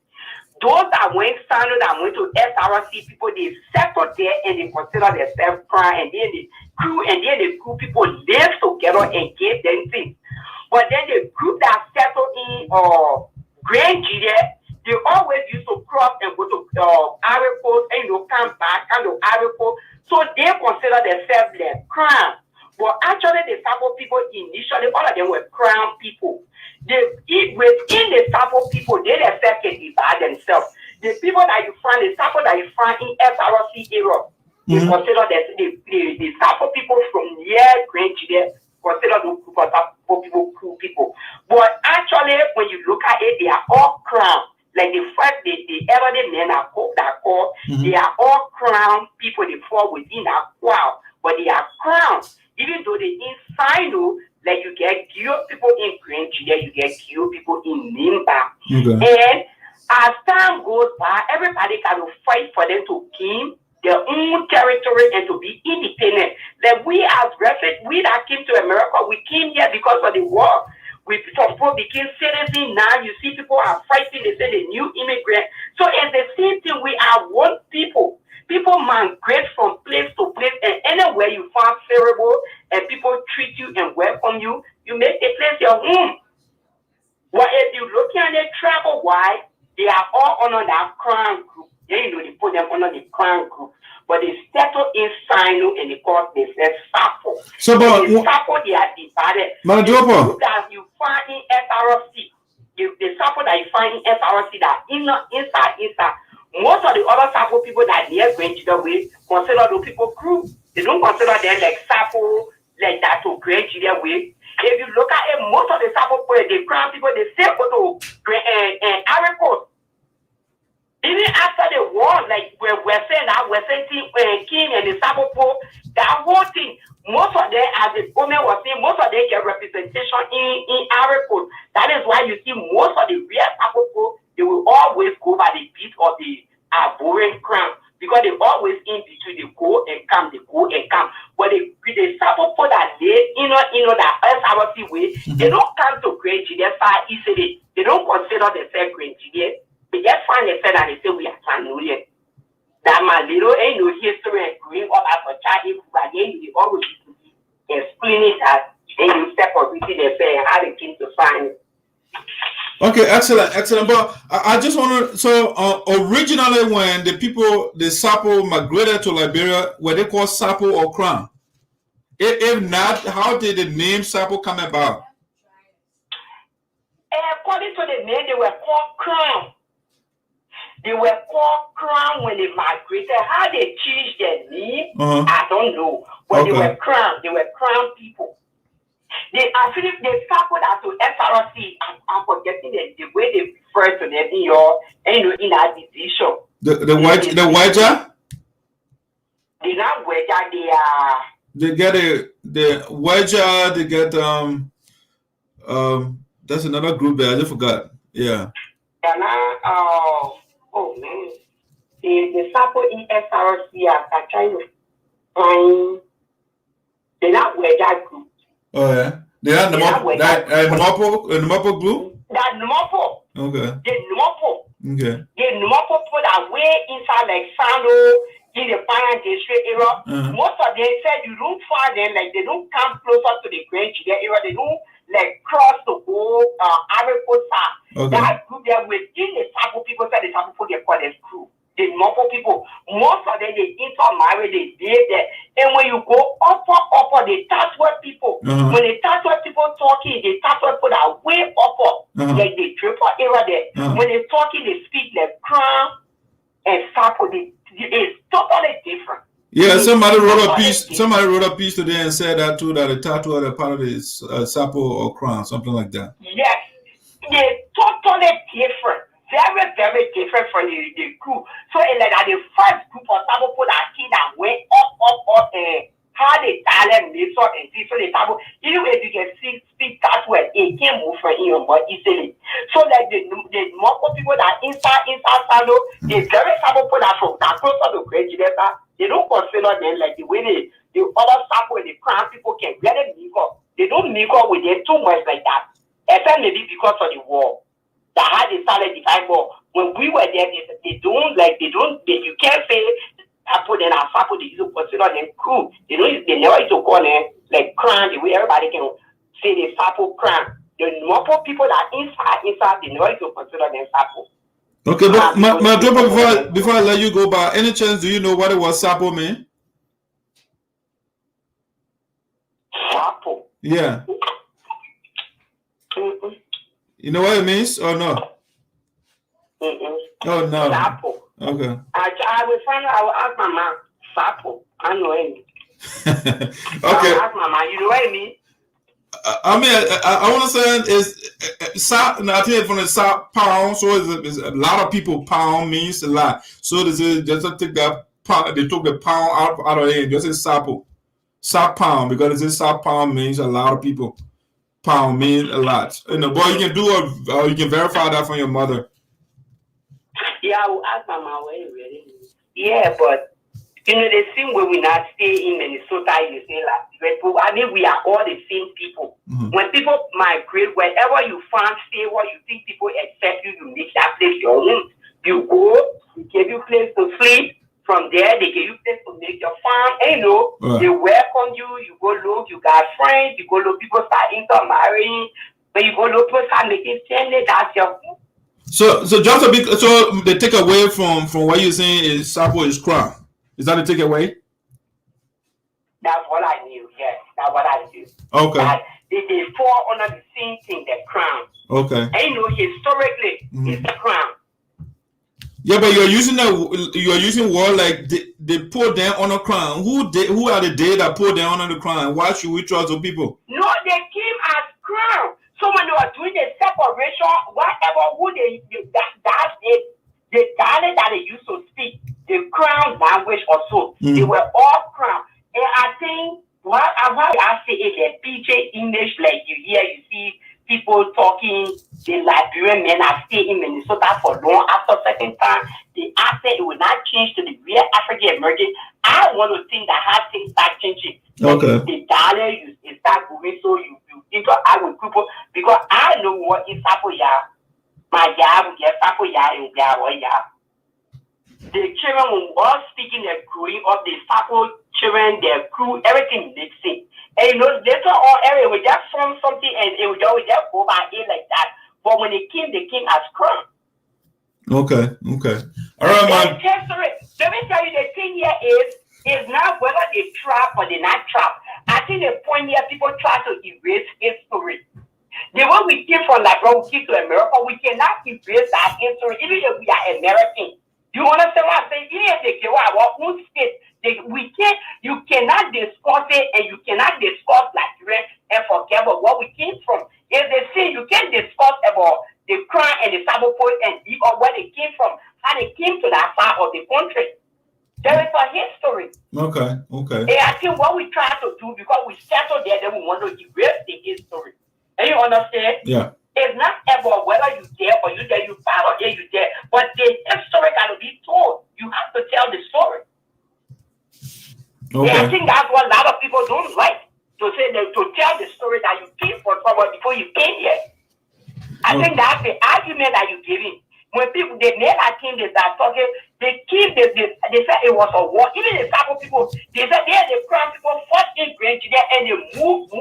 Those that went Sino, that went to SRC people, they settled there and they consider themselves Krahn, and then the crew people lived together and gave them things. But then the group that settled in Grand there, they always used to cross and go to Ivory Coast and you know, come to Ivory Coast. So they consider themselves like Krahn. But actually the Sarpo people initially, all of them were Krahn people. Within the Sarpo people, they themselves can divide themselves. The people that you find, the Sarpo that you find in SRC area, they consider that the Sarpo people from near Grand there consider the group the elderly men that call, they are all crown people. They fall within that crowd, but they are crowned. Even though they in SINOE, like you get GELEO people in Green Chile, you get GELEO people in Nimba. And as time goes by, everybody kind of fight for them to gain their own territory and to be independent. Like we as refugees, we that came to America, we came here because of the war. We people became citizens. Now you see people are fighting. They say the new immigrant. So it's the same thing. We are one people. People migrate from place to place, and anywhere you find favorable and people treat you and welcome you, you make a place your home. Well, if you look at the travel wide, they are all under that Krahn group. Then you know they put them under the Krahn group, but they settle in SINOE and they call themselves SAPO. So, but the SAPO they are divided. The group that you find in SRC, the SAPO that you find in SRC that inside. Most of the other SAPO people that they are going to the way consider those people group. They don't consider them like SAPO like that to Grand Chile way. If you look at it, most of the SAPO people, the Krahn people, they say go to Ivory Coast. Even after the war, like we're saying that we're saying King and the SAPO people, that whole thing, most of them, as the woman was saying, most of them get representation in Ivory Coast. That is why you see most of the real SAPO people, they will always go by the beat of the boring crown because they always in between the go and come, the go and come. But the SAPO for that day, you know that SRC way, they don't come to Grand Chile far easily. They don't consider themselves Grand Chile. They just find themselves and they say we are SINOE. That my little ain't no history and growing up as a child, but then you always explain it as and you separate themselves and how they came to find it. Okay, excellent. But I just want to, so originally when the SAPO migrated to Liberia, were they called SAPO or Krahn? If not, how did the name SAPO come about? According to the name, they were called Krahn. They were called Krahn when they migrated. How they changed their name, I don't know. But they were Krahn. They were Krahn people. They actually SAPO that to SRC. I'm forgetting the way they refer to them in that division. The Waja? They're not Waja. They are. They get the Waja. They get that's another group there. I just forgot. Yeah. And now, oh man, the SAPO in SRC are trying to find. They're not Waja group. Oh yeah, they are Numapo group. That Numapo. Okay. The Numapo. Okay. The Numapo put away inside like SINOE in the Fire District area. Most of them said you don't find them like they don't come closer to the Grand Chile area. They don't like cross to go Ivory Coast side. That group there within the SAPO people said the SAPO people they call them crew. The Numapo people, most of them they intermarry, they live there. And when you go upper, the Tatwa people, when the Tatwa people talking, the Tatwa people are way upper, like the triple area there. When they talking, they speak like Krahn and SAPO. It's totally different. Yeah, somebody wrote a piece today and said that too, that the Tatwa are part of the SAPO or Krahn, something like that. Yes, they're totally different. Very, very different from the group. So it's like the first group of SAPO people that went up, and how the talent mix up and see. So the SAPO, even if you can speak that way, it can move from here more easily. So like the more people that inside SAPO, the very SAPO people that closer to Grand Chile, they don't consider them like the way the other SAPO and the Krahn people can really mix up. They don't mix up with them too much like that. Except maybe because of the war. That had they started the fight war. When we were there, you can't say SAPO then our SAPO, they used to consider them crew. They never used to call them like Krahn, the way everybody can say the SAPO Krahn. The normal people that inside, they never used to consider them SAPO. Okay, but my daughter, before I let you go, by any chance, do you know what it was SAPO mean? SAPO? Yeah. You know what it means or no? Oh no. SAPO. Okay. I will find out. I will ask my mom. SAPO. I know him. Okay. I will ask my mom. You know what I mean? I mean, I want to say is I think from the South pound, so is a lot of people pound means a lot. So this is just to take that pound, they took the pound out of it. Just say Sarpo, South pound because this South pound means a lot of people. Pound means a lot. You know, boy, you can do you can verify that from your mother. Yeah, I will ask my mom where it really is. Yeah, but you know, the same way we not stay in Minnesota, you say like, I mean, we are all the same people. When people migrate, wherever you find stay, where you think people accept you, you make that place your home. You go, they give you place to sleep. From there, they give you place to make your farm. And you know, they welcome you. You go look, you got friends. You go look, people start intermarrying. When you go look, people start making family. That's your home. So just a bit. So the takeaway from what you're saying is Sarpo is Krahn. Is that a takeaway? That's what I knew. Yes, that's what I knew. Okay. That they fall under the same thing, the crown. Okay. And you know, historically, it's the crown. Yeah, but you're using word like they put them on a crown. Who are the day that put them on the crown? Why should we trust those people? No, they came as crown. So when they were doing the separation, whatever who that's it. The dialect that they used to speak, the crown language or so, they were all crown. And I think what I say is the PJ English, like you hear, you see people talking, the Liberian men are staying in Minnesota for long. After a certain time, the accent it will not change to the real African American. I want to think that how things start changing. Okay. The dialect you start moving, so you interact with people because I know what is Sapo ya. My yah will get Sapo yah and yah. The children when all speaking, they're growing up, the Sapo children, their crew, everything mixing. And you know, later on, area will just form something and it will just go by it like that. But when they came as Krahn. Okay. All right, man. Let me tell you, the thing here is not whether they trap or they not trap. I think the point here, people try to erase history. The way we came from Liberia, we came to America, we cannot erase that history, even if we are American. You understand what I'm saying? Even if they go our own state, you cannot discuss it and you cannot discuss Nigeria and forget about what we came from. If they say you can't discuss about the Krahn and the Sapo and where they came from, how they came to that part of the country. There is a history. Okay. And I think what we try to do, because we settle there, then we want to erase the history. And you understand? Yeah. It's not about whether you there or you there, you bad or you there. But the history got to be told. You have to tell the story. Okay. And I think that's what a lot of people don't like. To say that, to tell the story that you came from somewhere before you came here. I think that's the argument that you're giving. When people, they never came, they start talking, they said it was a war. Even the Sarpo people, they said the Krahn people fought in Grand today and they move.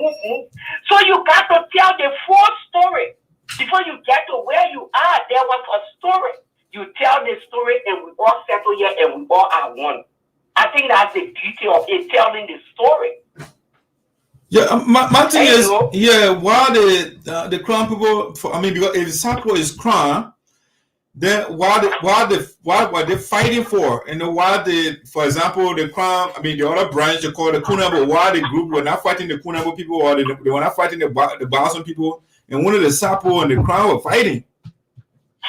So you got to tell the full story. Before you get to where you are, there was a story. You tell the story and we all settle here and we all are one. I think that's the beauty of it, telling the story. Yeah, my thing is, why the Krahn people, because if Sarpo is Krahn, then why were they fighting for? And why for example, the Krahn, the other branch they call the Kunabo, why the group were not fighting the Kunabo people or they were not fighting the Boston people, and one of the Sarpo and the Krahn were fighting.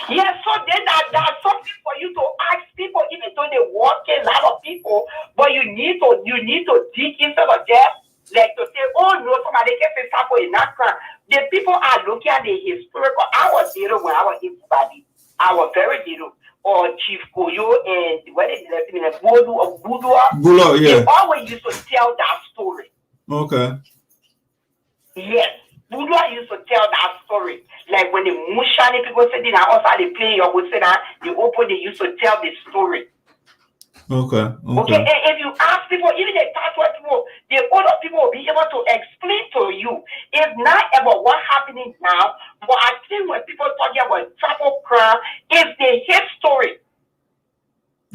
Yeah, so then that's something for you to ask people, even though they work a lot of people, but you need to dig instead of just like to say, oh no, somebody can say Sarpo is not Krahn. The people are looking at the historical. I was there when I was in Bobby. I was very little. Or Chief KOJO and what is it? Budo. They always used to tell that story. Okay. Yes. Budo used to tell that story. Like when the Mushani people said that outside they play or would say that they used to tell the story. Okay. And if you ask people, even the Tatwa people, the older people will be able to explain to you. It's not about what's happening now, but I think when people talking about Sapo Krahn, it's the history.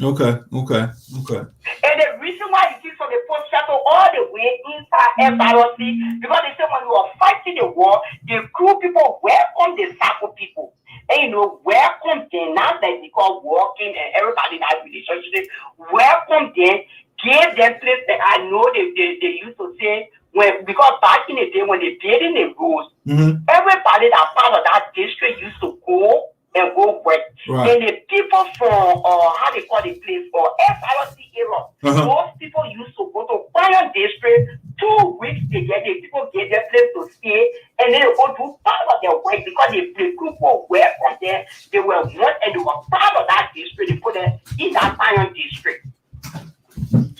Okay. And the reason why you see some people settle all the way inside FRC, because they say when we were fighting the war, the crew people welcome the Sapo people. And welcome them, not that they call walking and everybody in that relationship. Welcome them, give them place that I know they used to say because back in the day when they building the roads, everybody that part of that district used to go and go work. Right. And the people from how they call the place for SRC area, those people used to go to Krahn district 2 weeks to get the people get their place to stay, and then they go do part of their work because the people were from there, they were one and they were part of that district, they put them in that Krahn district.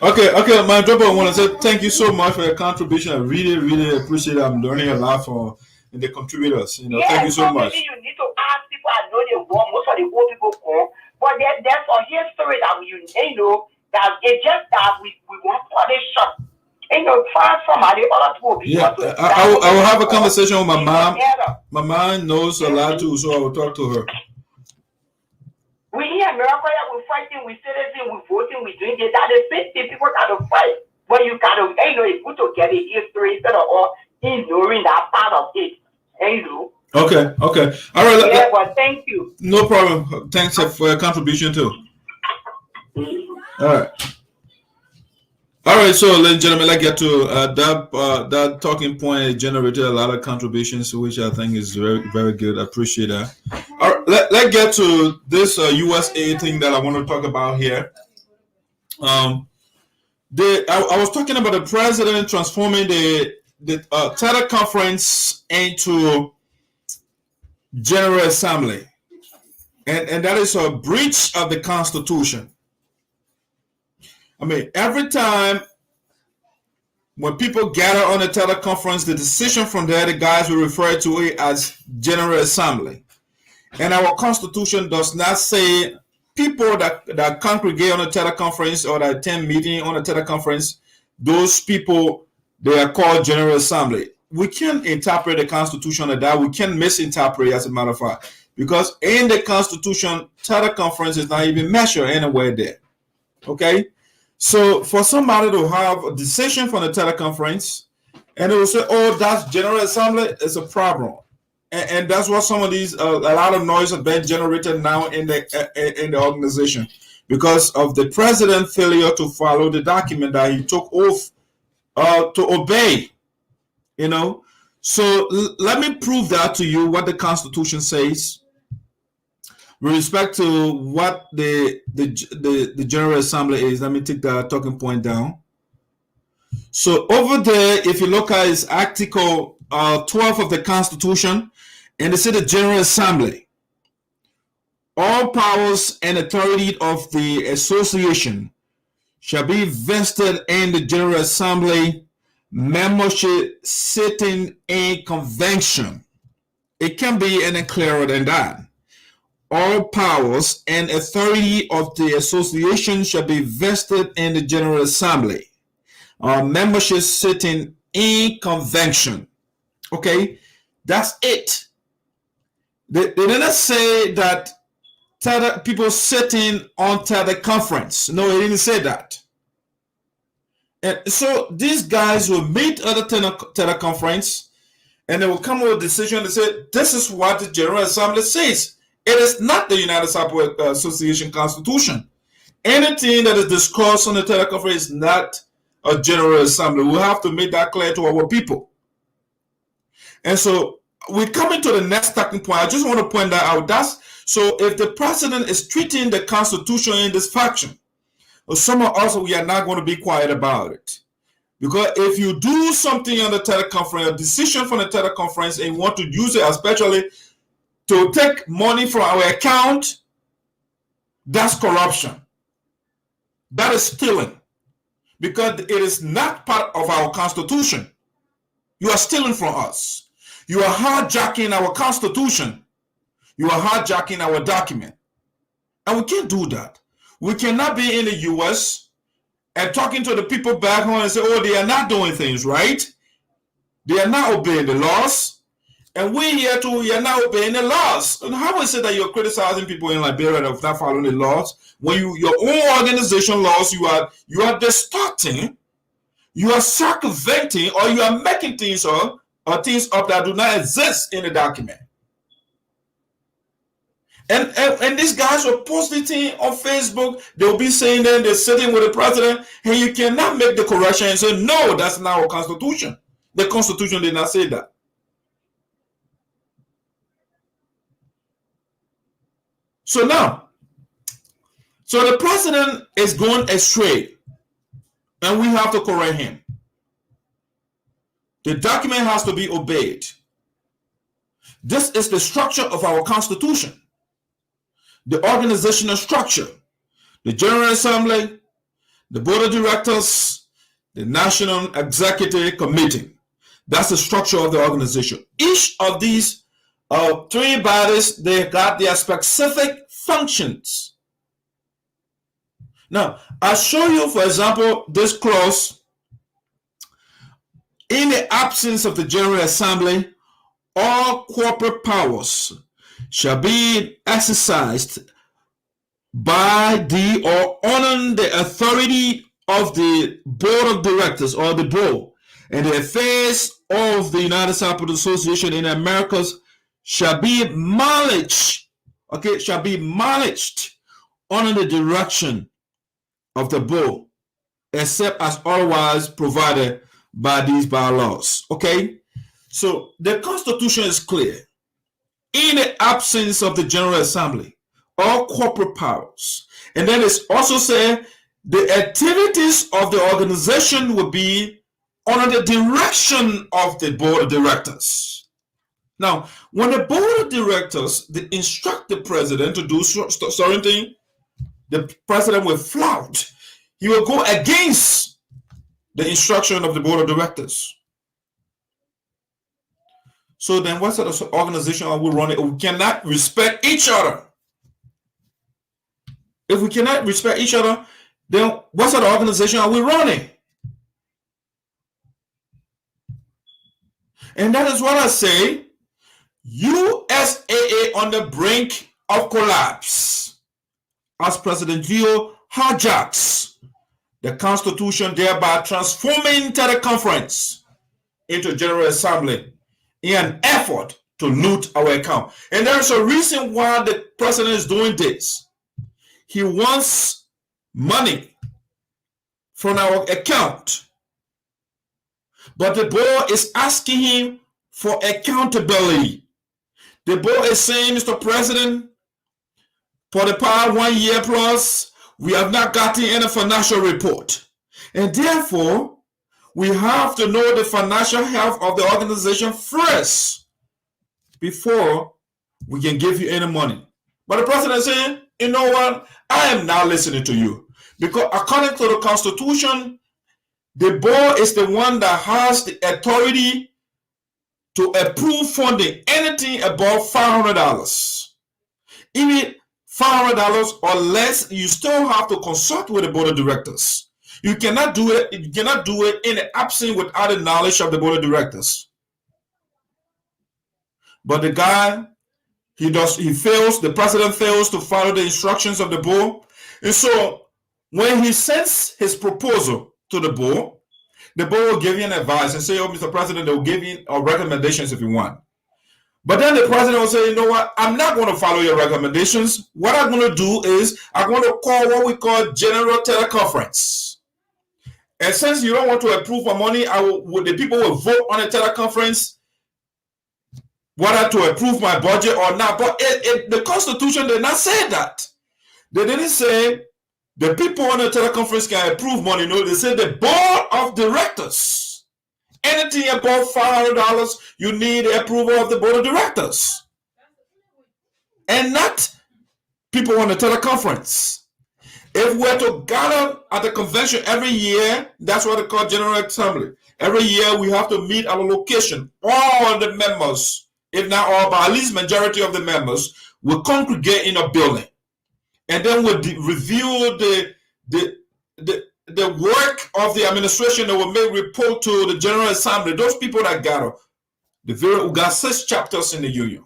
Okay, my brother, I want to say thank you so much for your contribution. I really appreciate it. I'm learning a lot from the contributors. You know, thank you so much. You need to ask people. I know they want most of the old people come, but there's a history that you know that it's just that we want for this shop. You know, far from the other people. Yeah, I will have a conversation with my mom. My mom knows a lot too, so I will talk to her. We here in America, we're fighting, we're citizens, we're voting, we're doing this. That is 50 people got to fight. But you got to, you know, it's good to get a history instead of all ignoring that part of it. You know. Okay. All right. Yeah, but thank you. No problem. Thanks for your contribution too. All right. So, ladies and gentlemen, let's get to that talking point. It generated a lot of contributions, which I think is very good. I appreciate that. All right. Let's get to this USAA thing that I want to talk about here. I was talking about the president transforming the teleconference into General Assembly, and that is a breach of the Constitution. I mean, every time when people gather on a teleconference, the decision from there, the guys will refer to it as General Assembly. And our Constitution does not say people that congregate on a teleconference or that attend meeting on a teleconference, those people, they are called General Assembly. We can't interpret the Constitution like that. We can't misinterpret it, as a matter of fact, because in the Constitution, teleconference is not even mentioned anywhere there. Okay? So for somebody to have a decision from the teleconference and they will say, oh, that's General Assembly, it's a problem. And that's what some of these, a lot of noise has been generated now in the organization because of the president's failure to follow the document that he took oath to obey. You know, so let me prove that to you, what the Constitution says with respect to what the General Assembly is. Let me take that talking point down. So over there, if you look at his Article 12 of the Constitution, and they say the General Assembly, all powers and authority of the association shall be vested in the General Assembly membership sitting in convention. It can be any clearer than that. All powers and authority of the association shall be vested in the General Assembly. Membership sitting in convention. Okay, that's it. They didn't say that people sitting on teleconference. No, they didn't say that. And so these guys will meet at the teleconference and they will come with a decision to say, this is what the General Assembly says. It is not the United SAPO Association Constitution. Anything that is discussed on the teleconference is not a General Assembly. We have to make that clear to our people. And so we're coming to the next talking point. I just want to point that out. So if the president is treating the Constitution in this fashion, some of us, we are not going to be quiet about it. Because if you do something on the teleconference, a decision from the teleconference, and you want to use it especially to take money from our account, that's corruption. That is stealing. Because it is not part of our Constitution. You are stealing from us. You are hijacking our Constitution. You are hijacking our document. And we can't do that. We cannot be in the U.S. and talking to the people back home and say, oh, they are not doing things right. They are not obeying the laws. And we here too, we are not obeying the laws. And how is it that you're criticizing people in Liberia of not following the laws? When your own organization laws, you are distorting, you are circumventing, or you are making things up, or things up that do not exist in the document. And these guys were posting on Facebook. They'll be saying that they're sitting with the president, and you cannot make the correction and say, no, that's not our Constitution. The Constitution did not say that. So now, so the president is going astray, and we have to correct him. The document has to be obeyed. This is the structure of our Constitution. The organizational structure, the General Assembly, the Board of Directors, the National Executive Committee. That's the structure of the organization. Each of these three bodies, they got their specific functions. Now, I'll show you, for example, this clause. In the absence of the General Assembly, all corporate powers shall be exercised by the or on the authority of the Board of Directors or the board, and the affairs of the United States Association in Americas shall be managed, shall be managed under the direction of the board, except as otherwise provided by these bylaws. Okay, so the Constitution is clear. In the absence of the General Assembly, all corporate powers, and then it's also said the activities of the organization will be under the direction of the Board of Directors. Now, when the Board of Directors they instruct the president to do certain thing, the president will flout. He will go against the instruction of the Board of Directors. So then what sort of organization are we running? We cannot respect each other. If we cannot respect each other, then what sort of organization are we running? And that is what I say, USAA on the brink of collapse. As President GEO hijacks the Constitution, thereby transforming teleconference into General Assembly in an effort to loot our account. And there's a reason why the president is doing this. He wants money from our account, but the board is asking him for accountability. The board is saying, Mr. President, for the past 1 year plus, we have not gotten any financial report. And therefore, we have to know the financial health of the organization first before we can give you any money. But the president is saying, you know what? I am not listening to you. Because according to the Constitution, the board is the one that has the authority to approve funding anything above $500. Even $500 or less, you still have to consult with the Board of Directors. You cannot do it. You cannot do it in the absence without the knowledge of the Board of Directors. But the guy, he fails. The president fails to follow the instructions of the board, and so when he sends his proposal to the board will give you an advice and say, "Oh, Mr. President, they will give you recommendations if you want." But then the president will say, you know what, I'm not going to follow your recommendations. What I'm going to do is I'm going to call what we call general teleconference. And since you don't want to approve my money, the people will vote on a teleconference whether to approve my budget or not. But the Constitution did not say that. They didn't say the people on the teleconference can approve money. No, they said the Board of Directors. Anything above $500, you need the approval of the Board of Directors. And not people on the teleconference. If we're to gather at the convention every year, that's what they call General Assembly. Every year we have to meet at a location. All the members, if not all, but at least majority of the members will congregate in a building. And then we'll review the work of the administration that will make report to the General Assembly. Those people that gather, we got 6 chapters in the union.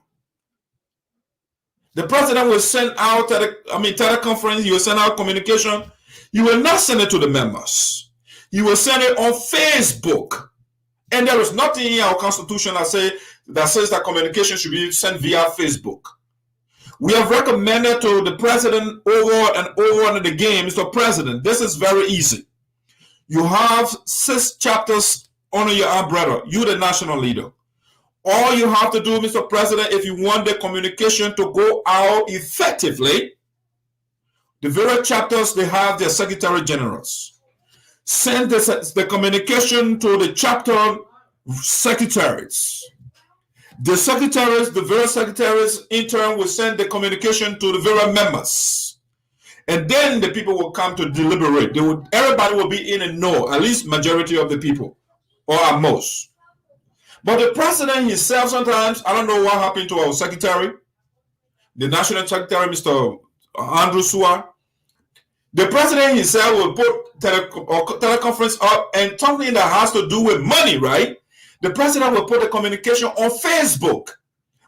The president will send out teleconference. He will send out communication. He will not send it to the members. He will send it on Facebook. And there is nothing in our Constitution that says that communication should be sent via Facebook. We have recommended to the president over and over in the game, Mr. President, this is very easy. You have 6 chapters under your umbrella. You're the national leader. All you have to do, Mr. President, if you want the communication to go out effectively, the various chapters, they have their secretary generals. Send the communication to the chapter secretaries. The secretaries, the various secretaries, in turn, will send the communication to the various members. And then the people will come to deliberate. Everybody will be in and know, at least majority of the people, or at most. But the president himself, sometimes, I don't know what happened to our secretary, the national secretary, Mr. Andrew Suar. The president himself will put teleconference up, and something that has to do with money, right? The president will put the communication on Facebook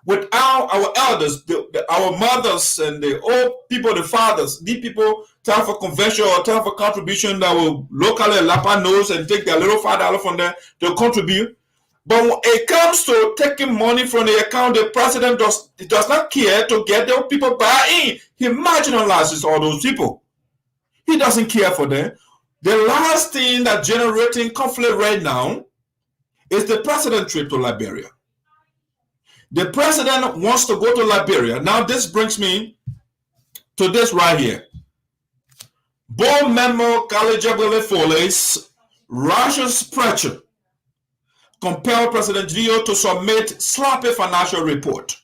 without our elders, our mothers, and the old people, the fathers. These people tell for convention or tell for contribution that will locally lapa nose and take their little $5 from there to contribute. But when it comes to taking money from the account, the president does not care to get the people buy in. He marginalizes all those people. He doesn't care for them. The last thing that generating conflict right now is the president trip to Liberia. The president wants to go to Liberia. Now this brings me to this right here. Board member Galallay Foley's Russia's pressure compelled President GELEO to submit sloppy financial report.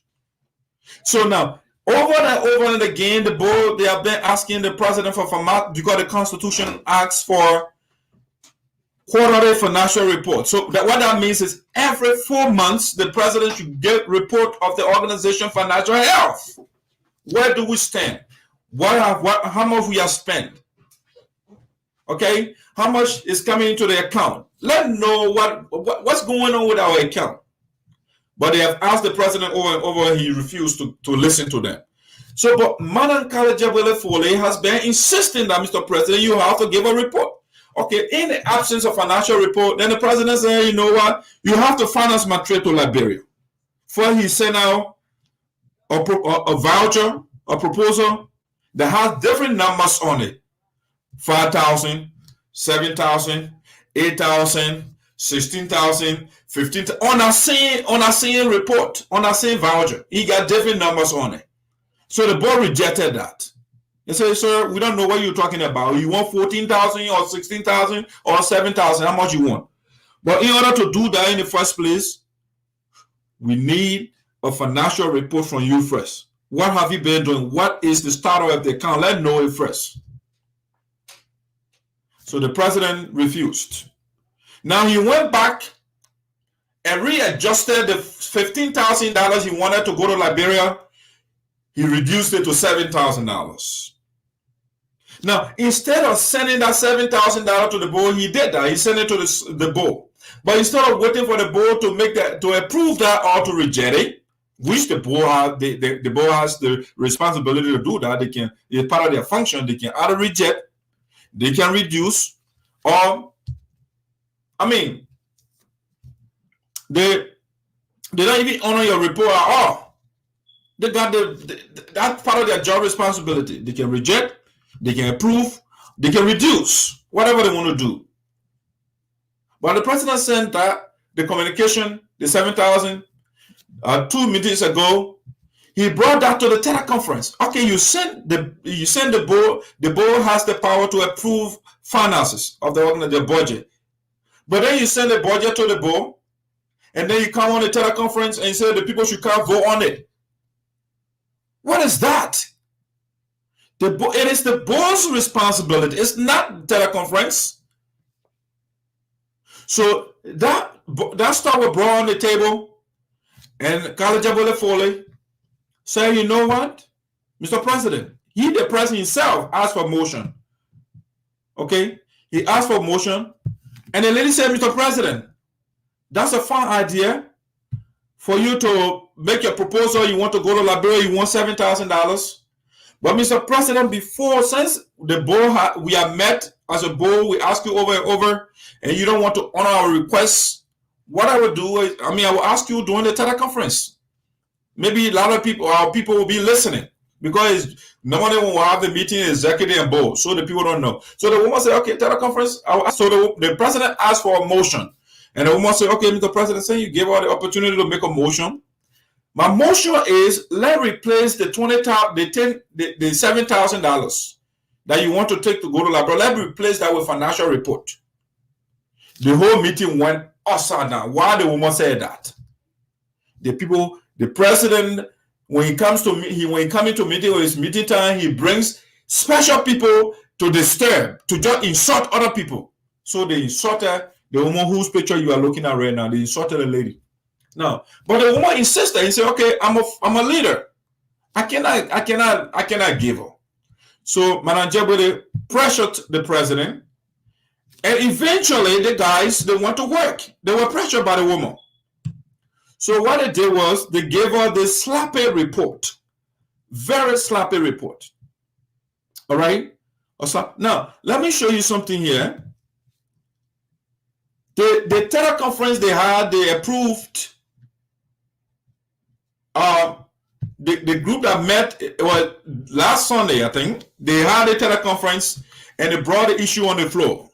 So now, over and again, the board, they have been asking the president for format because the Constitution asks for quarterly financial report. So what that means is every 4 months, the president should get report of the organization financial health. Where do we stand? How much we have spent? Okay, how much is coming into the account? Let them know what's going on with our account. But they have asked the president over and over, he refused to listen to them. So, but Madam Galallay Foley has been insisting that, Mr. President, you have to give a report. Okay, in the absence of financial report, then the president said, you know what, you have to finance my trip to Liberia. First, he sent out a voucher, a proposal that has different numbers on it. 5,000, 7,000, 8,000, 16,000, 15,000 on a same report, on a same voucher. He got different numbers on it. So the board rejected that. They said, sir, we don't know what you're talking about. You want 14,000 or 16,000 or 7,000? How much you want? But in order to do that in the first place, we need a financial report from you first. What have you been doing? What is the status of the account? Let's know it first. So the president refused. Now he went back and readjusted the $15,000 he wanted to go to Liberia. He reduced it to $7,000. Now, instead of sending that $7,000 to the board, he did that. He sent it to the board. But instead of waiting for the board to approve that or to reject it, which the board has the responsibility to do that, it's part of their function. They can either reject, they can reduce, or they don't even honor your report at all. They got that's part of their job responsibility. They can reject, they can approve, they can reduce, whatever they want to do. But the president sent that the communication, the 7,000, 2 meetings ago. He brought that to the teleconference. Okay, you send the board. The board has the power to approve finances of the budget. But then you send the budget to the board, and then you come on the teleconference and you say the people should come vote on it. What is that? It is the board's responsibility. It's not teleconference. So that stuff was brought on the table, and Galallay Foley said, you know what, Mr. President, the president himself asked for motion. Okay, he asked for motion, and the lady said, Mr. President, that's a fine idea for you to make your proposal. You want to go to Liberia, you want $7,000. But Mr. President, since the board we have met as a board, we ask you over and over, and you don't want to honor our requests, what I would do is, I will ask you during the teleconference. Maybe a lot of our people will be listening, because normally when we have the meeting, executive and board, so the people don't know. So the woman said, okay, teleconference. So the president asked for a motion. And the woman said, okay, Mr. President, saying you gave her the opportunity to make a motion. My motion is let's replace the $7,000 that you want to take to go to laboratory. Let's replace that with financial report. The whole meeting went upside down. Why the woman said that? The president, when he comes to when he comes into meeting or his meeting time, he brings special people to disturb, to just insult other people. So they insulted the woman whose picture you are looking at right now. They insulted the lady. Now, but the woman insisted. He said, "Okay, I'm a leader. I cannot give her." So Madam JEGBADAI pressured the president, and eventually the guys they want to work. They were pressured by the woman. So what they did was they gave her this sloppy report, very sloppy report. All right. Now let me show you something here. The teleconference they had, they approved. The group that met last Sunday, I think, they had a teleconference and they brought the issue on the floor.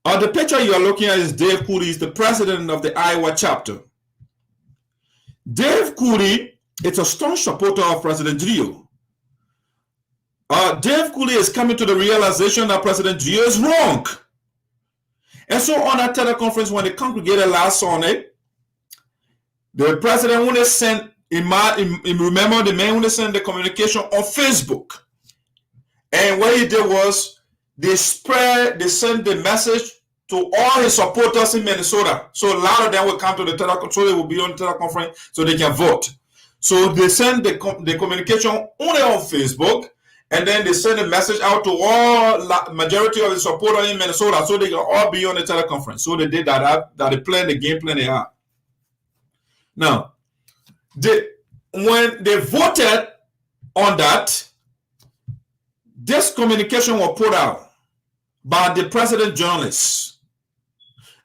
The picture you are looking at is Dave Cooley, is the president of the Iowa chapter. Dave Cooley is a strong supporter of President GELEO. Dave Cooley is coming to the realization that President GELEO is wrong. And so on that teleconference, when they congregated last Sunday, the president only sent, remember the man only sent the communication on Facebook. And what he did was they sent the message to all his supporters in Minnesota. So a lot of them will come to the teleconference, so they will be on the teleconference so they can vote. So they send the communication only on Facebook, and then they send a message out to all majority of the supporters in Minnesota so they can all be on the teleconference. So they did that they planned the game plan they had. Now, when they voted on that, this communication was put out by the president journalist.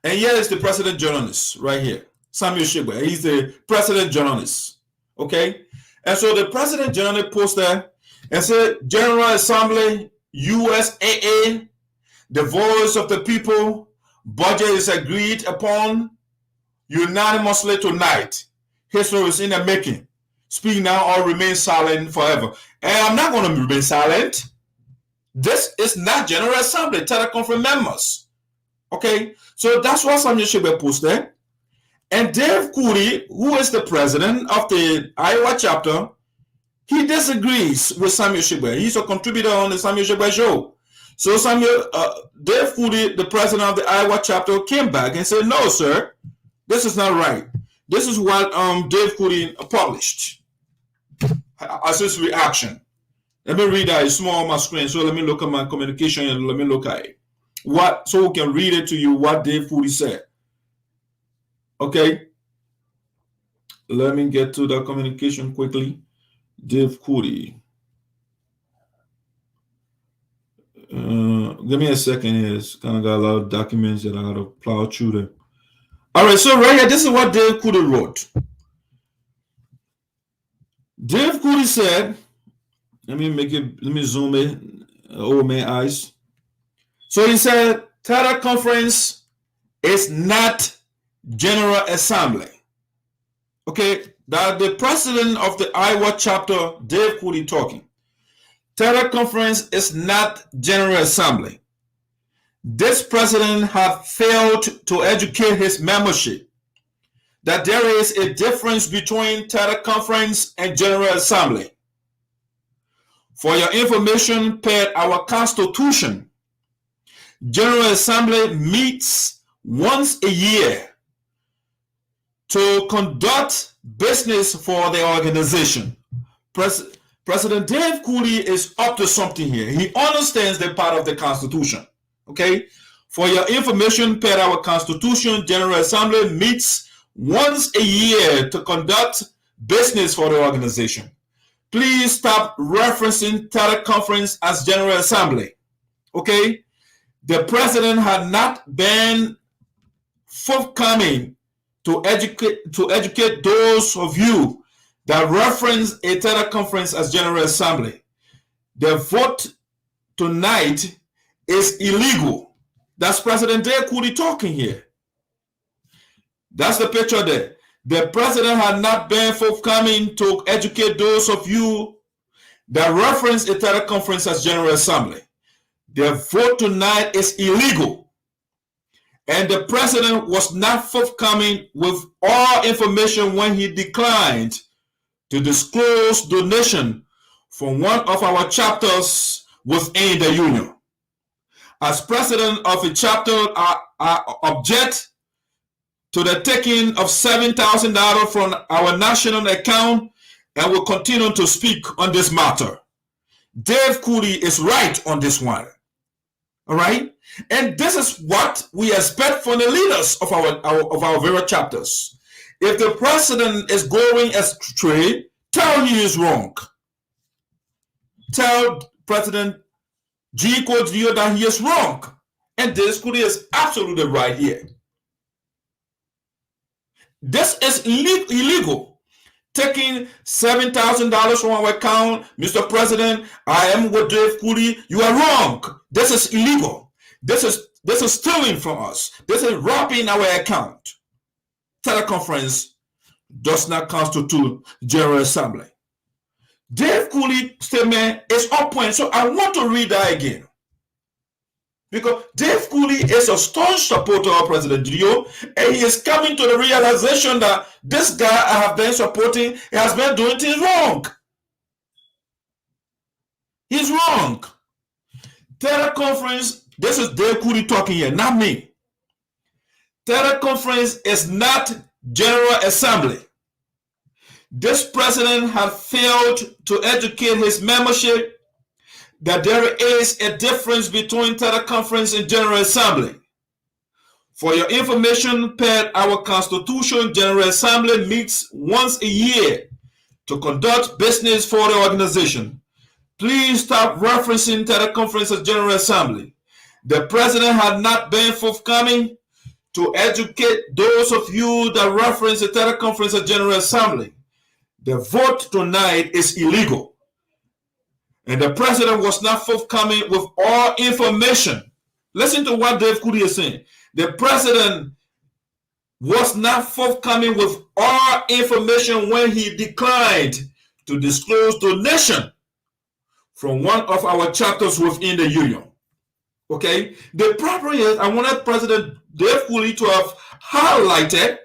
And here is the president journalist right here, Samuel Shigbe. He's the president journalist. Okay? And so the president journalist posted and said, General Assembly, USAA, the voice of the people, budget is agreed upon unanimously tonight. History is in the making. Speak now or remain silent forever. And I'm not going to remain silent. This is not General Assembly, teleconference members. Okay, so that's what Samuel Shigbe posted. And Dave Cooley, who is the president of the Iowa chapter, he disagrees with Samuel Shigbe. He's a contributor on the Samuel Shigbe show. So Dave Cooley, the president of the Iowa chapter, came back and said, "No, sir, this is not right. This is what Dave Cooley published as his reaction." Let me read that. It's small on my screen, so let me look at my communication and let me look at it. So we can read it to you what Dave Cooley said. Okay. Let me get to the communication quickly. Dave Cooley. Give me a second here. It's kind of got a lot of documents that I got to plow through them. All right, so right here, this is what Dave Cooley wrote. Dave Cooley said, let me zoom in over my eyes. So he said, teleconference is not General Assembly. Okay, that the president of the Iowa chapter, Dave Cooley, talking. Teleconference is not General Assembly. This president had failed to educate his membership that there is a difference between teleconference and General Assembly. For your information, per our Constitution, General Assembly meets once a year to conduct business for the organization. President Dave Cooley is up to something here. He understands the part of the Constitution. Okay? For your information, per our Constitution, General Assembly meets once a year to conduct business for the organization. Please stop referencing teleconference as General Assembly. Okay? The president had not been forthcoming to educate those of you that reference a teleconference as General Assembly. The vote tonight is illegal. That's President Dave Cooley talking here. That's the picture there. The president had not been forthcoming to educate those of you that reference a teleconference as General Assembly. The vote tonight is illegal. And the president was not forthcoming with all information when he declined to disclose donation from one of our chapters within the union. As president of a chapter, I object to the taking of $7,000 from our national account and will continue to speak on this matter. Dave Cooley is right on this one. All right? And this is what we expect from the leaders of our various chapters. If the president is going astray, tell he is wrong. Tell President KOJO that he is wrong. And this Cooley is absolutely right here. This is illegal. Taking $7,000 from our account, Mr. President, I am with Dave Cooley. You are wrong. This is illegal. This is stealing from us. This is robbing our account. Teleconference does not constitute General Assembly. Dave Cooley's statement is on point, so I want to read that again. Because Dave Cooley is a staunch supporter of President GELEO, and he is coming to the realization that this guy I have been supporting has been doing things wrong. He's wrong. Teleconference, this is Dave Cooley talking here, not me. Teleconference is not General Assembly. This president has failed to educate his membership that there is a difference between teleconference and General Assembly. For your information, per our Constitution, General Assembly meets once a year to conduct business for the organization. Please stop referencing teleconference as General Assembly. The president had not been forthcoming to educate those of you that reference the teleconference as General Assembly. The vote tonight is illegal. And the president was not forthcoming with all information. Listen to what Dave Cooley is saying. The president was not forthcoming with all information when he declined to disclose donation from one of our chapters within the union. Okay? The problem is, I wanted President Dave Cooley to have highlighted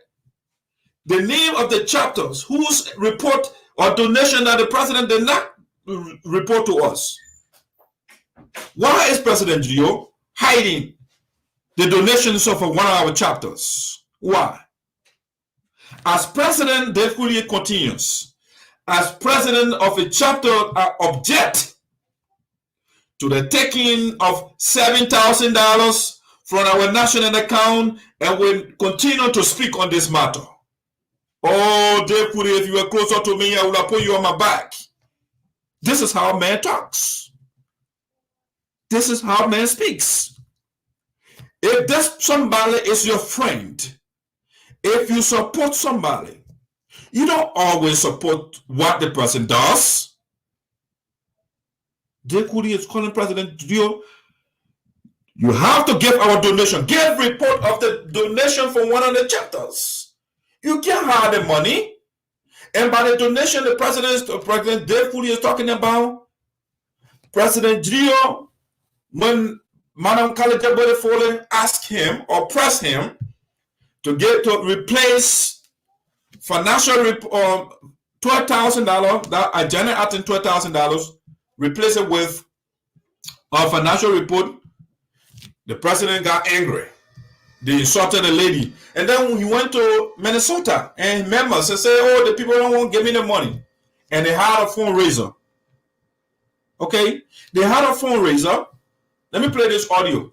the name of the chapters whose report or donation that the president did not report to us. Why is President GELEO hiding the donations of one of our chapters? Why? As president, Dave Cooley continues, as president of a chapter, I object to the taking of $7,000 from our national account and will continue to speak on this matter. Oh, Dave Cooley, if you were closer to me, I would have put you on my back. This is how man talks. This is how man speaks. If this somebody is your friend, if you support somebody, you don't always support what the person does. Dave Cooley is calling President GELEO. You have to give our donation. Give report of the donation from one of the chapters. You can't hide the money. And by the donation, the President Dave Cooley is talking about, President GELEO, when Madam Kalejabode Foley asked him or pressed him to replace financial $12,000, that I generated $12,000, replace it with a financial report, the president got angry. They insulted the lady. And then when he went to Minnesota and members and said, oh, the people don't want to give me the money. And they had a fundraiser. Okay? They had a fundraiser. Let me play this audio.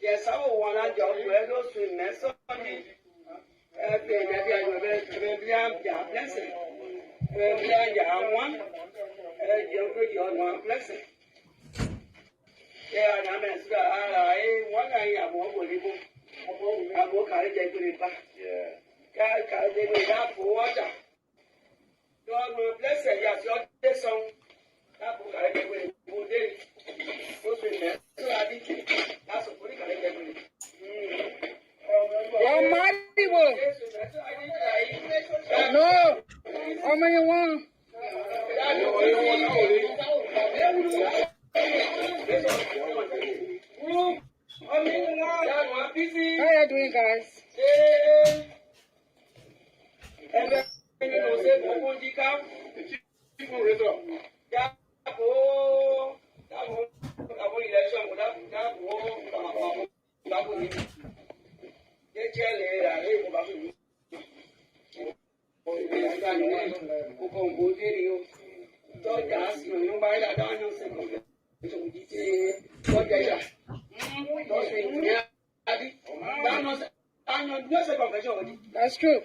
Yes, I want to job where those to Minnesota. Yeah, I'm one I am one will live. I will carry the back. Yeah, carry the for water. God will bless you. Yes, your song. I will carry the day. That's a pretty carry That's true.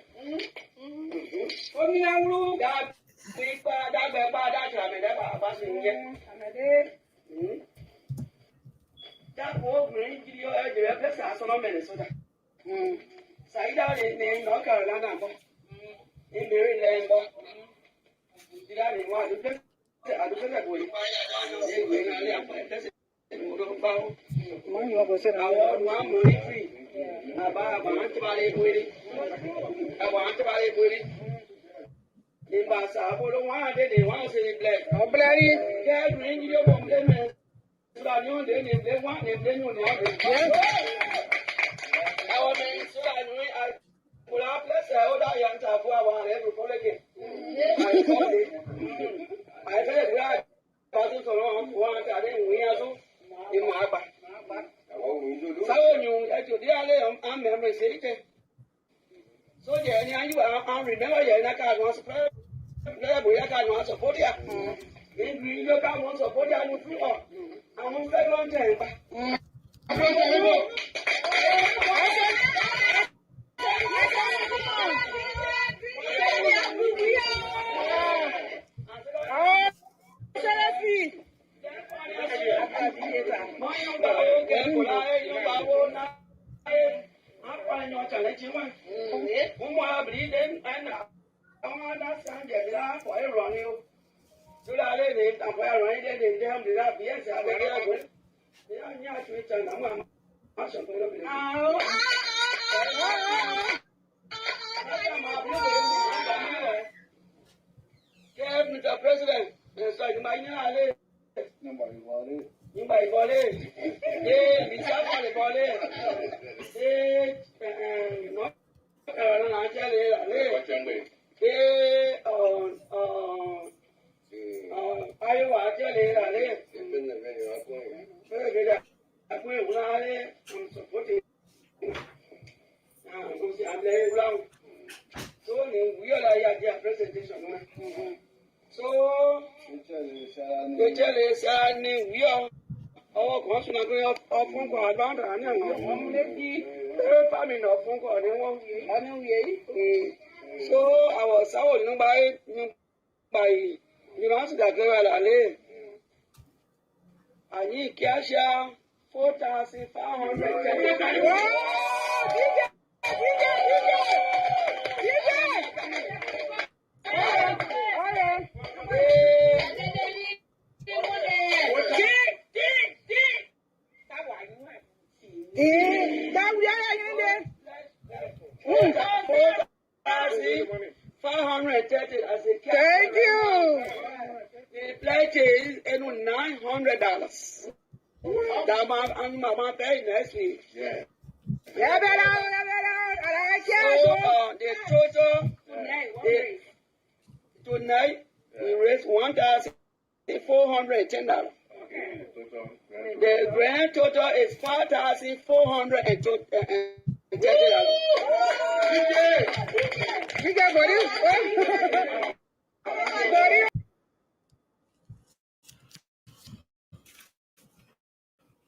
Mr. President,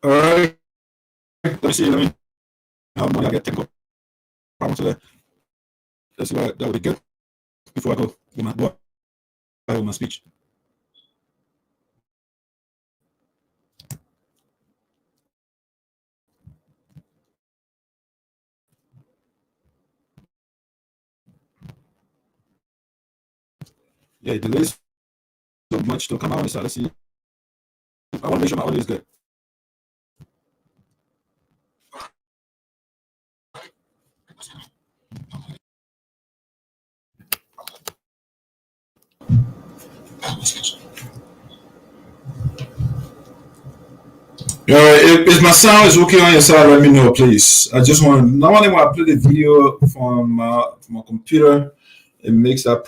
All right. Let me see. How much I get technical problems today. Let's see what that would be good before I go with my speech. Yeah, it delays so much to come out. So let's see. I want to make sure my audio is good. If my sound is okay on your side, let me know, please. I just want to, normally when I play the video from my computer, it makes that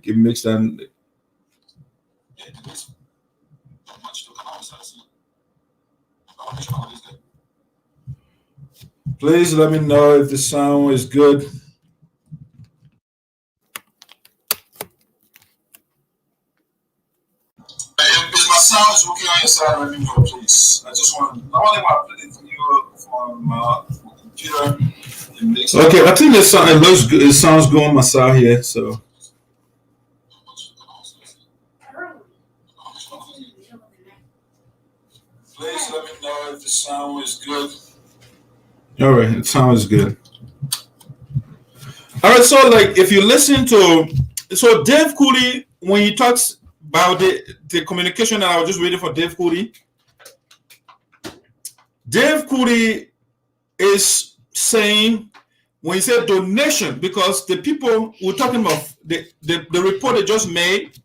it makes that. Please let me know if the sound is good. If my sound is okay on your side, let me know, please. I just want to, normally when I play it for you from computer, it makes okay, I think it looks good. It sounds good on my side here, so. Please let me know if the sound is good. All right, the sound is good. All right, so like if you listen to, so Dave Cooley, when he talks about the communication that I was just waiting for Dave Cooley is saying, when he said donation, because the people we're talking about, the report they just made,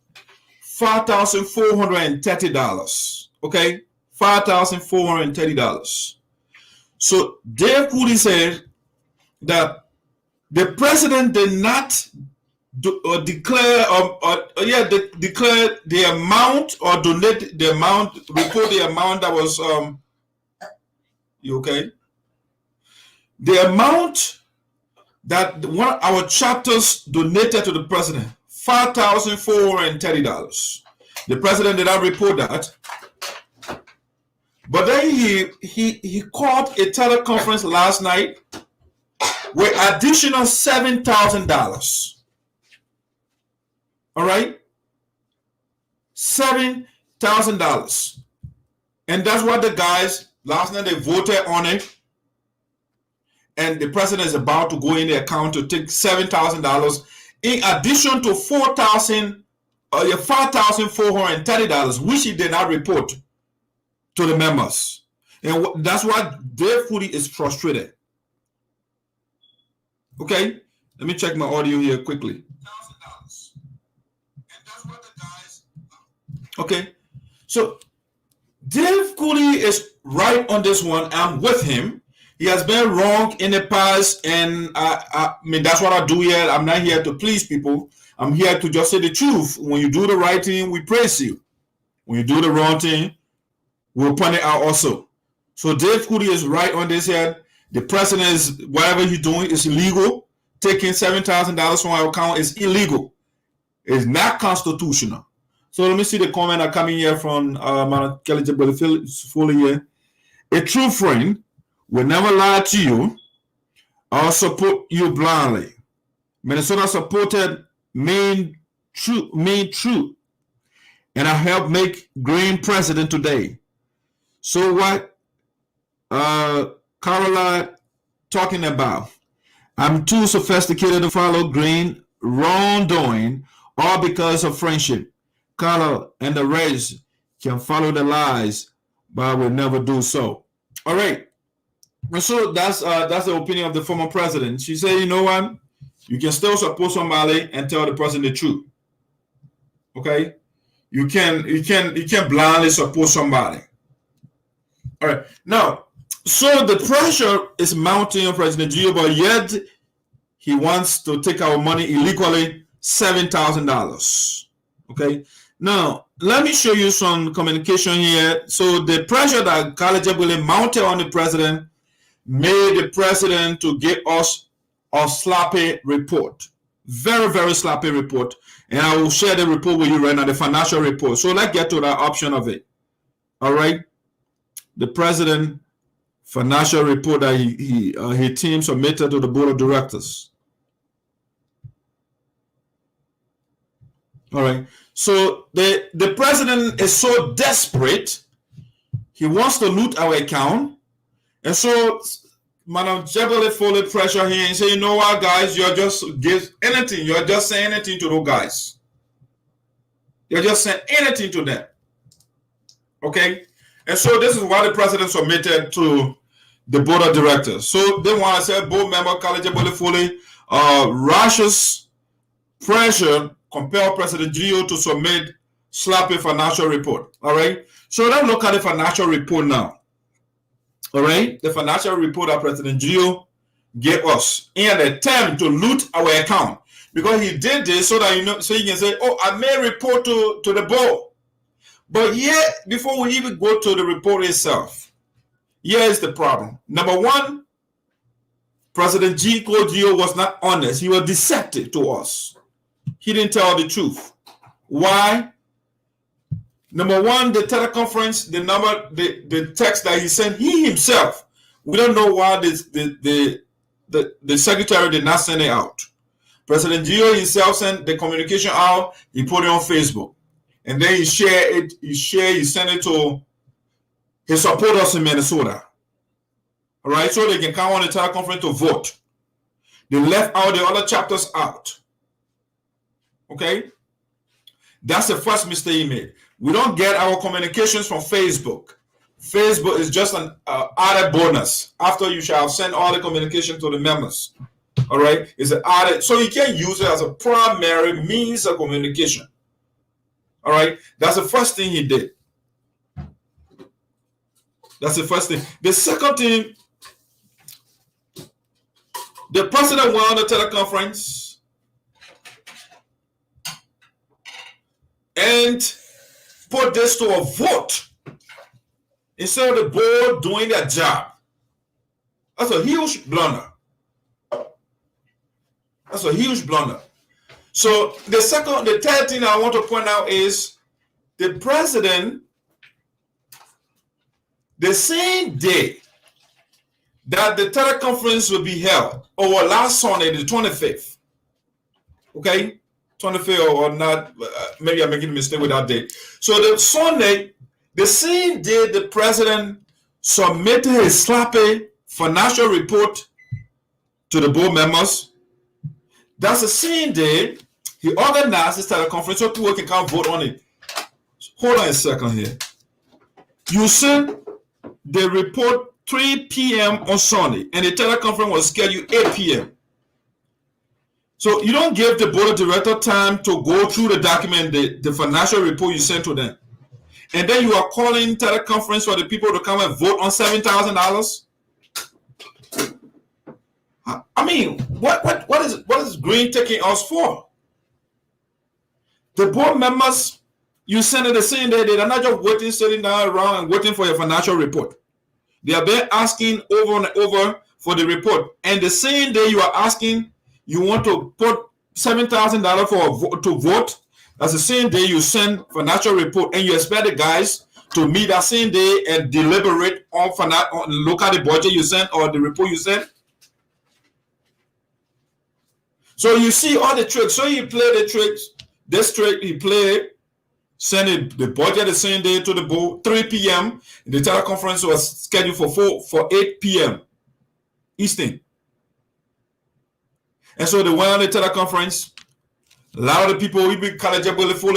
$5,430, okay? $5,430. So Dave Cooley said that the president did not declare declare the amount or donate the amount, report the amount that was you okay? The amount that one of our chapters donated to the president, $5,430. The president did not report that. But then he called a teleconference last night with additional $7,000. All right? $7,000. And that's what the guys, last night they voted on it. And the president is about to go in the account to take $7,000 in addition to $5,430, which he did not report to the members. And that's why Dave Cooley is frustrated. Okay, let me check my audio here quickly. Okay, so Dave Cooley is right on this one. I'm with him. He has been wrong in the past, and I mean, that's what I do here. I'm not here to please people. I'm here to just say the truth. When you do the right thing, we praise you. When you do the wrong thing, we'll point it out also. So Dave Cooley is right on this here. The president is, whatever he's doing is illegal. Taking $7,000 from our account is illegal. It's not constitutional. So let me see the comment that coming here from Kelly Fully here. A true friend will never lie to you or support you blindly. Minnesota supported Main True, and I helped make Green president today. So what Caroline talking about? I'm too sophisticated to follow Green wrongdoing, all because of friendship. Carla and the rest can follow the lies, but will never do so. All right. So that's the opinion of the former president. She said, you know what? You can still support somebody and tell the person the truth. Okay? You can blindly support somebody. All right. Now, so the pressure is mounting on President Gio, but yet he wants to take our money illegally, $7,000. Okay. Now, let me show you some communication here. So the pressure that GALLAY mounted on the president made the president to give us a sloppy report. Very, very sloppy report. And I will share the report with you right now, the financial report. So let's get to that option of it. All right. The president financial report that his team submitted to the board of directors. All right. So the president is so desperate, he wants to loot our account. And so Madam Jebele Foley pressure here and say, you know what, guys, you're just anything. You're just saying anything to those guys. You're just saying anything to them. Okay? And so this is what the president submitted to the board of directors. So they want to say board member Khalid Jebele Foley, Russia's pressure compel President Gio to submit sloppy financial report. All right. So let's look at the financial report now. All right. The financial report that President Gio gave us in an attempt to loot our account, because he did this so that so you can say, oh, I made a report to the board. But yet, before we even go to the report itself, here is the problem. Number one, President Gio was not honest. He was deceptive to us. He didn't tell the truth. Why? Number one, the teleconference, the text that he sent, he himself. We don't know why the secretary did not send it out. President GEO himself sent the communication out. He put it on Facebook, and then he shared it. He sent it to his supporters in Minnesota. All right, so they can come on the teleconference to vote. They left out the other chapters out. Okay, that's the first mistake he made. We don't get our communications from Facebook. Facebook is just an added bonus after you shall send all the communication to the members. All right, it's an added, so you can't use it as a primary means of communication. All right, that's the first thing he did. That's the first thing. The second thing, the president went on the teleconference and put this to a vote instead of the board doing their job. That's a huge blunder. That's a huge blunder. So the third thing I want to point out is the president, the same day that the teleconference will be held, or last Sunday, the 25th. Okay? 25th or not, maybe I'm making a mistake with that date. So the Sunday, the same day the president submitted his sloppy financial report to the board members, that's the same day he organized this teleconference so people can come vote on it. Hold on a second here. You sent the report 3 p.m. on Sunday, and the teleconference was scheduled 8 p.m. So you don't give the board of directors time to go through the document, the financial report you sent to them. And then you are calling teleconference for the people to come and vote on $7,000? I mean, what is Green taking us for? The board members, you send it the same day. They're not just waiting, sitting down around and waiting for your financial report. They have been asking over and over for the report. And the same day you are asking, you want to put $7,000 to vote, that's the same day you send financial report, and you expect the guys to meet that same day and deliberate on look at the budget you sent or the report you sent. So you see all the tricks. So you play the tricks. This trick he played, send the budget the same day to the board, 3 p.m. The teleconference was scheduled for 8 p.m. Eastern. And so they went on the teleconference. A lot of the people, even college, a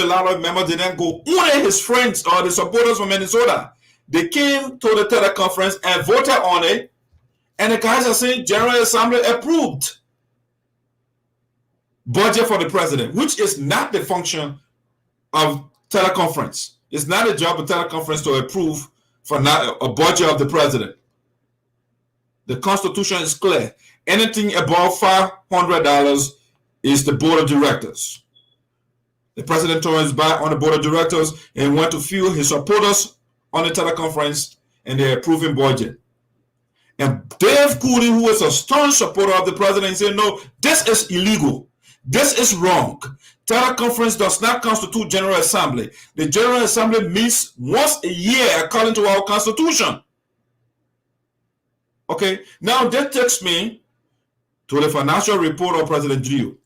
lot of members didn't go. Only his friends or the supporters from Minnesota, they came to the teleconference and voted on it. And the guys are saying General Assembly approved budget for the president, which is not the function of teleconference. It's not a job of teleconference to approve for a budget of the president. The Constitution is clear. Anything above $500 is the board of directors. The president turned his back on the board of directors and went to fuel his supporters on the teleconference and they're approving budget. And Dave Cooley, who is a strong supporter of the president, said, no, this is illegal. This is wrong. Teleconference does not constitute General Assembly. The General Assembly meets once a year according to our Constitution. Okay, now that takes me to the financial report of President GEO.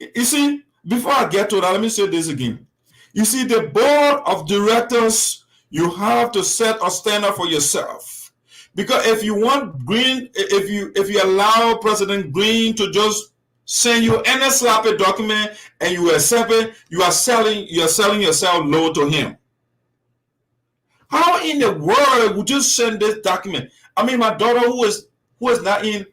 You see, before I get to that, let me say this again. You see, the board of directors, you have to set a standard for yourself. Because if you want Green, if you allow President Green to just send you any sloppy document and you accept it, you are selling yourself low to him. How in the world would you send this document? I mean, my daughter who is not in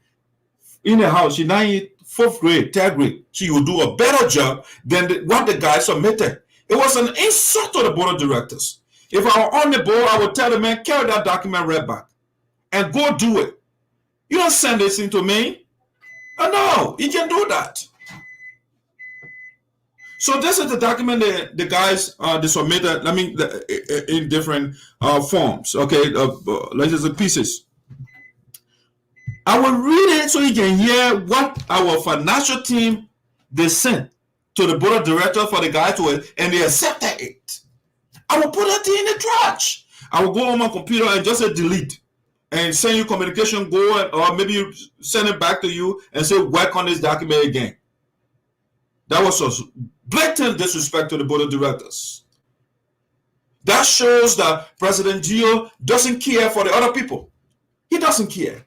the house, she's not in 4th grade, 3rd grade. She will do a better job than what the guy submitted. It was an insult to the board of directors. If I were on the board, I would tell the man, carry that document right back and go do it. You don't send this thing to me. Oh, no, you can do that. So this is the document that the guys they submitted. I mean, in different forms. Okay, letters and pieces. I will read it so you can hear what our financial team they sent to the board of directors for the guy to it, and they accepted it. I will put that thing in the trash. I will go on my computer and just say delete and send you communication go, or maybe you send it back to you and say work on this document again. That was a blatant disrespect to the board of directors. That shows that President Gio doesn't care for the other people. He doesn't care.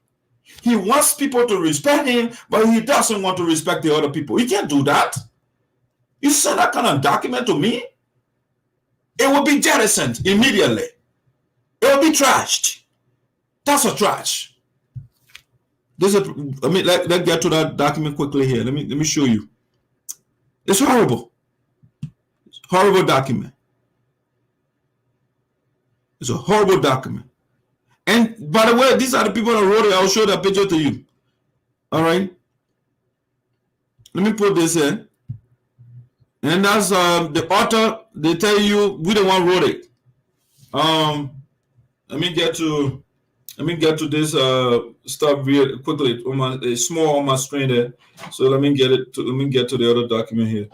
He wants people to respect him, but he doesn't want to respect the other people. He can't do that. You send that kind of document to me, it will be jettisoned immediately. It will be trashed. That's a trash. This is. Let's get to that document quickly here. Let me show you. It's horrible. It's a horrible document. It's a horrible document. And by the way, these are the people that wrote it. I'll show that picture to you. All right. Let me put this in. And that's the author. They tell you we the one wrote it. Let me get to this stuff real quickly. It's small on my screen there. So let me get to the other document here.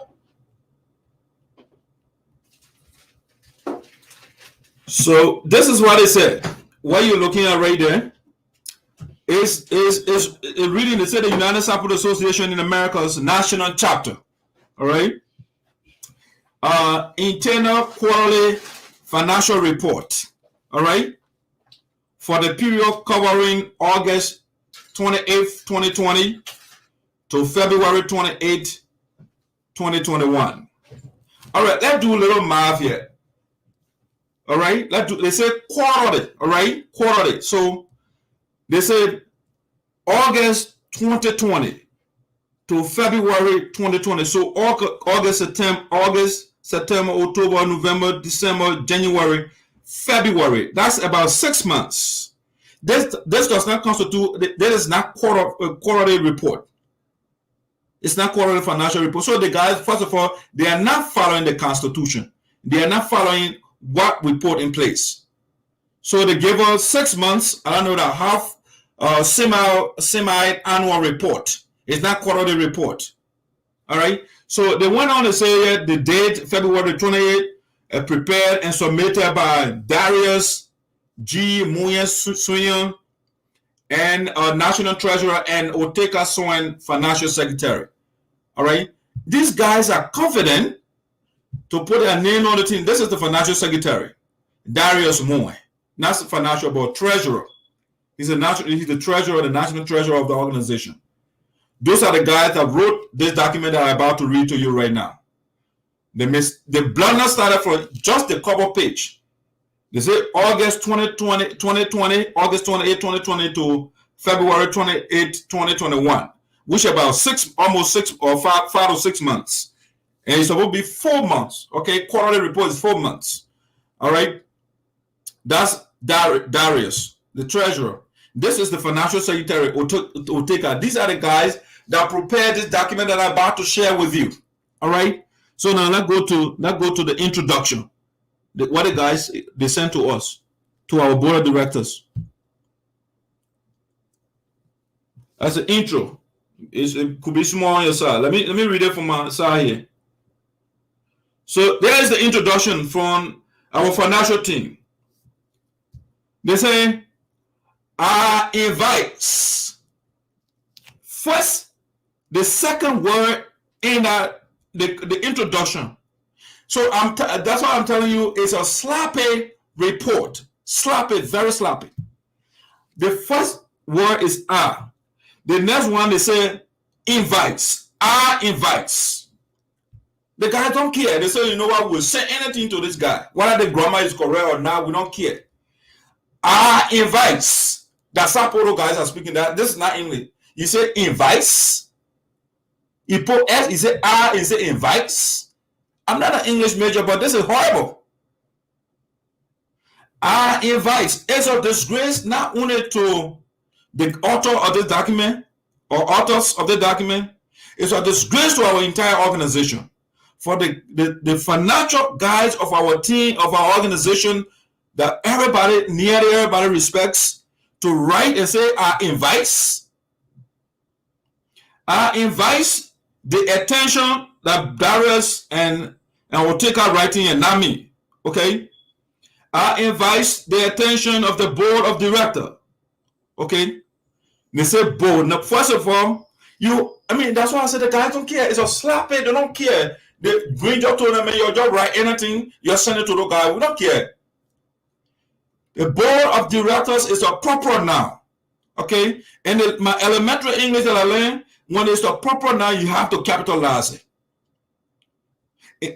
So this is what it said. What you're looking at right there is reading. They said the United Sappo Association in America's national chapter. All right. Internal quarterly financial report. All right. For the period covering August 28th, 2020 to February 28th, 2021. All right. Let's do a little math here. All right, they say quarterly, all right, quarterly. So they said August 2020 to February 2020. So August, September, October, November, December, January, February. That's about 6 months. This does not constitute. That is not quarterly report. It's not quarterly financial report. So the guys, first of all, they are not following the Constitution. They are not following what we put in place. So they gave us 6 months. I don't know that half semi-annual report. It's not quarterly report. All right. So they went on to say the date February 28th, prepared and submitted by Darius G. Muyen Suyon and National Treasurer and Oteka Soen Financial Secretary. All right. These guys are confident to put a name on the team. This is the financial secretary, Darius Moy. Not the financial, but treasurer. He's the treasurer, the national treasurer of the organization. Those are the guys that wrote this document that I'm about to read to you right now. The blunder started for just the cover page. They say August 2020, August 28, 2020 to February 28, 2021, which is about almost 5 or 6 months. And it's supposed to be 4 months. Okay, quarterly report is 4 months. All right. That's Darius, the treasurer. This is the financial secretary, Oteka. These are the guys that prepared this document that I'm about to share with you. All right. So now let's go to the introduction. What the guys they sent to us, to our board of directors. As an intro, it could be small on your side. Let me read it from my side here. So there is the introduction from our financial team. They say, I invites. First, the second word in the introduction. So that's what I'm telling you is a sloppy report. Sloppy, very sloppy. The first word is I. The next one they say invites. I invites. The guys don't care. They say, you know what, we'll say anything to this guy. Whether the grammar is correct or not, we don't care. I invites. The Sarpo guys are speaking that. This is not English. You say invites. You put S, you say I, you say invites. I'm not an English major, but this is horrible. I invites. It's a disgrace not only to the author of this document or authors of the document. It's a disgrace to our entire organization. For the financial guys of our team, of our organization, that nearly everybody respects, to write and say, I invites the attention that Darius and Oteka writing and not me. Okay? I invite the attention of the board of director. Okay? They say board. Now, first of all, that's why I said the guys don't care. It's a slap it. They don't care. They bring your tournament, your job, write anything, you send it to the guy. We don't care. The board of directors is a proper noun. Okay? And my elementary English that I learned, when it's a proper noun, you have to capitalize it.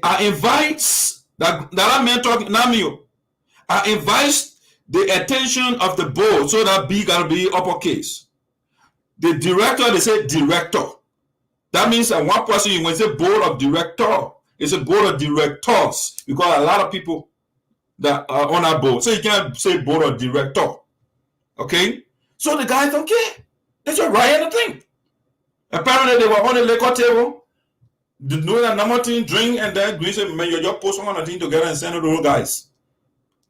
I invite that I meant talking, not me. I invite the attention of the board, so that B gotta be uppercase. The director, they say director. That means that one person, when say board of director, it's a board of directors, because a lot of people that are on our board. So you can't say board of director. Okay? So the guys don't care. They just write anything. Apparently they were on the liquor table, doing a number thing, drink, and then Green said, man, you just post on a thing together and send it to those guys.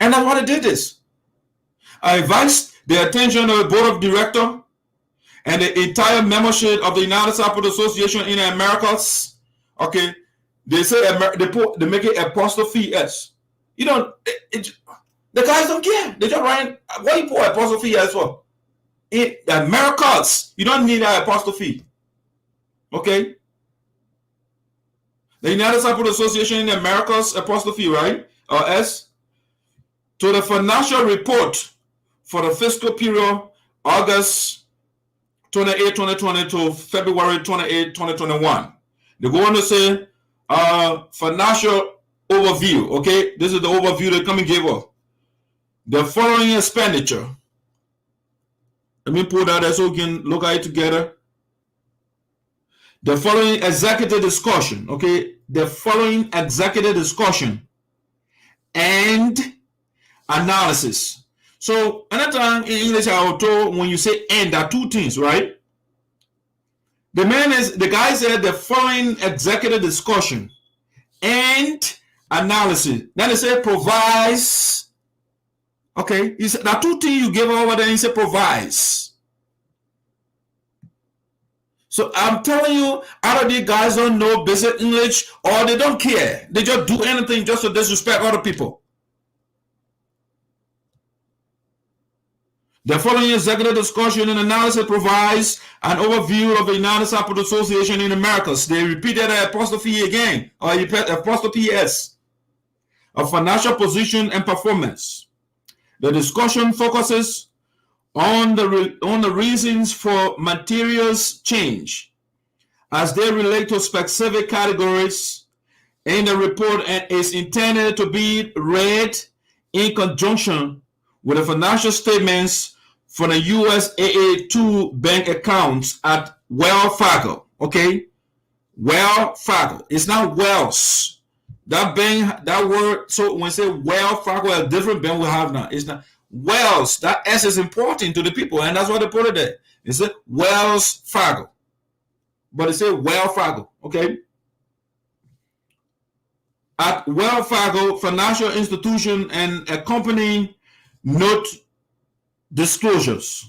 And that's why they did this. I advised the attention of the board of director and the entire membership of the United Sappo Association in the Americas. Okay, they say they make it apostrophe S. You know, the guys don't care. They just write. What you put apostrophe S for? In Americas, you don't need an apostrophe. Okay. The United Sappo Association in the Americas apostrophe, right? Or S. To the financial report for the fiscal period August 28, 2020 to February 28, 2021. They're going to say financial overview. Okay, this is the overview they come and give us. The following expenditure. Let me pull that so we can look at it together. The following executive discussion. Okay, the following executive discussion and analysis. So anytime in English I was told when you say and, there are two things, right? The guy said the following executive discussion and analysis. Then they say provides. Okay, he said there are two things you give over there. He said provides. So I'm telling you, either these guys don't know basic English or they don't care. They just do anything just to disrespect other people. The following executive discussion and analysis provides an overview of the United Sappo Association in Americas. They repeated the apostrophe again, or apostrophe S, of financial position and performance. The discussion focuses on the reasons for materials change as they relate to specific categories in the report, and is intended to be read in conjunction with the financial statements for the USAA 2 bank accounts at Wells Fargo. Okay? Wells Fargo. It's not Wells. That bank, that word, so when we say Wells Fargo, a different bank we have now. It's not Wells. That S is important to the people, and that's why they put it there. It's a Wells Fargo. But it says Wells Fargo. Okay? At Wells Fargo financial institution and accompanying note disclosures.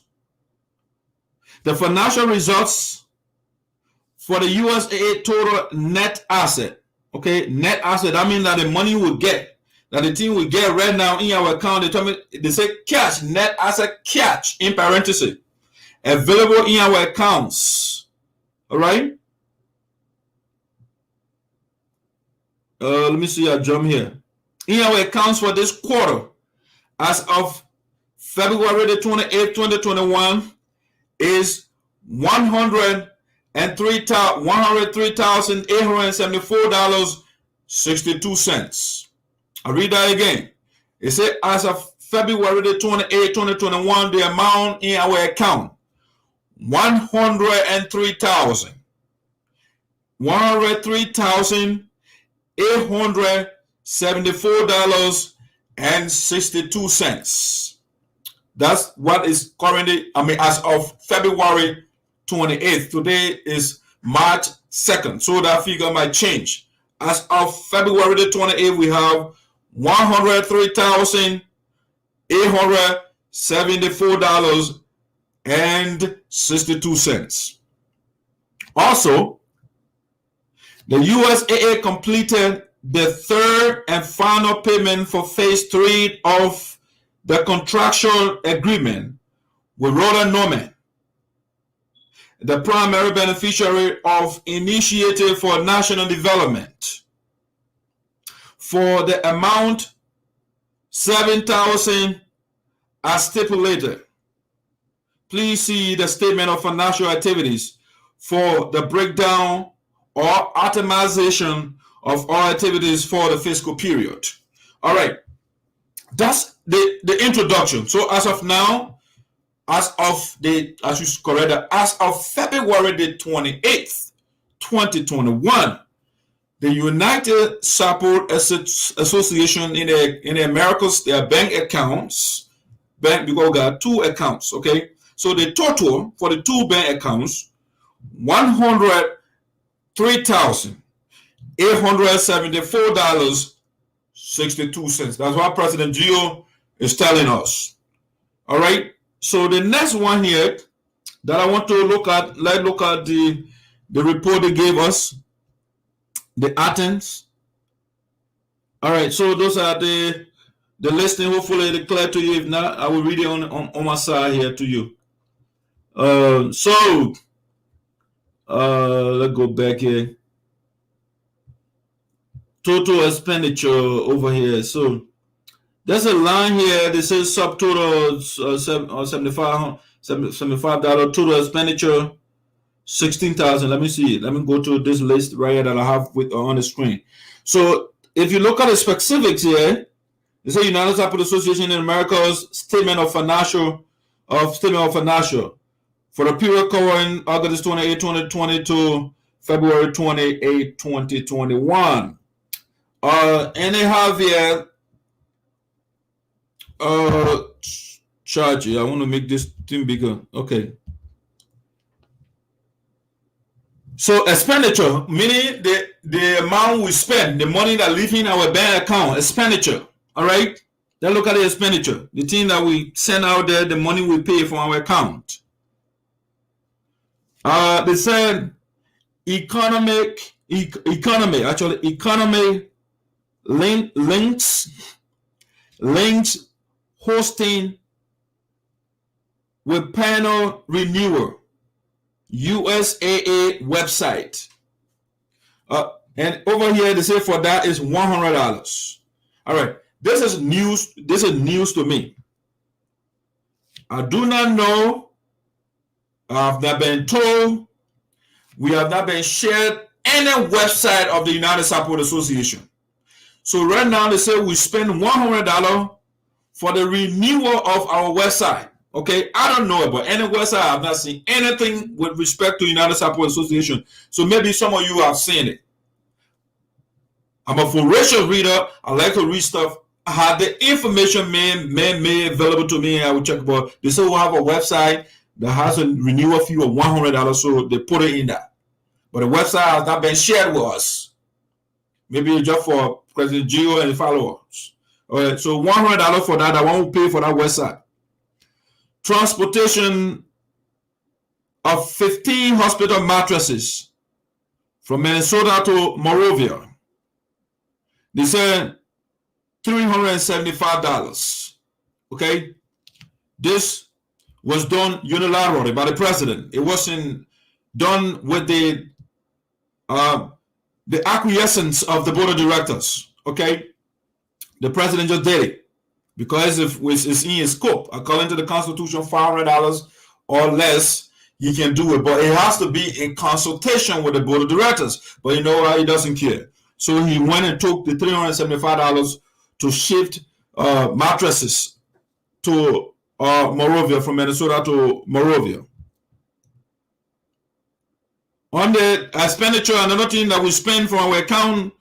The financial results for the USAA total net asset. Okay, net asset, that means that the money we get, that the thing we get right now in our account, they say cash, net asset cash, in parentheses, available in our accounts. All right? Let me see, I jump here. In our accounts for this quarter, as of February the 28th, 2021, is $103,874.62. I'll read that again. It said as of February the 28th, 2021, the amount in our account, $103,874.62. That's what is currently, as of February 28th. Today is March 2nd, so that figure might change. As of February the 28th, we have $103,874.62. Also, the USAA completed the third and final payment for phase 3 of the contractual agreement with Roland Norman, the primary beneficiary of Initiative for National Development, for the amount $7,000 as stipulated. Please see the statement of financial activities for the breakdown or itemization of all activities for the fiscal period. All right, that's the introduction. So as of now, as of February the 28th, 2021, the United SAPO Association in the Americas, their bank accounts, because we got 2 accounts, okay? So the total for the 2 bank accounts, $103,874.62. That's what President GEO is telling us. All right. So the next one here that I want to look at, let's look at the report they gave us, the items. All right. So those are the listing. Hopefully it's clear to you. If not, I will read it on my side here to you. Let's go back here. Total expenditure over here. So there's a line here that says subtotal $75 total expenditure $16,000. Let me see. Let me go to this list right here that I have on the screen. So if you look at the specifics here, they say United SAPO Association in America's statement of financial for the period covering August 28, 2020 to February 28, 2021. And they have here charge. I want to make this thing bigger. Okay. So expenditure, meaning the amount we spend, the money that leaves in our bank account, expenditure. All right. Then look at the expenditure, the thing that we send out there, the money we pay from our account. They said economy links hosting with panel renewal, USAA website. And over here they say for that is $100. All right, this is news. This is news to me. I do not know. I've not been told. We have not been shared any website of the United SAPO Association. So right now they say we spend $100 for the renewal of our website. Okay, I don't know about any website. I've not seen anything with respect to United SAPO Association. So maybe some of you have seen it. I'm a voracious reader. I like to read stuff. I had the information made available to me. I will check about. They say we have a website that has a renewal fee of $100, so they put it in that. But the website has not been shared with us. Maybe just for President GEO and followers. All right, so $100 for that. I won't pay for that website. Transportation of 15 hospital mattresses from Minnesota to Monrovia. They said $375. Okay, this was done unilaterally by the president. It wasn't done with the acquiescence of the board of directors. Okay, the president just did it because if it's in his scope, according to the Constitution, $500 or less, he can do it. But it has to be in consultation with the board of directors. But you know what? He doesn't care. So he went and took the $375 to shift mattresses to Monrovia, from Minnesota to Monrovia. On the expenditure, another thing that we spend from our account,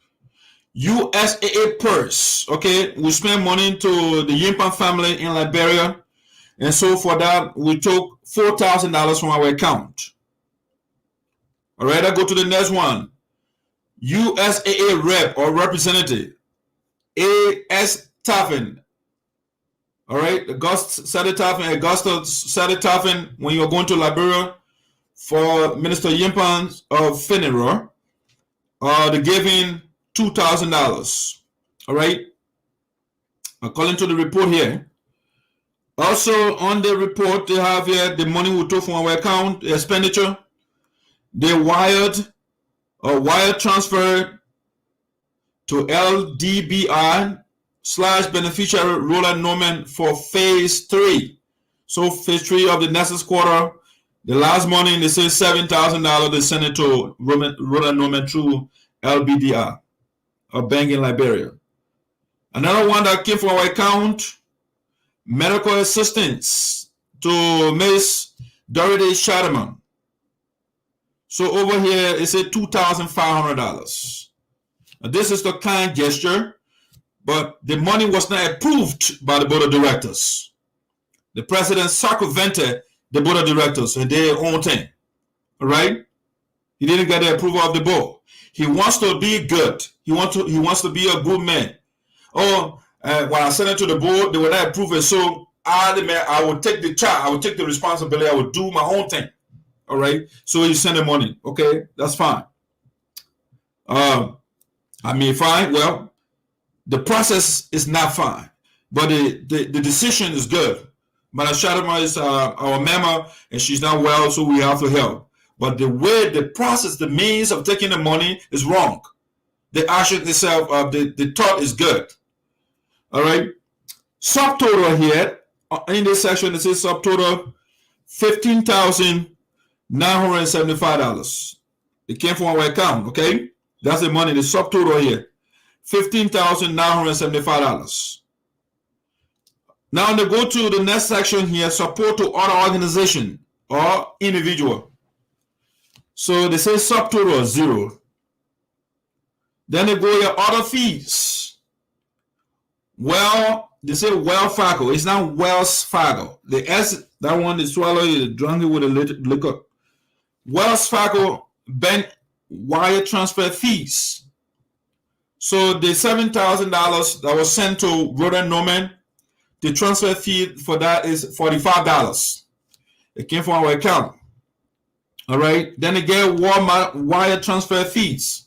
USAA purse. Okay, we spend money to the Yimpan family in Liberia, and so for that we took $4,000 from our account. All right, I go to the next one. USAA rep or representative, A.S. Taffin. All right, Augusta Taffin, when you're going to Liberia for Minister Yimpan of Finero, the giving $2,000. All right, according to the report here. Also on the report, they have here the money we took from our account, the expenditure. They wired or wire transferred to LDBI/beneficiary Roland Norman for phase 3. So phase 3 of the next quarter, the last money, they say $7,000, they sent it to Roland Norman through LBDI, a bank in Liberia. Another one that came from our account, medical assistance to Miss Dorothy Shadaman. So over here, it said $2,500. This is the kind gesture, but the money was not approved by the board of directors. The president circumvented the board of directors and their own thing. All right? He didn't get the approval of the board. He wants to be good. He wants to be a good man. Oh, when I sent it to the board, they will not approve it. So I will take the charge. I will take the responsibility. I will do my own thing. All right. So you send the money. Okay, that's fine. I mean, fine. Well, the process is not fine, but the decision is good. Madam Shadama is our member, and she's not well, so we have to help. But the way, the process, the means of taking the money is wrong. The action itself, the thought is good. All right. Subtotal here in this section, it says subtotal $15,975. It came from our account. Okay, that's the money. The subtotal here, $15,975. Now they go to the next section here, support to other organization or individual. So they say subtotal 0. Then they go here, other fees. Well, they say Wells Fargo. It's not Wells Fargo. The S, that one is swallowed, you drunk it with a liquor. Wells Fargo bank wire transfer fees. So the $7,000 that was sent to Roland Norman, the transfer fee for that is $45. It came from our account. All right. Then they get Walmart wire transfer fees.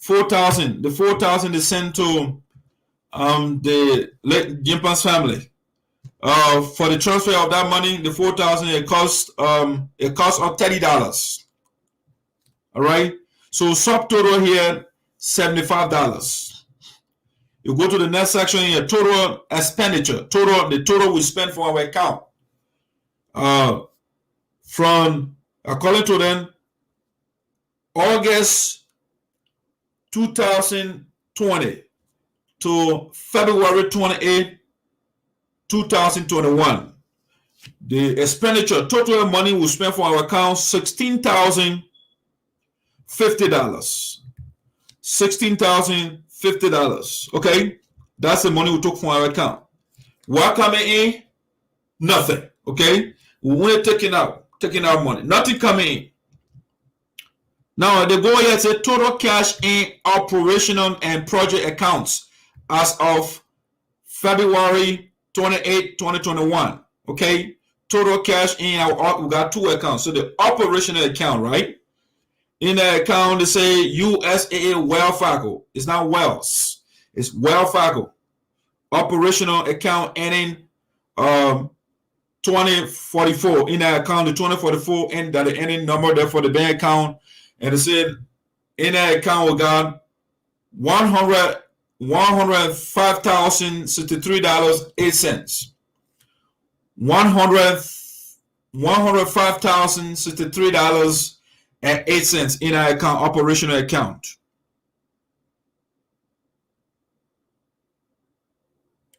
$4,000. The $4,000 is sent to the late Jimpan's family. For the transfer of that money, the $4,000, it costs $30. All right. So subtotal here, $75. You go to the next section here, total expenditure, the total we spent for our account. From, according to them, August 2020 to February 28, 2021. The expenditure, total money we spent for our account, $16,050. $16,050. Okay, that's the money we took from our account. What coming in? Nothing. Okay, we only taking out money. Nothing coming in. Now the goal here is a total cash in operational and project accounts as of February 28, 2021. Okay, total cash in we got 2 accounts. So the operational account, right? In the account, they say USAA Wells Fargo. It's not Wells. It's Wells Fargo. Operational account ending 2044. In that account, the 2044 and that the ending number there for the bank account. And it said in that account we got $105,063.08. $105,063.08 in our account, operational account.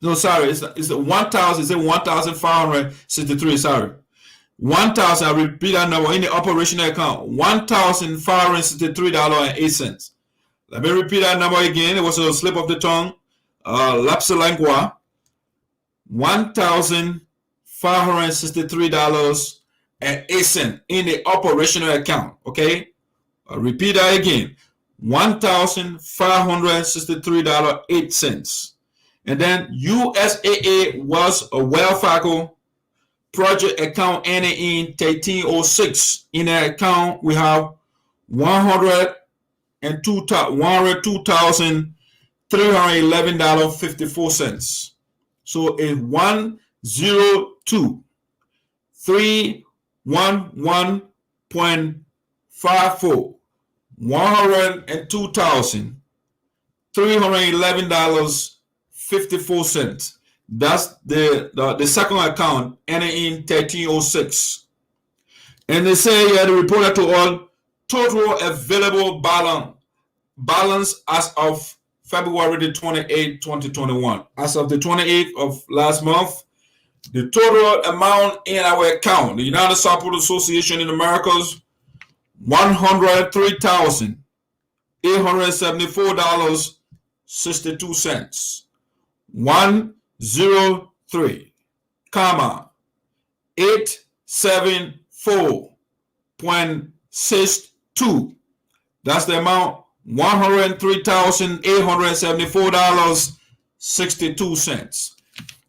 No, sorry, it's 1,000. It's 1,563. Sorry, 1,000. I repeat that number in the operational account. $1,563.08. Let me repeat that number again. It was a slip of the tongue, lapse de lingua. $1,563.08 in the operational account. Okay, I'll repeat that again. $1,563.08. And then USAA was a Wells Fargo project account ending in 1306. In that account, we have $105,063.08. $102,311.54. So it's 102,311.54. $102,311.54. That's the second account ending in 1306. And they say here the reporter to all total available balance as of February the 28th, 2021. As of the 28th of last month, the total amount in our account, the United Sapo Association in Americas, $103,874.62. 103,874.62. That's the amount. $103,874.62.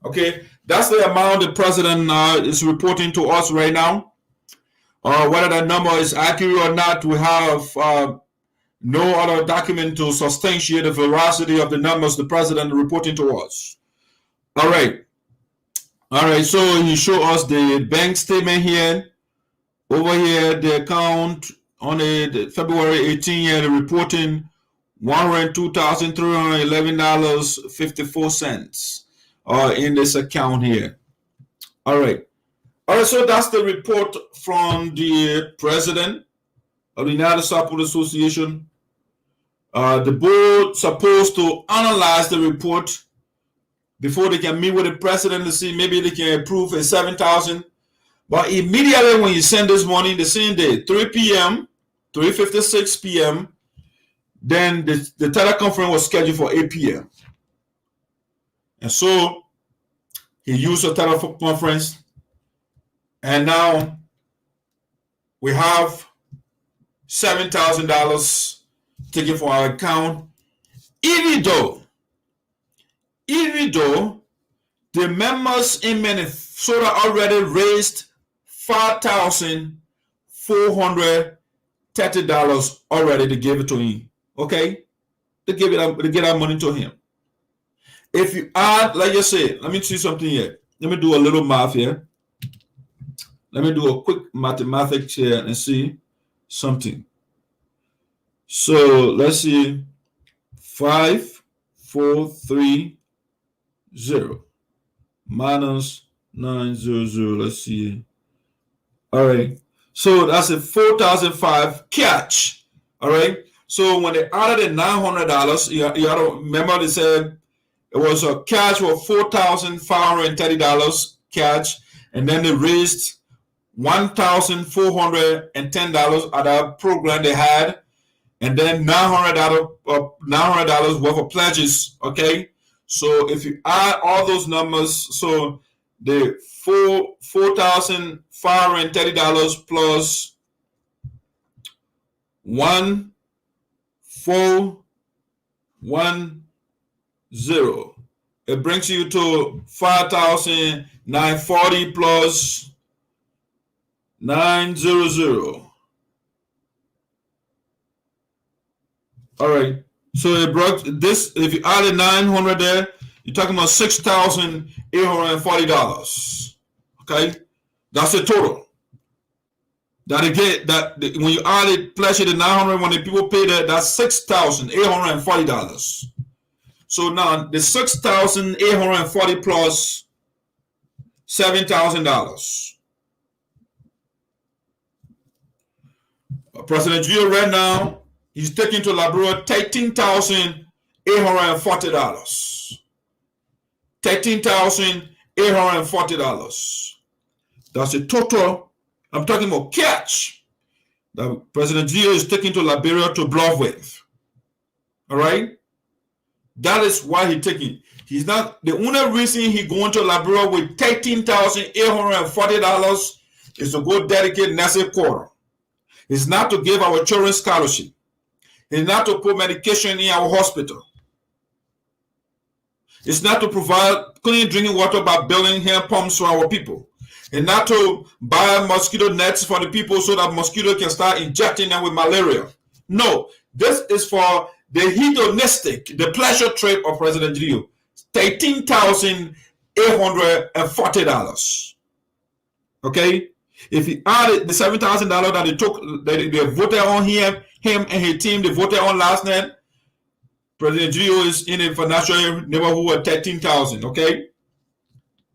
Okay, that's the amount the president is reporting to us right now. Whether that number is accurate or not, we have no other document to substantiate the veracity of the numbers the president is reporting to us. All right, so he showed us the bank statement here. Over here, the account on the February 18th, here, the reporting $102,311.54 in this account here. All right, so that's the report from the president of the United Sapo Association. The board supposed to analyze the report before they can meet with the president to see maybe they can approve a $7,000. But immediately when you send this money, the same day, 3 p.m., 3:56 p.m., then the teleconference was scheduled for 8 p.m. And so he used a teleconference, and now we have $7,000 taken from our account, even though the members in Minnesota already raised $5,430 already to give it to him. Okay, to give that money to him. If you add, like you say, let me see something here. Let me do a little math here. Let me do a quick mathematics here and see something. So let's see, 5,430 minus 900. Let's see. All right. So that's a $4,005 catch. All right. So when they added the $900, you got to remember they said it was a catch for $4,530 catch, and then they raised $1,410 at that program they had, and then $900 worth of pledges. Okay. So if you add all those numbers, so the $4,530 plus 1,410, it brings you to 5,940 plus 900. All right. So it brought this. If you added 900 there, you're talking about $6,840. Okay, that's the total. That again, when you add it, plus the 900, when the people pay that, that's $6,840. So now the $6,840 plus $7,000. President Gio right now, he's taking to Labrador $13,840. $13,840. That's the total. I'm talking about catch that President Gio is taking to Liberia to bluff with. All right? That is why he's taking. He's not the only reason he's going to Liberia with $13,840 is to go dedicate Nassau Quarter. It's not to give our children scholarship. It's not to put medication in our hospital. It's not to provide clean drinking water by building hand pumps for our people. And not to buy mosquito nets for the people so that mosquitoes can start injecting them with malaria. No, This is for the hedonistic, the pleasure trip of President GELEO. $13,840. Okay? If you added the $7,000 that they took, they voted on him and his team, they voted on last night, President GELEO is in a financial neighborhood of 13,000, okay?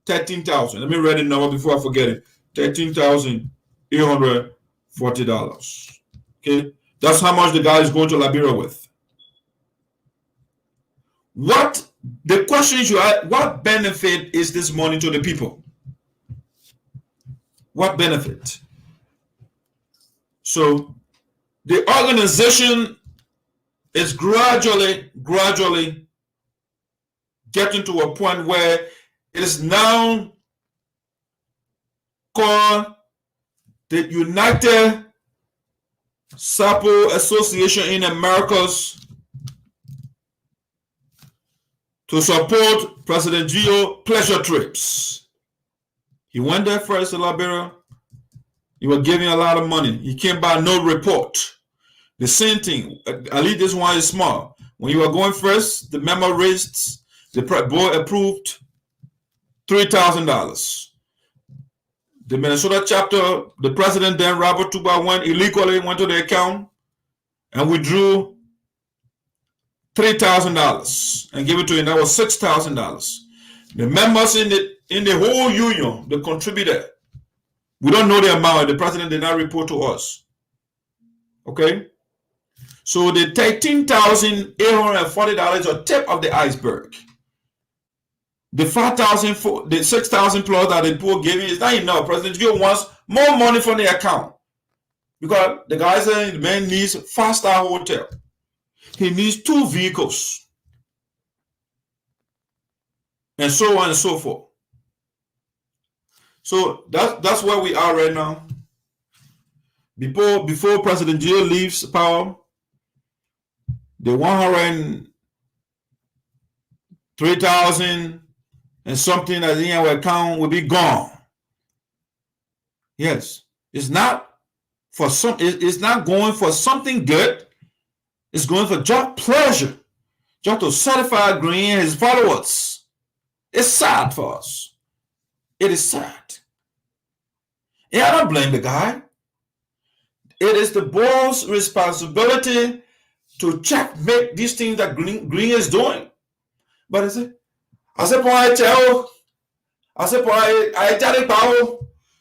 13,000. Let me read the number before I forget it. $13,840. Okay? That's how much the guy is going to Liberia with. The question is, what benefit is this money to the people? What benefit? So the organization is gradually getting to a point where it is now called the United SAPO Association in Americas to support President GELEO pleasure trips. He went there first to Liberia. He was giving a lot of money. He came by no report. The same thing, at least this one is small. When you were going first, the memo raised, the board approved $3,000. The Minnesota chapter, the president then, Robert Tuba, went illegally, went to the account and withdrew $3,000 and gave it to him. That was $6,000. The members in the whole union, they contributed. We don't know the amount. The president did not report to us. Okay? So the $13,840 are tip of the iceberg. The $5,000, the $6,000 plus that the poor gave is not enough. President GELEO wants more money from the account because the guy said the man needs a 5-star hotel. He needs 2 vehicles, and so on and so forth. So that's where we are right now. Before President GELEO leaves power, the 103,000 and something that's in our account will be gone. Yes, it's not for some. It's not going for something good. It's going for just pleasure, just to satisfy Green and his followers. It's sad for us. It is sad. And I don't blame the guy. It is the board's responsibility to checkmate these things that Green is doing. But I said,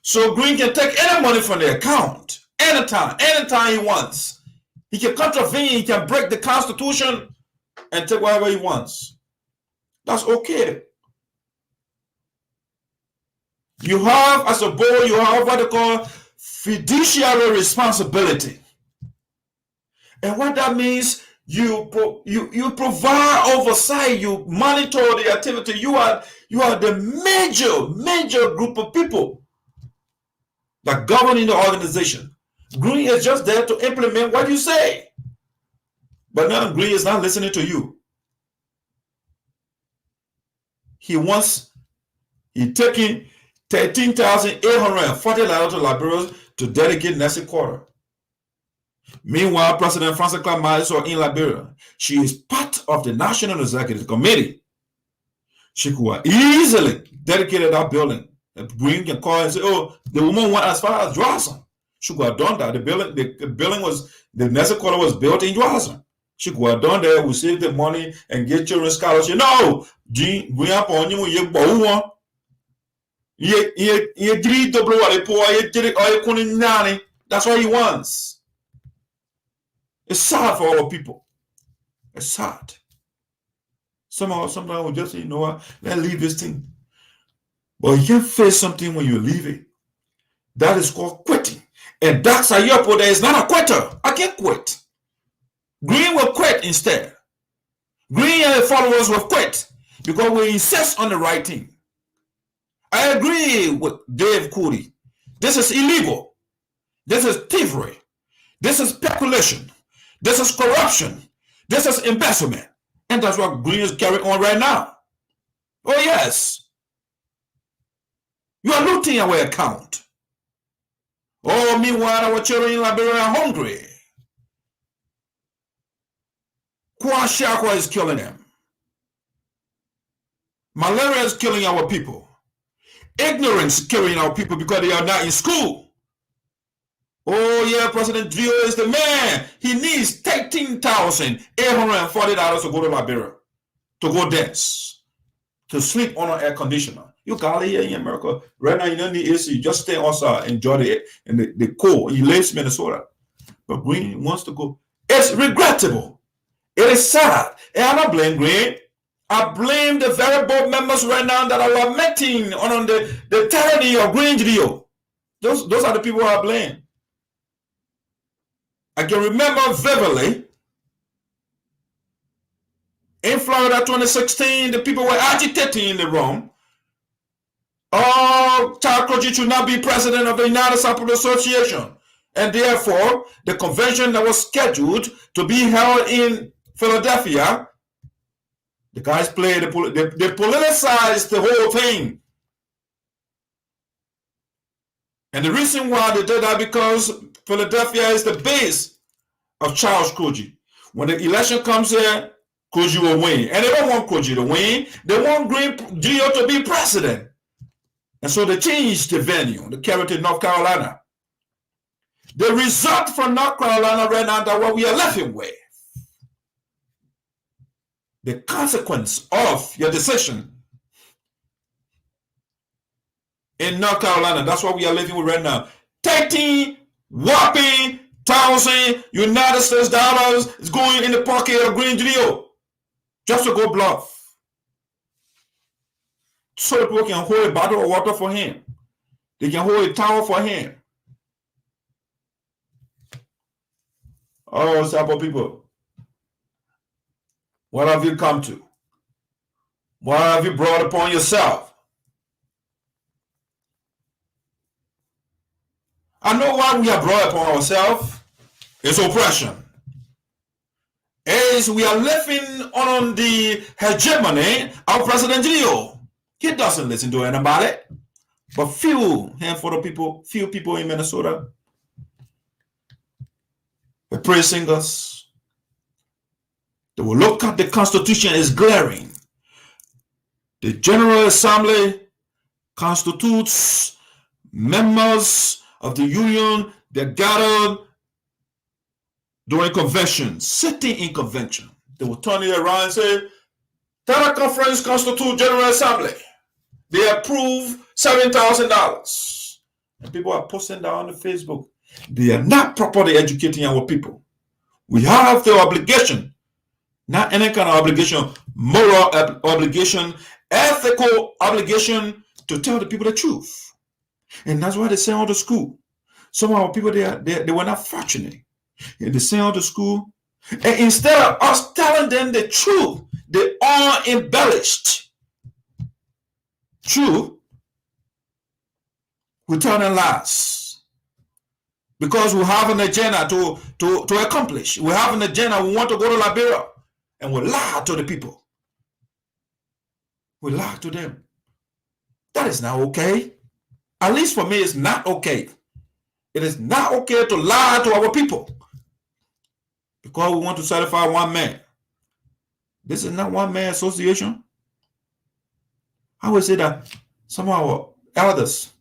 so Green can take any money from the account anytime he wants. He can contravene, he can break the Constitution and take whatever he wants. That's okay. You have, as a board, you have what they call fiduciary responsibility. And what that means, you provide oversight, you monitor the activity. You are the major group of people that govern in the organization. Green is just there to implement what you say. But now Green is not listening to you. He taking $13,840 to Liberia to dedicate next quarter. Meanwhile, President Francis Clamar is in Liberia. She is part of the National Executive Committee. She could easily dedicate that building. Green can call and say, "Oh, the woman went as far as Johnson." She could have done that. The building was, the next quarter was built in Johnson. She could have done that. We save the money and get children scholarship. No, Green upon you, you go. That's what he wants. It's sad for our people. It's sad. Sometimes we just say, you know what, let's leave this thing. But you can't face something when you leave it. That is called quitting. And that's a Yopo there is not a quitter. I can't quit. Green will quit instead. Green and the followers will quit because we insist on the right thing. I agree with Dave Cooley. This is illegal. This is thievery. This is speculation. This is corruption. This is embezzlement. And that's what Green is carrying on right now. Oh, yes. You are looting our account. Oh, meanwhile, our children in Liberia are hungry. Kwashiorkor is killing them. Malaria is killing our people. Ignorance is killing our people because they are not in school. Oh yeah, President Geo is the man. He needs $13,840 to go to Liberia, to go dance, to sleep on an air conditioner. You got it here in America. Right now, you don't need AC. You just stay outside, enjoy the cold. You live in Minnesota. But Green wants to go. It's regrettable. It is sad. And I don't blame Green. I blame the very board members right now that are lamenting on the tyranny of Green Geo. Those are the people I blame. I can remember vividly in Florida 2016, the people were agitating in the room. Oh, Child Koji should not be president of the United Sapo Association. And therefore, the convention that was scheduled to be held in Philadelphia, the guys played, they politicized the whole thing. And the reason why they did that, because Philadelphia is the base of Charles Koji. When the election comes here, Koji will win. And they don't want Koji to win. They want Green Geo to be president. And so they changed the venue. They carried to North Carolina. The result from North Carolina right now that what we are living with. The consequence of your decision in North Carolina, that's what we are living with right now. 13 whopping thousand United States dollars is going in the pocket of Green Geo just to go bluff. So that people can hold a bottle of water for him. They can hold a towel for him. Oh, Sarpo people, what have you come to? What have you brought upon yourself? I know what we have brought upon ourselves is oppression. As we are living on the hegemony of President Geo. He doesn't listen to anybody, but few people in Minnesota, the praise singers, they will look at the Constitution as glaring. The General Assembly constitutes members of the Union that gathered during convention, sitting in convention. They will turn it around and say, Teleconference constitutes General Assembly. They approve $7,000. And people are posting that on the Facebook. They are not properly educating our people. We have the obligation, not any kind of obligation, moral obligation, ethical obligation to tell the people the truth. And that's why they send out to school. Some of our people, they were not fortunate. And they send out to school. And instead of us telling them the truth, they are embellished. True, we tell them lies. Because we have an agenda to accomplish. We have an agenda, we want to go to Liberia. And we lie to the people. We lie to them. That is not okay. At least for me, it's not okay. It is not okay to lie to our people. Because we want to satisfy one man. This is not one man association. I would say that some of our elders,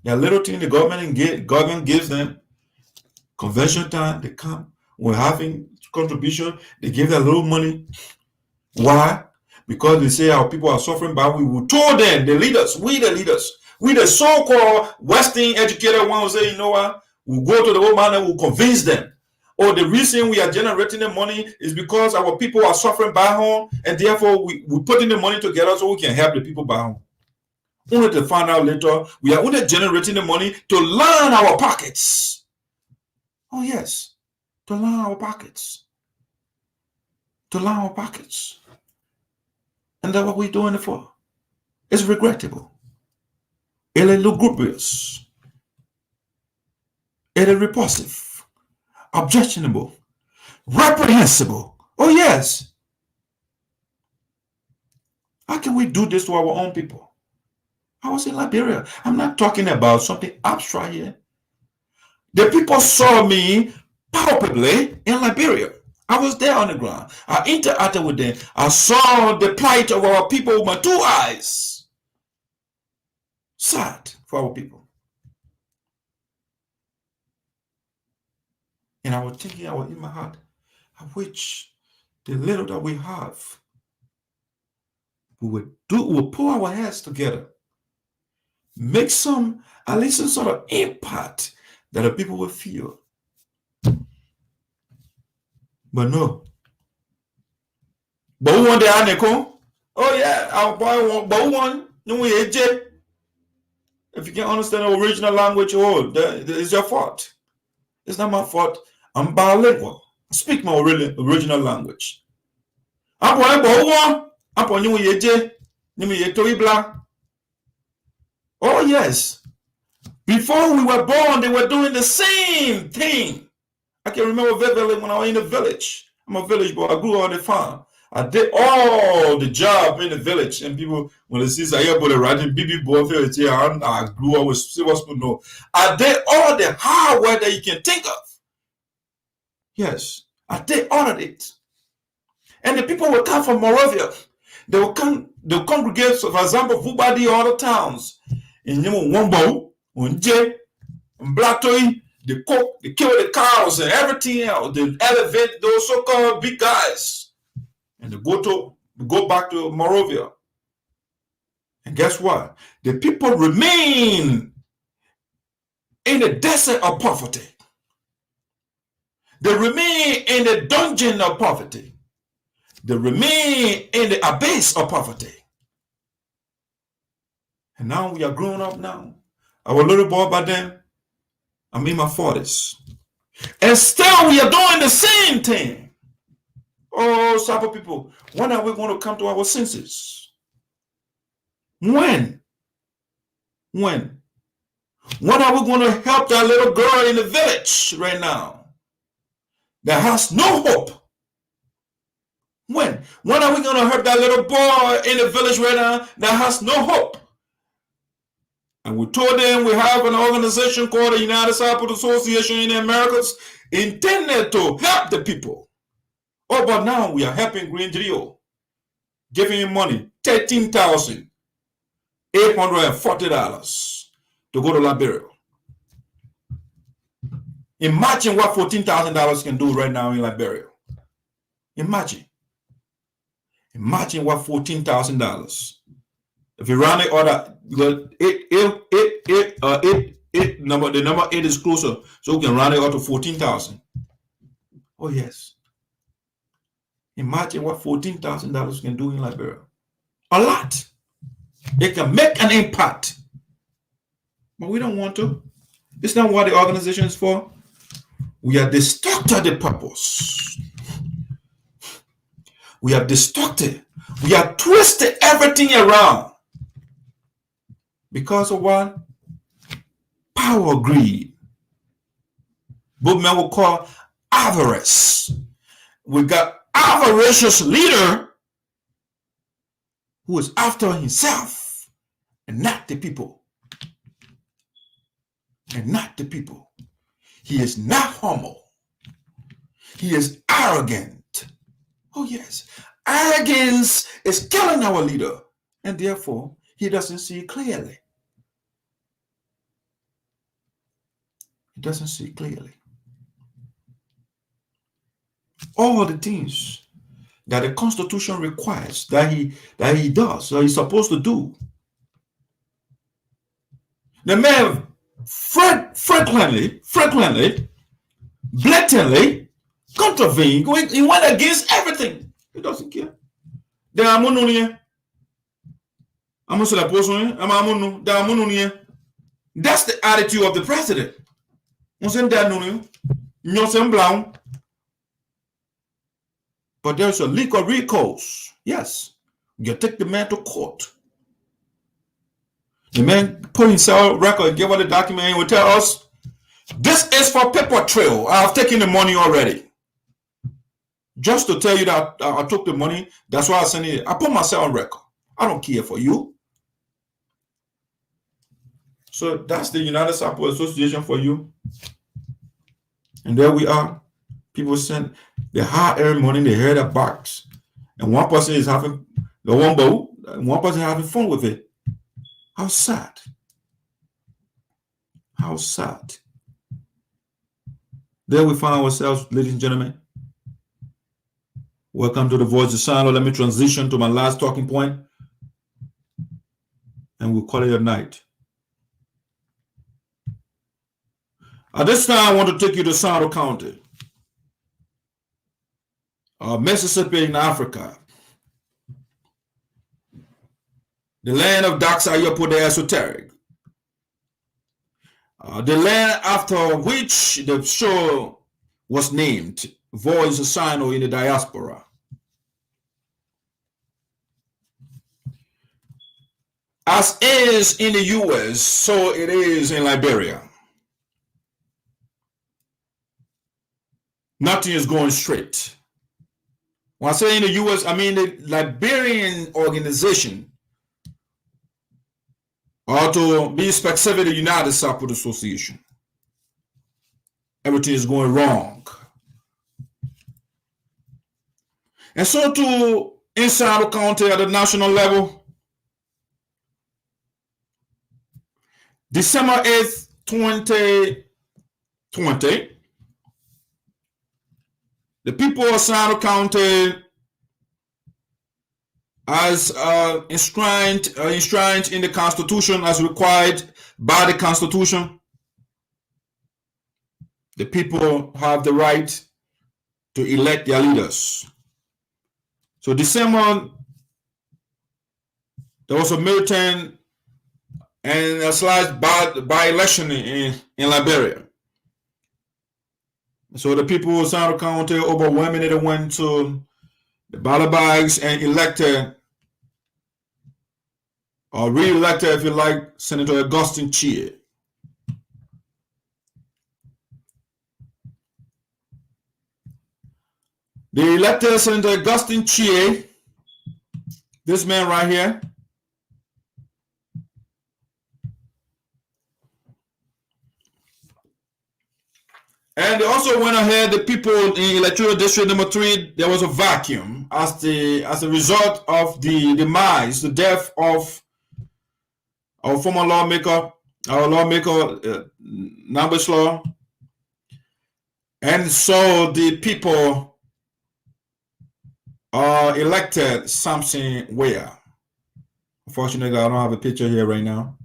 their little thing the government gives them, convention time, they come, we're having contribution, they give their little money. Why? Because they say our people are suffering, but we will told them, the leaders, we the so-called Western educated ones say, you know what, we'll go to the old man and we'll convince them. Or the reason we are generating the money is because our people are suffering back home, and therefore we're putting the money together so we can help the people back home. Only to find out later, we are only generating the money to line our pockets. Oh yes, to line our pockets. To line our pockets. And that's what we're doing it for. It's regrettable. It is lugubrious. It is repulsive. Objectionable, reprehensible. Oh yes. How can we do this to our own people? I was in Liberia. I'm not talking about something abstract here. The people saw me palpably in Liberia. I was there on the ground. I interacted with them. I saw the plight of our people with my 2 eyes. Sad for our people. And I was thinking, I was in my heart, I wish the little that we have, we would pull our heads together, make at least some sort of impact that the people will feel. But no. But one day I know, oh yeah, our boy but one, no we AJ. If you can't understand the original language, it's your fault. It's not my fault. I'm bilingual. I speak my original language. I'm boy but one, I'm boy no AJ, no we black. Oh yes. Before we were born, they were doing the same thing. I can remember vividly when I was in the village. I'm a village boy. I grew on the farm. I did all the job in the village, and people, when they see I about writing BB boy, I grew up with silver spoon. No, I did all the hard work that you can think of. Yes, I did all of it. And the people will come from Moravia. They'll congregate, so for example, Vubadi, all the towns. In Wombo, Unje, Blatoi, they cook, they kill the cows and everything else. They elevate those so-called big guys. And they go back to Moravia. And guess what? The people remain in the desert of poverty. They remain in the dungeon of poverty. They remain in the abyss of poverty. And now we are grown up now. I was a little boy by then. I'm in my 40s. And still we are doing the same thing. Oh, Sarpo people, when are we going to come to our senses? When? When are we going to help that little girl in the village right now that has no hope? When are we going to help that little boy in the village right now that has no hope? And we told them we have an organization called the United Sarpo Association in the Americas intended to help the people. Oh, but now we are helping Green GELEO, giving him money, $13,840 to go to Liberia. Imagine what $14,000 can do right now in Liberia. Imagine what $14,000. If you run it order, the number 8 is closer, so we can run it out to 14,000. Oh yes. Imagine what $14,000 can do in Liberia. A lot. It can make an impact. But we don't want to. It's not what the organization is for. We have distorted the purpose. We have distorted. We have twisted everything around. Because of what? Power greed. Both men will call avarice. We got avaricious leader who is after himself and not the people. And not the people. He is not humble. He is arrogant. Oh yes. Arrogance is killing our leader. And therefore, he doesn't see clearly. He doesn't see clearly. All the things that the Constitution requires that he does, or he's supposed to do. The man frankly, blatantly contravene. He went against everything. He doesn't care. Then I'm on here. I'm also the person. That's the attitude of the president. But there's a legal recourse. Yes. You take the man to court. The man put himself record, give us the document, and will tell us, this is for paper trail. I have taken the money already. Just to tell you that I took the money, that's why I sent it. I put myself on record. I don't care for you. So that's the United Sarpo Association for you. And there we are. People send, they hire every morning, they hear that box. And one person is having the one boat, and one person having fun with it. How sad. How sad. There we find ourselves, ladies and gentlemen. Welcome to the Voice of Silence. Let me transition to my last talking point, and we'll call it a night. At this time, I want to take you to Sarpo County, Mississippi in Africa. The land of Dr. Sarpo the Esoteric. The land after which the show was named, Voice of SINOE in the Diaspora. As is in the US, so it is in Liberia. Nothing is going straight. When I say in the US, I mean the Liberian organization, or to be specific, the United SAPO Association. Everything is going wrong. And so to inside the county at the national level, December 8th, 2020, the people of Sarpo County, as enshrined in the Constitution, as required by the Constitution, the people have the right to elect their leaders. So December, there was a MILTON and a slight by-election in Liberia. So the people of Sarpo County overwhelmingly went to the ballot bags and elected, or re-elected, if you like, Senator Augustine Chie. They elected Senator Augustine Chie, this man right here. And they also went ahead, the people in electoral district number 3, there was a vacuum as a result of the demise, the death of our former lawmaker, Numbers Law. And so the people elected Samson Ware. Unfortunately, I don't have a picture here right now.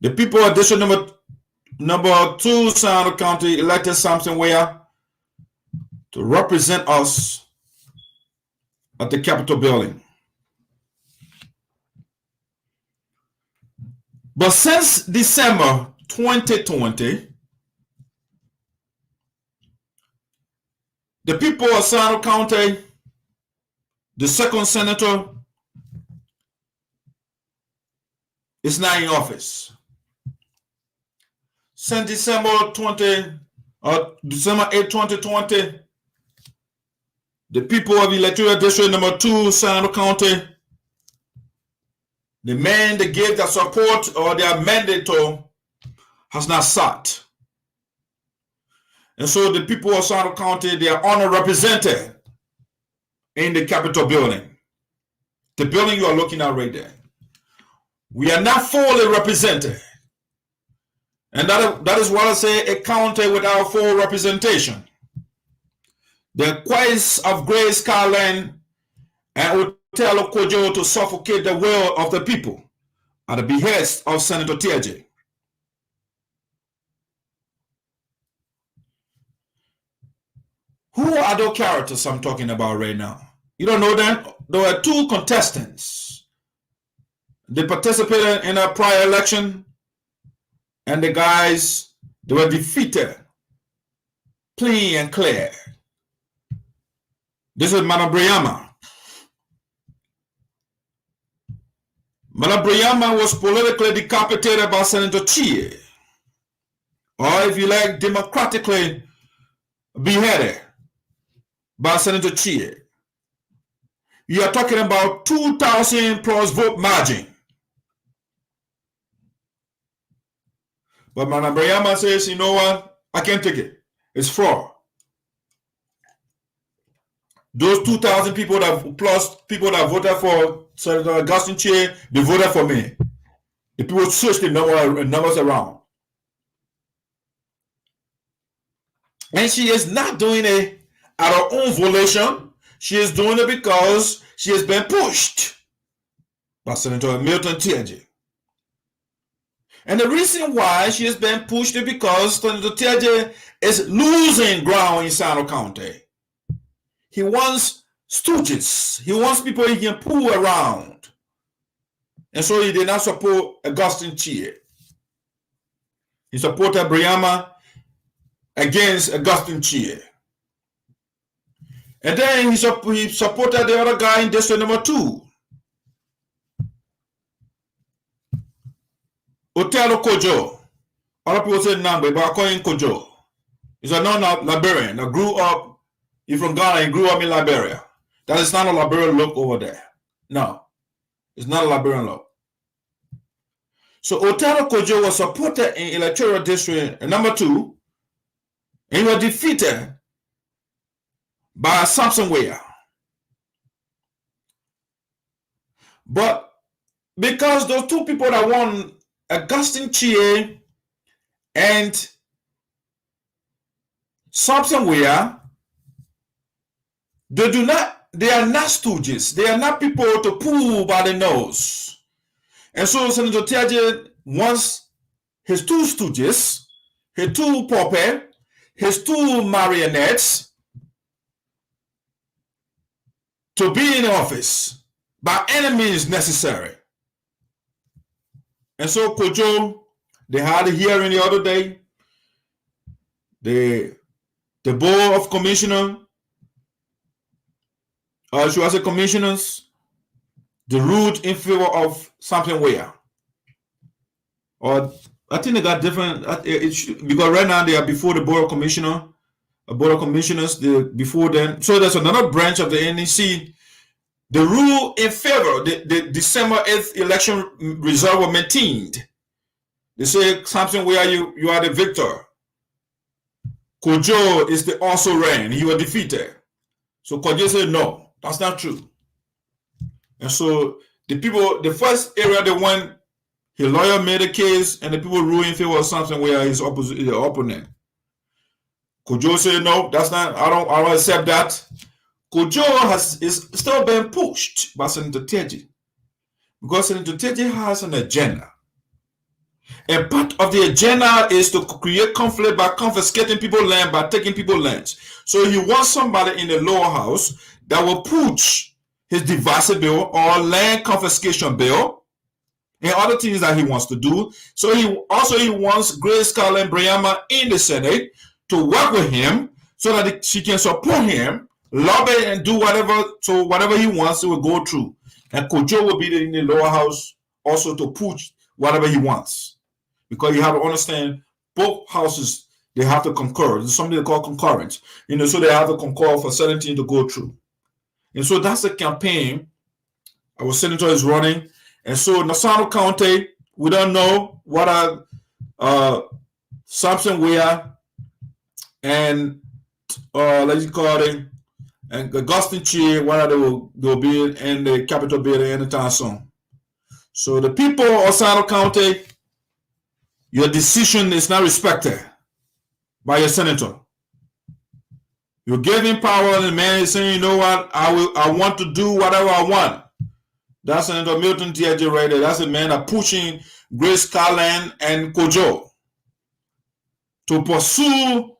The people of district number 2, Sarpo County, elected Samson Ware to represent us at the Capitol building. But since December 2020, the people of Sarpo County, the second senator, is now in office. Since December 8, 2020, the people of electoral district number 2, Sarpo County, the man that gave their support or their mandate to has not sat. And so the people of Sarpo County, they are underrepresented in the Capitol building. The building you are looking at right there. We are not fully represented. And that is what I say, a county without full representation. The quest of Grace Krahn and OTHELLO KOJO to suffocate the will of the people at the behest of Senator TEAHJAY. Who are those characters I'm talking about right now? You don't know them? There were 2 contestants. They participated in a prior election, and the guys, they were defeated, clean and clear. This is Madam Briyama. Madam Briyama was politically decapitated by Senator Chie, or if you like, democratically beheaded by Senator Chie. You are talking about 2,000 plus vote margin. But Madam Briyama says, you know what? I can't take it. It's fraud. those 2,000 people that plus people that voted for Senator Augustine Chie, they voted for me. The people switched the numbers around. And she is not doing it at her own volition. She is doing it because she has been pushed by Senator Milton TEAHJAY. And the reason why she has been pushed is because Senator TEAHJAY is losing ground in SINOE County. He wants stooges. He wants people he can pull around. And so he did not support Augustine Chie. He supported Brianna against Augustine Chie. And then he supported the other guy in district number 2. OTHELLO KOJO. Other people say Nambe, but I call him KOJO. He's a non-Liberian that grew up, he's from Ghana and grew up in Liberia. That is not a Liberian look over there. No, it's not a Liberian look. So OTHELLO KOJO was supported in electoral district number 2, and he was defeated by Samson Weah. But because those two people that won, Augustine Chie and Samson Weah, they are not stooges. They are not people to pull by the nose. And so Senator TEAHJAY wants his 2 stooges, his 2 puppets, his 2 marionettes to be in office by any means necessary. And so KOJO, they had a hearing the other day. The board of commissioners, should I say commissioners, they ruled in favor of Samson Weah. Or I think they got different, because right now they are before the board of commissioners. Before then. So there's another branch of the NEC. The rule in favor, the December 8th election result was maintained. They say, Samson Weah, you are the victor. KOJO is the also ran. He was defeated. So KOJO said, no, that's not true. And so the first area they went, his lawyer made a case, and the people ruled in favor of Samson Weah, his opponent. KOJO said, no, that's not, I don't accept that. KOJO is still being pushed by Senator TEAHJAY because Senator TEAHJAY has an agenda. And part of the agenda is to create conflict by confiscating people's land, by taking people's lands. So he wants somebody in the lower house that will push his divisive bill or land confiscation bill and other things that he wants to do. So he wants Grace Carl and Brianna in the Senate to work with him so that she can support him, lobby and do whatever, so whatever he wants, it will go through. And KOJO will be in the lower house also to push whatever he wants. Because you have to understand, both houses, they have to concur. There's something they call concurrence. So they have to concur for certain things to go through. And so that's the campaign our senator is running. And so in SINOE County, we don't know what Samson Weah and let's call it, and Augustine Chie, whether they will be in the Capitol building anytime soon. So the people of SINOE County, your decision is not respected by your senator. You're giving power, and the man is saying, you know what, I want to do whatever I want. That's Senator Milton TEAHJAY right there. That's the man that pushing Grace Carlin and KOJO to pursue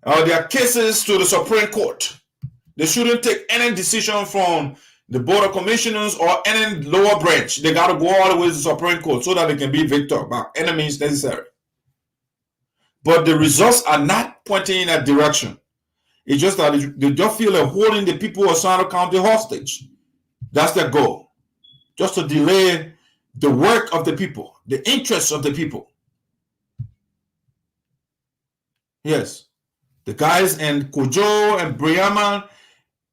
their cases to the Supreme Court. They shouldn't take any decision from the Board of Commissioners or any lower branch. They got to go all the way to the Supreme Court so that they can be victor by any means necessary. But the results are not pointing in that direction. It's just that they just feel like holding the people of SINOE County hostage. That's their goal. Just to delay the work of the people, the interests of the people. Yes. The guys and KOJO and Brianna,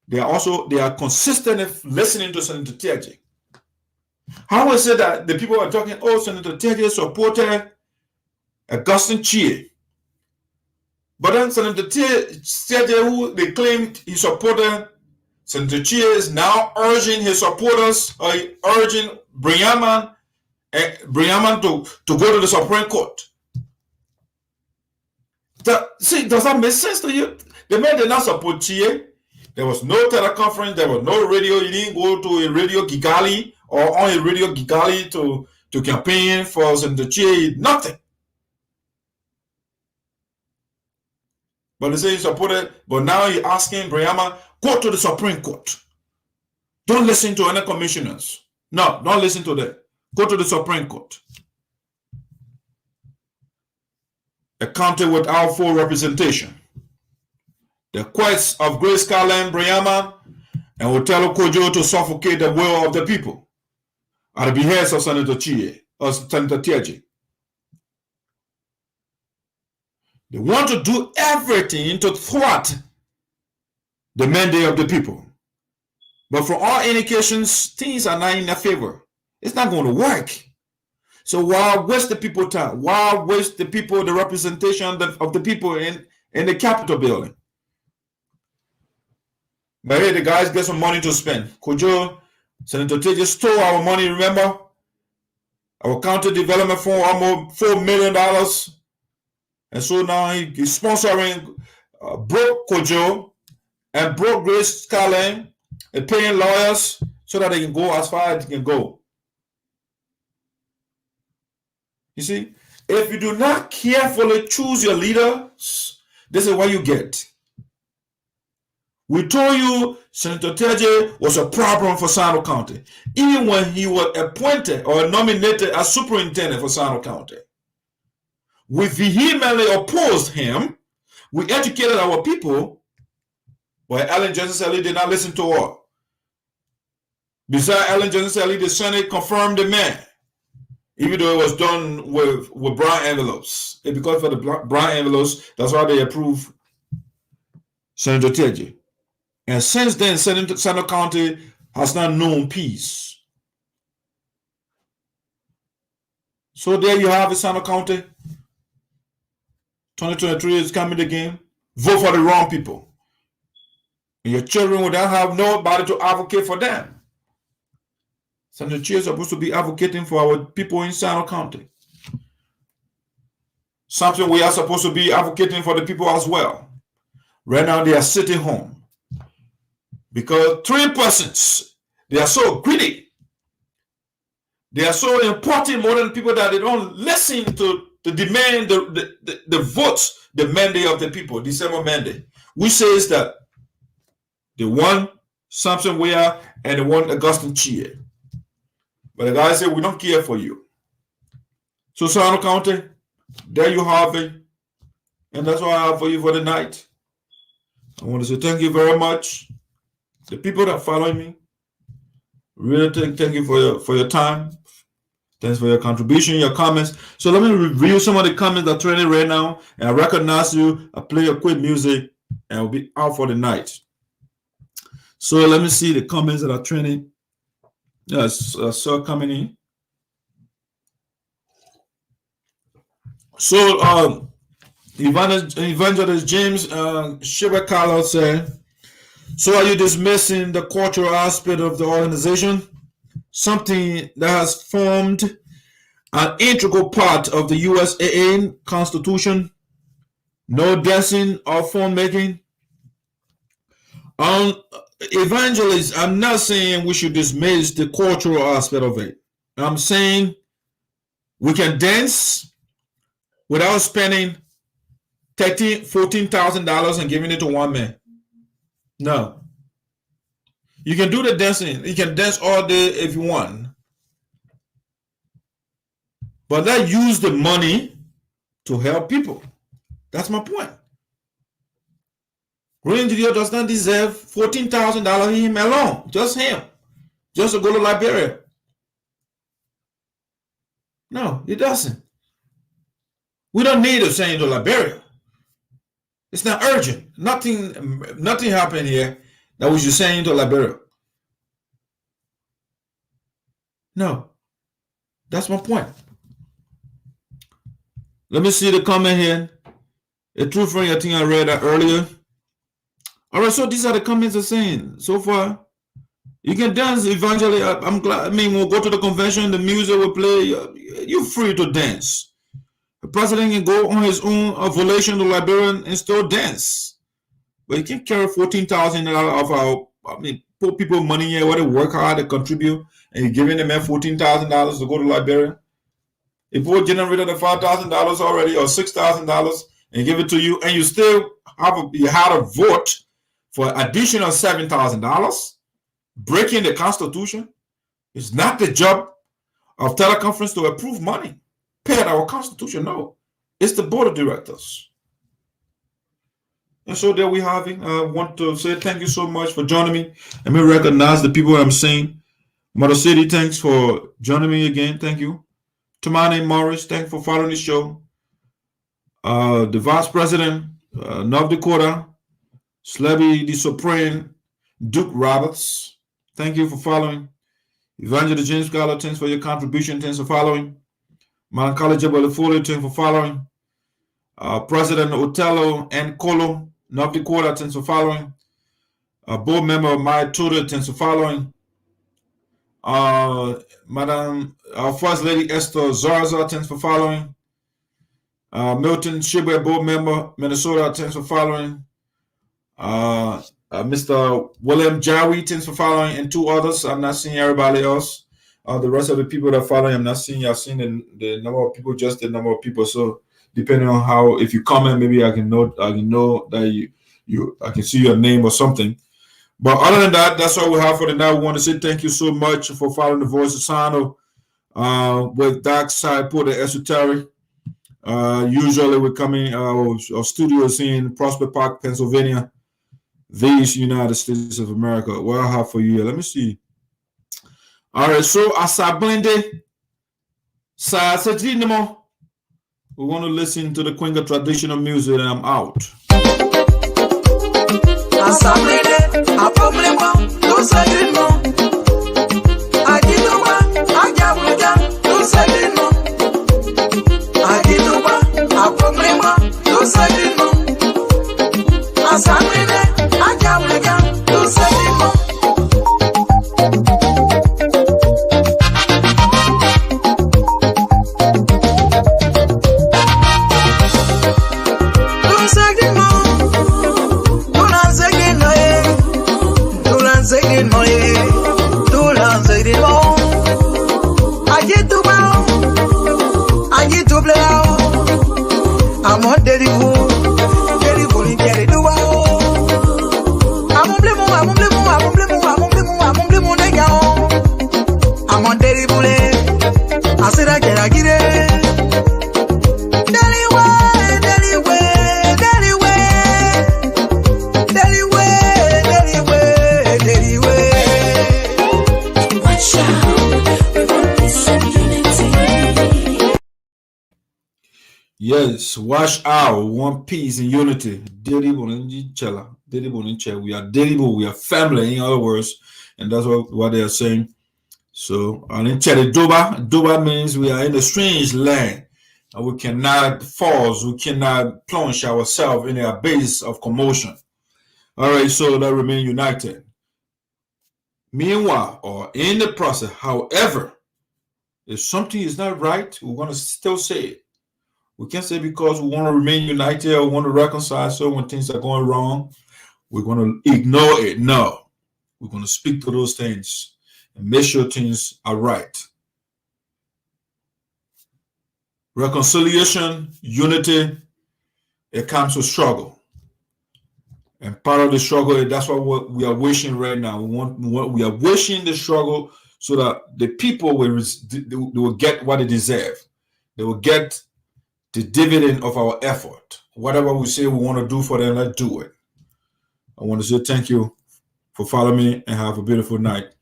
they are consistent in listening to Senator TEAHJAY. How will say that the people are talking, oh, Senator TEAHJAY supported Augustine Chie. But then Senator TEAHJAY, who they claimed he supported, Senator TEAHJAY is now urging his supporters, urging Briaman to go to the Supreme Court. See, does that make sense to you? The man did not support TEAHJAY. There was no teleconference, there was no radio. He didn't go to a radio Kigali or on a radio Kigali to campaign for Senator TEAHJAY, nothing. But they say he supported, but now he's asking Brianna, go to the Supreme Court. Don't listen to any commissioners. No, don't listen to them. Go to the Supreme Court. A county without full representation. The quest of Grace Carlin, Brianna, and OTHELLO KOJO to suffocate the will of the people at the behest of Senator TEAHJAY. They want to do everything to thwart the mandate of the people. But for all indications, things are not in their favor. It's not going to work. So why waste the people time? Why waste the people, the representation of the people in the Capitol building? But hey, the guys get some money to spend. Kojo, Senator TEAHJAY stole our money, remember? Our county development fund, almost $4 million. And so now he's sponsoring broke Kojo and broke Grace Carlin and paying lawyers so that they can go as far as they can go. You see, if you do not carefully choose your leaders, this is what you get. We told you Senator TEAHJAY was a problem for Sino County, even when he was appointed or nominated as superintendent for Sino County. We vehemently opposed him. We educated our people, but Ellen Johnson-Sirleaf did not listen to us. Besides Ellen Johnson-Sirleaf, the Senate confirmed the man, even though it was done with brown envelopes. And because for the brown envelopes, that's why they approved Senator TEAHJAY. And since then, Sino County has not known peace. So there you have it, Sino County. 2023 is coming again. Vote for the wrong people. And your children will not have nobody to advocate for them. Senator TEAHJAY is supposed to be advocating for our people in Sino County. Something we are supposed to be advocating for the people as well. Right now they are sitting home. Because 3 persons, they are so greedy. They are so important more than people that they don't listen to the demand, the votes, the mandate of the people, December mandate, which says that the one Samson Weah and the one Augustine Chia. But the guy said, we don't care for you. So Sino County, there you have it. And that's what I have for you for the night. I want to say thank you very much. The people that follow me, really thank you for your time. Thanks for your contribution, your comments. So let me review some of the comments that are trending right now. And I recognize you. I play a quick music and I'll be out for the night. So let me see the comments that are trending. Yes, I saw coming in. So Evangelist James Shibakalo said, so are you dismissing the cultural aspect of the organization? Something that has formed an integral part of the USAA Constitution? No dancing or phone making? Evangelist, I'm not saying we should dismiss the cultural aspect of it. I'm saying we can dance without spending $14,000 and giving it to one man. No. You can do the dancing. You can dance all day if you want. But let's use the money to help people. That's my point. Green Gideon does not deserve $14,000 him alone. Just him. Just to go to Liberia. No, he doesn't. We don't need to send him to Liberia. It's not urgent. Nothing happened here that we should send him to Liberia. No. That's my point. Let me see the comment here. A true friend, I think I read that earlier. All right, so these are the comments are saying so far. You can dance eventually. I'm glad. I mean, we'll go to the convention, the music will play. You're free to dance. The president can go on his own volation to Liberian and still dance. But you can't carry $14,000 of our, I mean, poor people money here, where they work hard, they contribute, and you're giving them $14,000 to go to Liberia. If we generated the $5,000 already or $6,000 and give it to you, and you still had a vote for additional $7,000, breaking the Constitution, it's not the job of teleconference to approve money. Pay our Constitution, no. It's the board of directors. And so there we have it. I want to say thank you so much for joining me. Let me recognize the people I'm seeing. Mother City, thanks for joining me again. Thank you. Tamani Morris, thanks for following the show. The Vice President, North Dakota, Slebby the Supreme, Duke Roberts, thank you for following. Evangelist James Scholar, thanks for your contribution. Thanks for following. Malankala Jabal Foley, thanks for following. President Othello and KOLO, North Dakota, thanks for following. Board member of my tutor, thanks for following. Madam First Lady Esther Zarza, thanks for following. Milton Shibwe, board member, Minnesota, thanks for following. Mr. William Jawi, thanks for following, and two others. I'm not seeing everybody else. The rest of the people that follow, I'm not seeing. I've seen the number of people, just the number of people. So depending on how, if you comment, maybe I can know that I can see your name or something. But other than that, that's all we have for tonight. We want to say thank you so much for following the Voice of SINOE with Dark Sarpo, the Esoteric. Usually we're coming, our studios in Prospect Park, Pennsylvania, these United States of America. What I have for you here, let me see. All right, so Asablende, we want to listen to the Quinga traditional music, and I'm out. Asablende, a problema, no seguimos. Aquí no va, allá ya, no seguimos. Aquí no va, a problema, no seguimos. Asablende, allá ya, no seguimos. I'm on Derivo, in Derivo. I'm on Derivo. I said I get it. Yes, watch out, one piece and unity. We are Deribo, we are family, in other words, and that's what they are saying. So, Doba means we are in a strange land, and we cannot force, we cannot plunge ourselves in a abyss of commotion. All right, so let remain united. Meanwhile, or in the process, however, if something is not right, we're going to still say it. We can't say because we want to remain united or want to reconcile, so when things are going wrong, we're going to ignore it. No, we're going to speak to those things and make sure things are right. Reconciliation, unity, it comes with struggle. And part of the struggle, that's what we are wishing right now. We are wishing the struggle so that the people will get what they deserve. They will get the dividend of our effort. Whatever we say we want to do for them, let's do it. I want to say thank you for following me and have a beautiful night.